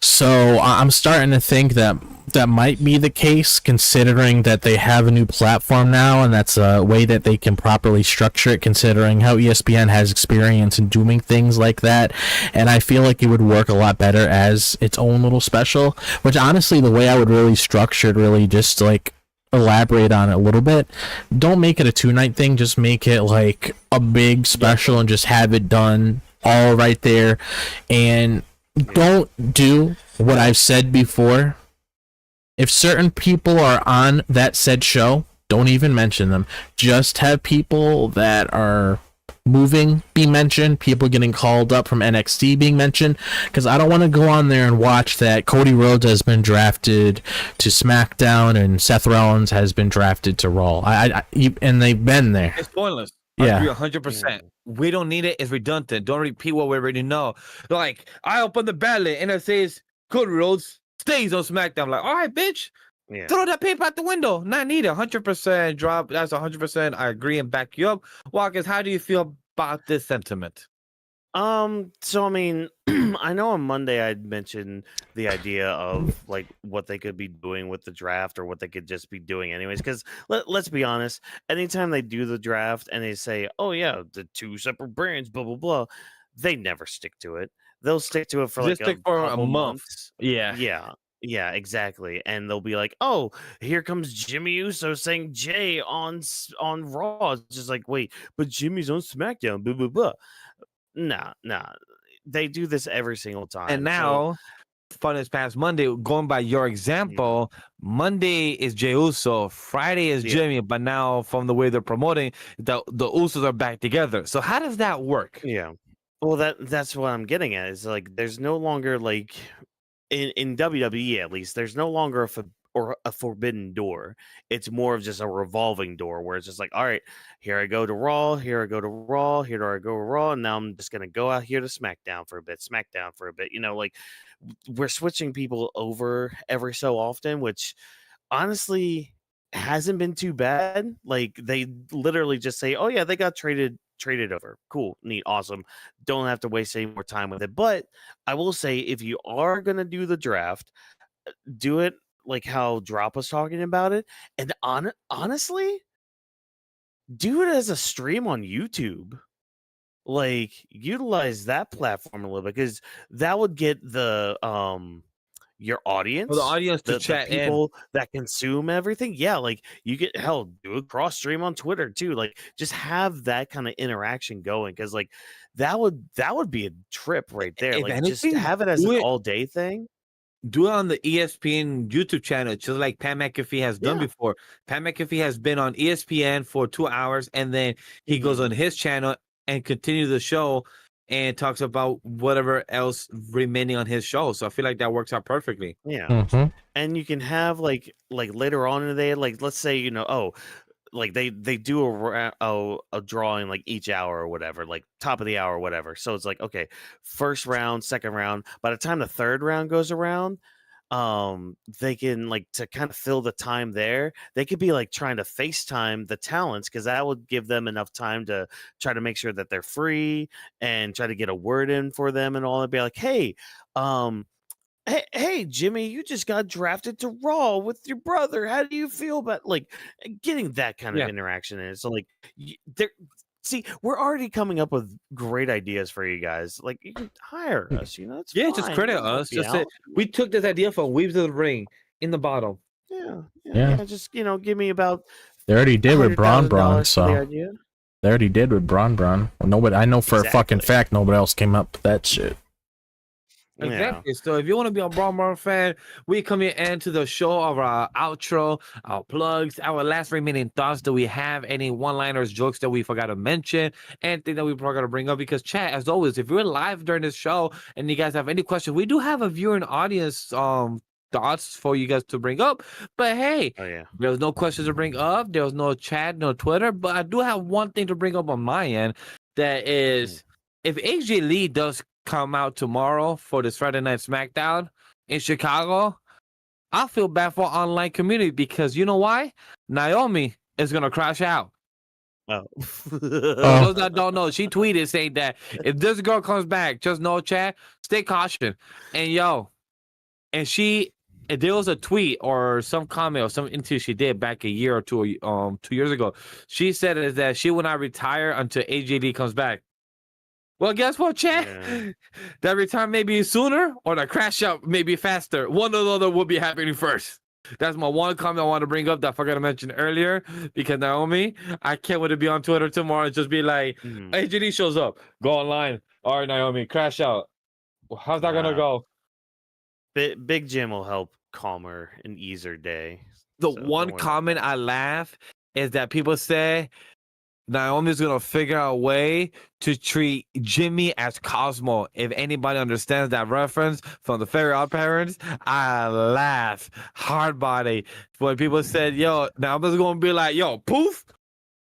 So I'm starting to think that might be the case, considering that they have a new platform now, and that's a way that they can properly structure it, considering how ESPN has experience in doing things like that. And I feel like it would work a lot better as its own little special, which honestly, the way I would really structure it, really just like elaborate on it a little bit, don't make it a 2-night thing, just make it like a big special and just have it done all right there. And don't do what I've said before. If certain people are on that said show, don't even mention them. Just have people that are moving be mentioned, people getting called up from NXT being mentioned, because I don't want to go on there and watch that Cody Rhodes has been drafted to SmackDown and Seth Rollins has been drafted to Raw. And they've been there. It's pointless. Yeah. I agree 100%. We don't need it. It's redundant. Don't repeat what we already know. Like, I open the ballot and it says Cody Rhodes stays on SmackDown. I'm like, all right, bitch. Yeah. Throw that paper out the window. Not needed. 100% Drop. That's 100%. I agree and back you up. Whawkins, how do you feel about this sentiment? So I mean, I know on Monday I'd mentioned the idea of like what they could be doing with the draft or what they could just be doing anyways. Because let's be honest, anytime they do the draft and they say, "Oh yeah, the two separate brands," blah blah blah, they never stick to it. They'll stick to it for Just like a take for a couple month. months. Yeah. Yeah. Yeah, exactly. And they'll be like, "Oh, here comes Jimmy Uso saying Jay on Raw." It's just like, wait, but Jimmy's on SmackDown. Blah blah blah. Nah. They do this every single time. And So now, fun as past Monday, going by your example, Monday is Jey Uso, Friday is Yeah. Jimmy, but now from the way they're promoting, the Usos are back together. So how does that work? yeah. Well, that's what I'm getting at. Is like there's no longer like in WWE at least, there's no longer a forbidden door. It's more of just a revolving door where it's just like, all right, here I go to Raw, here I go to Raw, here do I go to Raw, and now I'm just gonna go out here to SmackDown for a bit, SmackDown for a bit. You know, like we're switching people over every so often, which honestly hasn't been too bad. Like they literally just say, "Oh yeah, they got traded over. Cool, neat, awesome. Don't have to waste any more time with it." But I will say, if you are gonna do the draft, do it like how Drop was talking about it, and honestly, do it as a stream on YouTube. Like utilize that platform a little bit because that would get your audience, For the audience to the chat in. people that consume everything. Yeah, like you get hell do a cross stream on Twitter too. Like just have that kind of interaction going because like that would be a trip right there. If Like just anything, have it as do an it all day thing. do it on the ESPN YouTube channel, just like Pat McAfee has done Yeah. before. Pat McAfee has been on ESPN for 2 hours, and then he goes Mhm. on his channel and continues the show and talks about whatever else remaining on his show. So I feel like that works out perfectly. Yeah. Mhm. And you can have like later on in the day, like let's say, like they do a drawing like each hour or whatever, like top of the hour or whatever. So it's like, okay, first round, second round. By the time the third round goes around, they can like to kind of fill the time there. They could be like trying to FaceTime the talents because that would give them enough time to try to make sure that they're free and try to get a word in for them and all and be like, hey, um, hey, Jimmy, you just got drafted to Raw with your brother. How do you feel about like getting that kind of Yeah. interaction in it? So like, there. See, we're already coming up with great ideas for you guys. Like, you can hire us. It's Yeah, just fine. credit We'll help us. you Just say out. we took this idea from Weebs of the Ring in the bottom. Yeah. Just give me about They already did with Braun $100,000 Braun, for the so idea. they already did with Braun Braun. Well, nobody, I know for a fucking Exactly. fact nobody else came up with that shit. Yeah. Exactly. So if you want to be a Braun Braun fan, we come here and to the show of our outro, our plugs, our last remaining thoughts. Do we have any one-liners, jokes that we forgot to mention, anything that we forgot to bring up? Because chat, as always, if you're live during this show and you guys have any questions, we do have a viewer and audience thoughts for you guys to bring up. But hey, Oh yeah. there was no questions to bring up. There was no chat, no Twitter. But I do have one thing to bring up on my end. That is, if AJ Lee does come out tomorrow for this Friday Night SmackDown in Chicago, I feel bad for online community because you know why? Naomi is gonna crash out. Oh. For those that don't know, she tweeted saying that if this girl comes back, just know, chat, stay caution. And there was a tweet or some comment or some interview she did back a year or two 2 years ago. She said is that she will not retire until AJ Lee comes back. Well, guess what, chat? Yeah. That return may be sooner or the crash out may be faster. One or the other will be happening first. That's my one comment I want to bring up that I forgot to mention earlier because Naomi, I can't wait to be on Twitter tomorrow and just be like, AJD shows up. Go online. All right, Naomi, crash out. How's that going to go? Big Jim will help calm her and ease her day. The So one don't worry comment about I laugh is that people say, Naomi's gonna figure out a way to treat Jimmy as Cosmo. If anybody understands that reference from the Fairy Odd Parents, I laugh hard body when people said, "Yo, Naomi's gonna be like, yo, poof,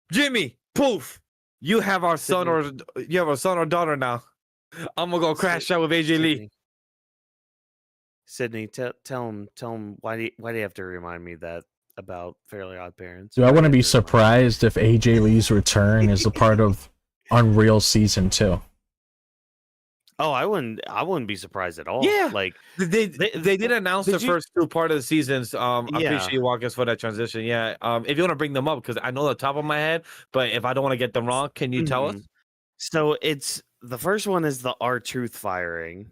Jimmy, poof, you have our son or daughter now. I'm gonna go crash out with AJ Lee." Sydney, tell him why do you have to remind me that about Fairly Odd Parents? Do I want to be surprised if AJ Lee's return is a part of Unreal Season 2? Oh, I wouldn't be surprised at all. Yeah, Like they did announce the did you? first two part of the seasons. I Yeah. appreciate you, Whawkins, for that transition. Yeah. If you want to bring them up, because I know the top of my head, but if I don't want to get them wrong, can you tell us? Mhm. So it's the first one is the R-Truth firing.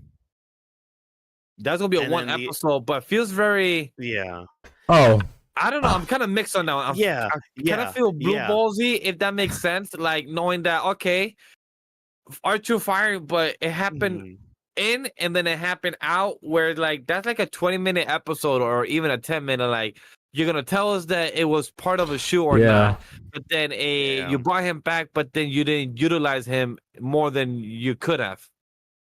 That's gonna be a And one then the episode, but feels very. yeah. Oh, I don't know. I'm kind of mixed on that one. Yeah. I kind of Yeah. feel blue Yeah. ballsy, if that makes sense. Like knowing that, okay, R2 firing, but it happened Mhm. in and then it happened out, where like that's like a 20-minute episode or even a 10-minute. Like you're gonna tell us that it was part of a shoot or Yeah. not, but then Yeah. you brought him back, but then you didn't utilize him more than you could have.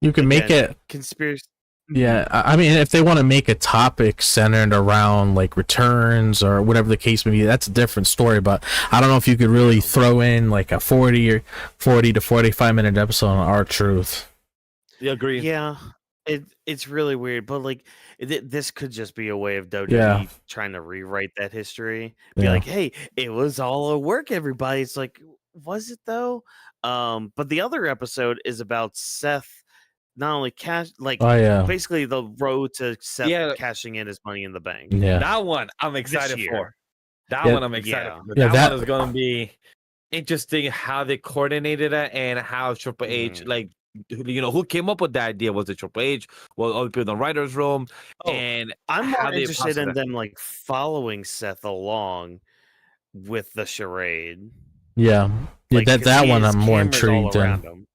you can make Again, it. conspiracy. Yeah, I mean, if they want to make a topic centered around like returns or whatever the case may be, that's a different story. But I don't know if you could really throw in like a 40 to 45-minute episode on R-Truth. You agree? Yeah. It's really weird, but like this could just be a way of WWE Yeah. trying to rewrite that history. Be Yeah. like, hey, it was all a work, everybody. It's like, was it though? But the other episode is about Seth not only Oh yeah, basically the road to Seth Yeah. cashing in his money in the bank. yeah, That one I'm excited year. for. That Yeah. one I'm excited Yeah. for. Yeah, that that- one is going to be interesting how they coordinated it and how Triple H, Mhm. like, who came up with that idea? Was it Triple H? Was other people in the writers' room? Oh, And I'm how more they interested process in it. them like following Seth along with the charade. yeah. Like, 'cause That he one has I'm more cameras all intrigued in. around him.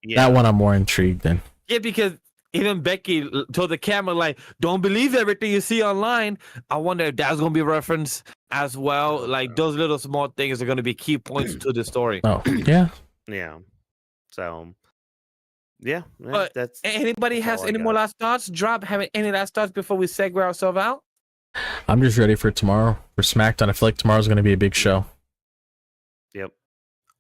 Yeah. That one I'm more intrigued in. Yeah, because even Becky told the camera, like, don't believe everything you see online. I wonder if that's going to be referenced as well. Like, those little small things are going to be key points to the story. Oh yeah, Yeah. So, yeah, But that's Anybody that's has all I any more got. last thoughts? Drop having any last thoughts before we segue ourselves out? I'm just ready for tomorrow for SmackDown. I feel like tomorrow's going to be a big show. Yep.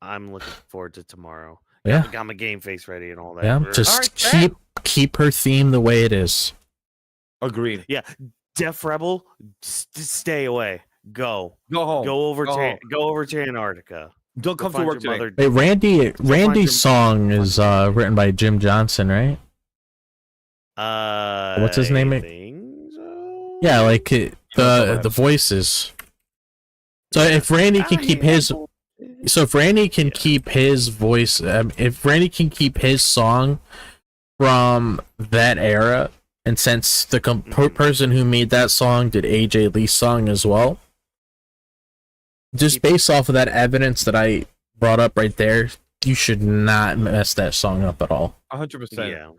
I'm looking forward to tomorrow. Yeah. Got my game face ready and all that. Yeah, Brr. just Alright, keep her theme the way it is. Agreed. Yeah. Def Rebel, stay away. Go. Go home. Go over Go to home. go over to Antarctica. Don't Go come to find work your today. mother. Wait, Randy's your- song is written by Jim Johnson, right? What's his name? I think so. Yeah, like the voices. So if Randy can keep his, if Randy can keep his voice, if Randy can keep his song from that era, and since the person who made that song did AJ Lee's song as well, just based off of that evidence that I brought up right there, you should not mess that song up at all. 100%. Yeah.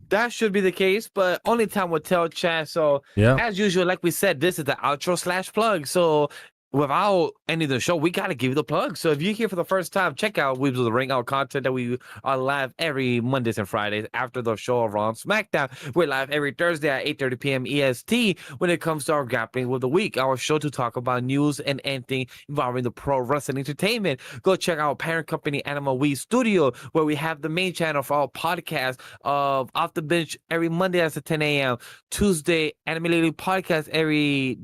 That should be the case, but only time will tell, chat. So, Yeah. as usual, like we said, this is the outro / plug. So, without any of the show, we got to give you the plug. So if you're here for the first time, check out Weebs of the Ring, our content that we are live every Mondays and Fridays after the show of Raw and SmackDown. We're live every Thursday at 8:30 p.m. EST when it comes to our Grappling with the Week, our show to talk about news and anything involving the pro wrestling entertainment. Go check out parent company Animal We Studio, where we have the main channel for our podcast of Off the Bench every Monday at 10 a.m. Tuesday, Anime Lady Podcast every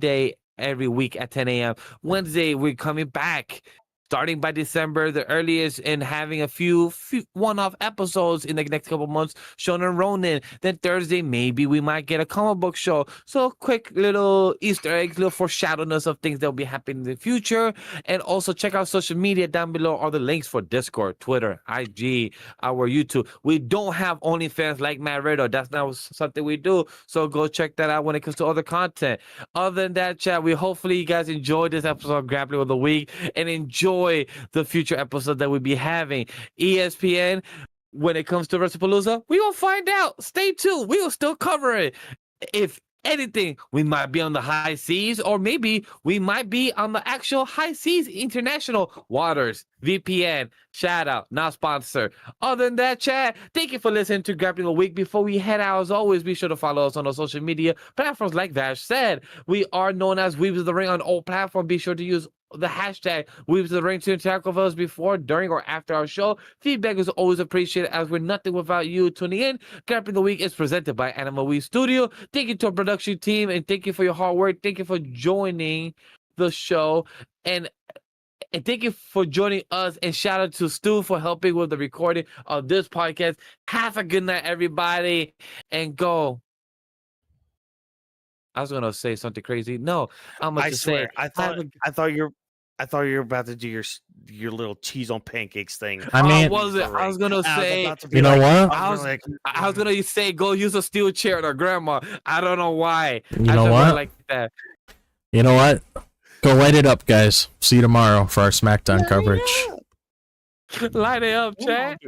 week at 10 a.m. Wednesday, we're coming back starting by December, the earliest, and having a few one-off episodes in the next couple months, Shonen Ronin. Then Thursday, maybe we might get a comic book show. So quick little Easter eggs, little foreshadowings of things that will be happening in the future. And also check out social media down below, all the links for Discord, Twitter, IG, our YouTube. We don't have OnlyFans like Matt Riddle. That's not something we do. So go check that out when it comes to other content. Other than that, chat, hopefully you guys enjoyed this episode of Grappling with the Week and enjoy the future episode that we'll be having. ESPN, when it comes to WrestlePalooza, we will find out. Stay tuned. We will still cover it. If anything, we might be on the high seas, or maybe we might be on the actual high seas, international waters. VPN, shout out, not sponsored. Other than that, chat, thank you for listening to Grappling a Week. Before we head out, as always, be sure to follow us on our social media platforms. Like Vash said, we are known as Weebs of the Ring on all platforms. Be sure to use the hashtag Weebs of the Ring to interact with us before, during, or after our show. Feedback is always appreciated, as we're nothing without you tuning in. Grappling the Week is presented by Animal We Studio. Thank you to our production team, and thank you for your hard work. Thank you for joining the show. And And thank you for joining us. And shout out to Stu for helping with the recording of this podcast. Have a good night, everybody. And go. I was gonna say something crazy. No, I'm gonna I just swear, say I thought you were about to do your little cheese on pancakes thing. I mean, I was gonna say, you know what? I was gonna say, go use a steel chair to grandma. I don't know why. You know what? Like that. You know what? Go light it up, guys. See you tomorrow for our SmackDown coverage. Light it up, chat.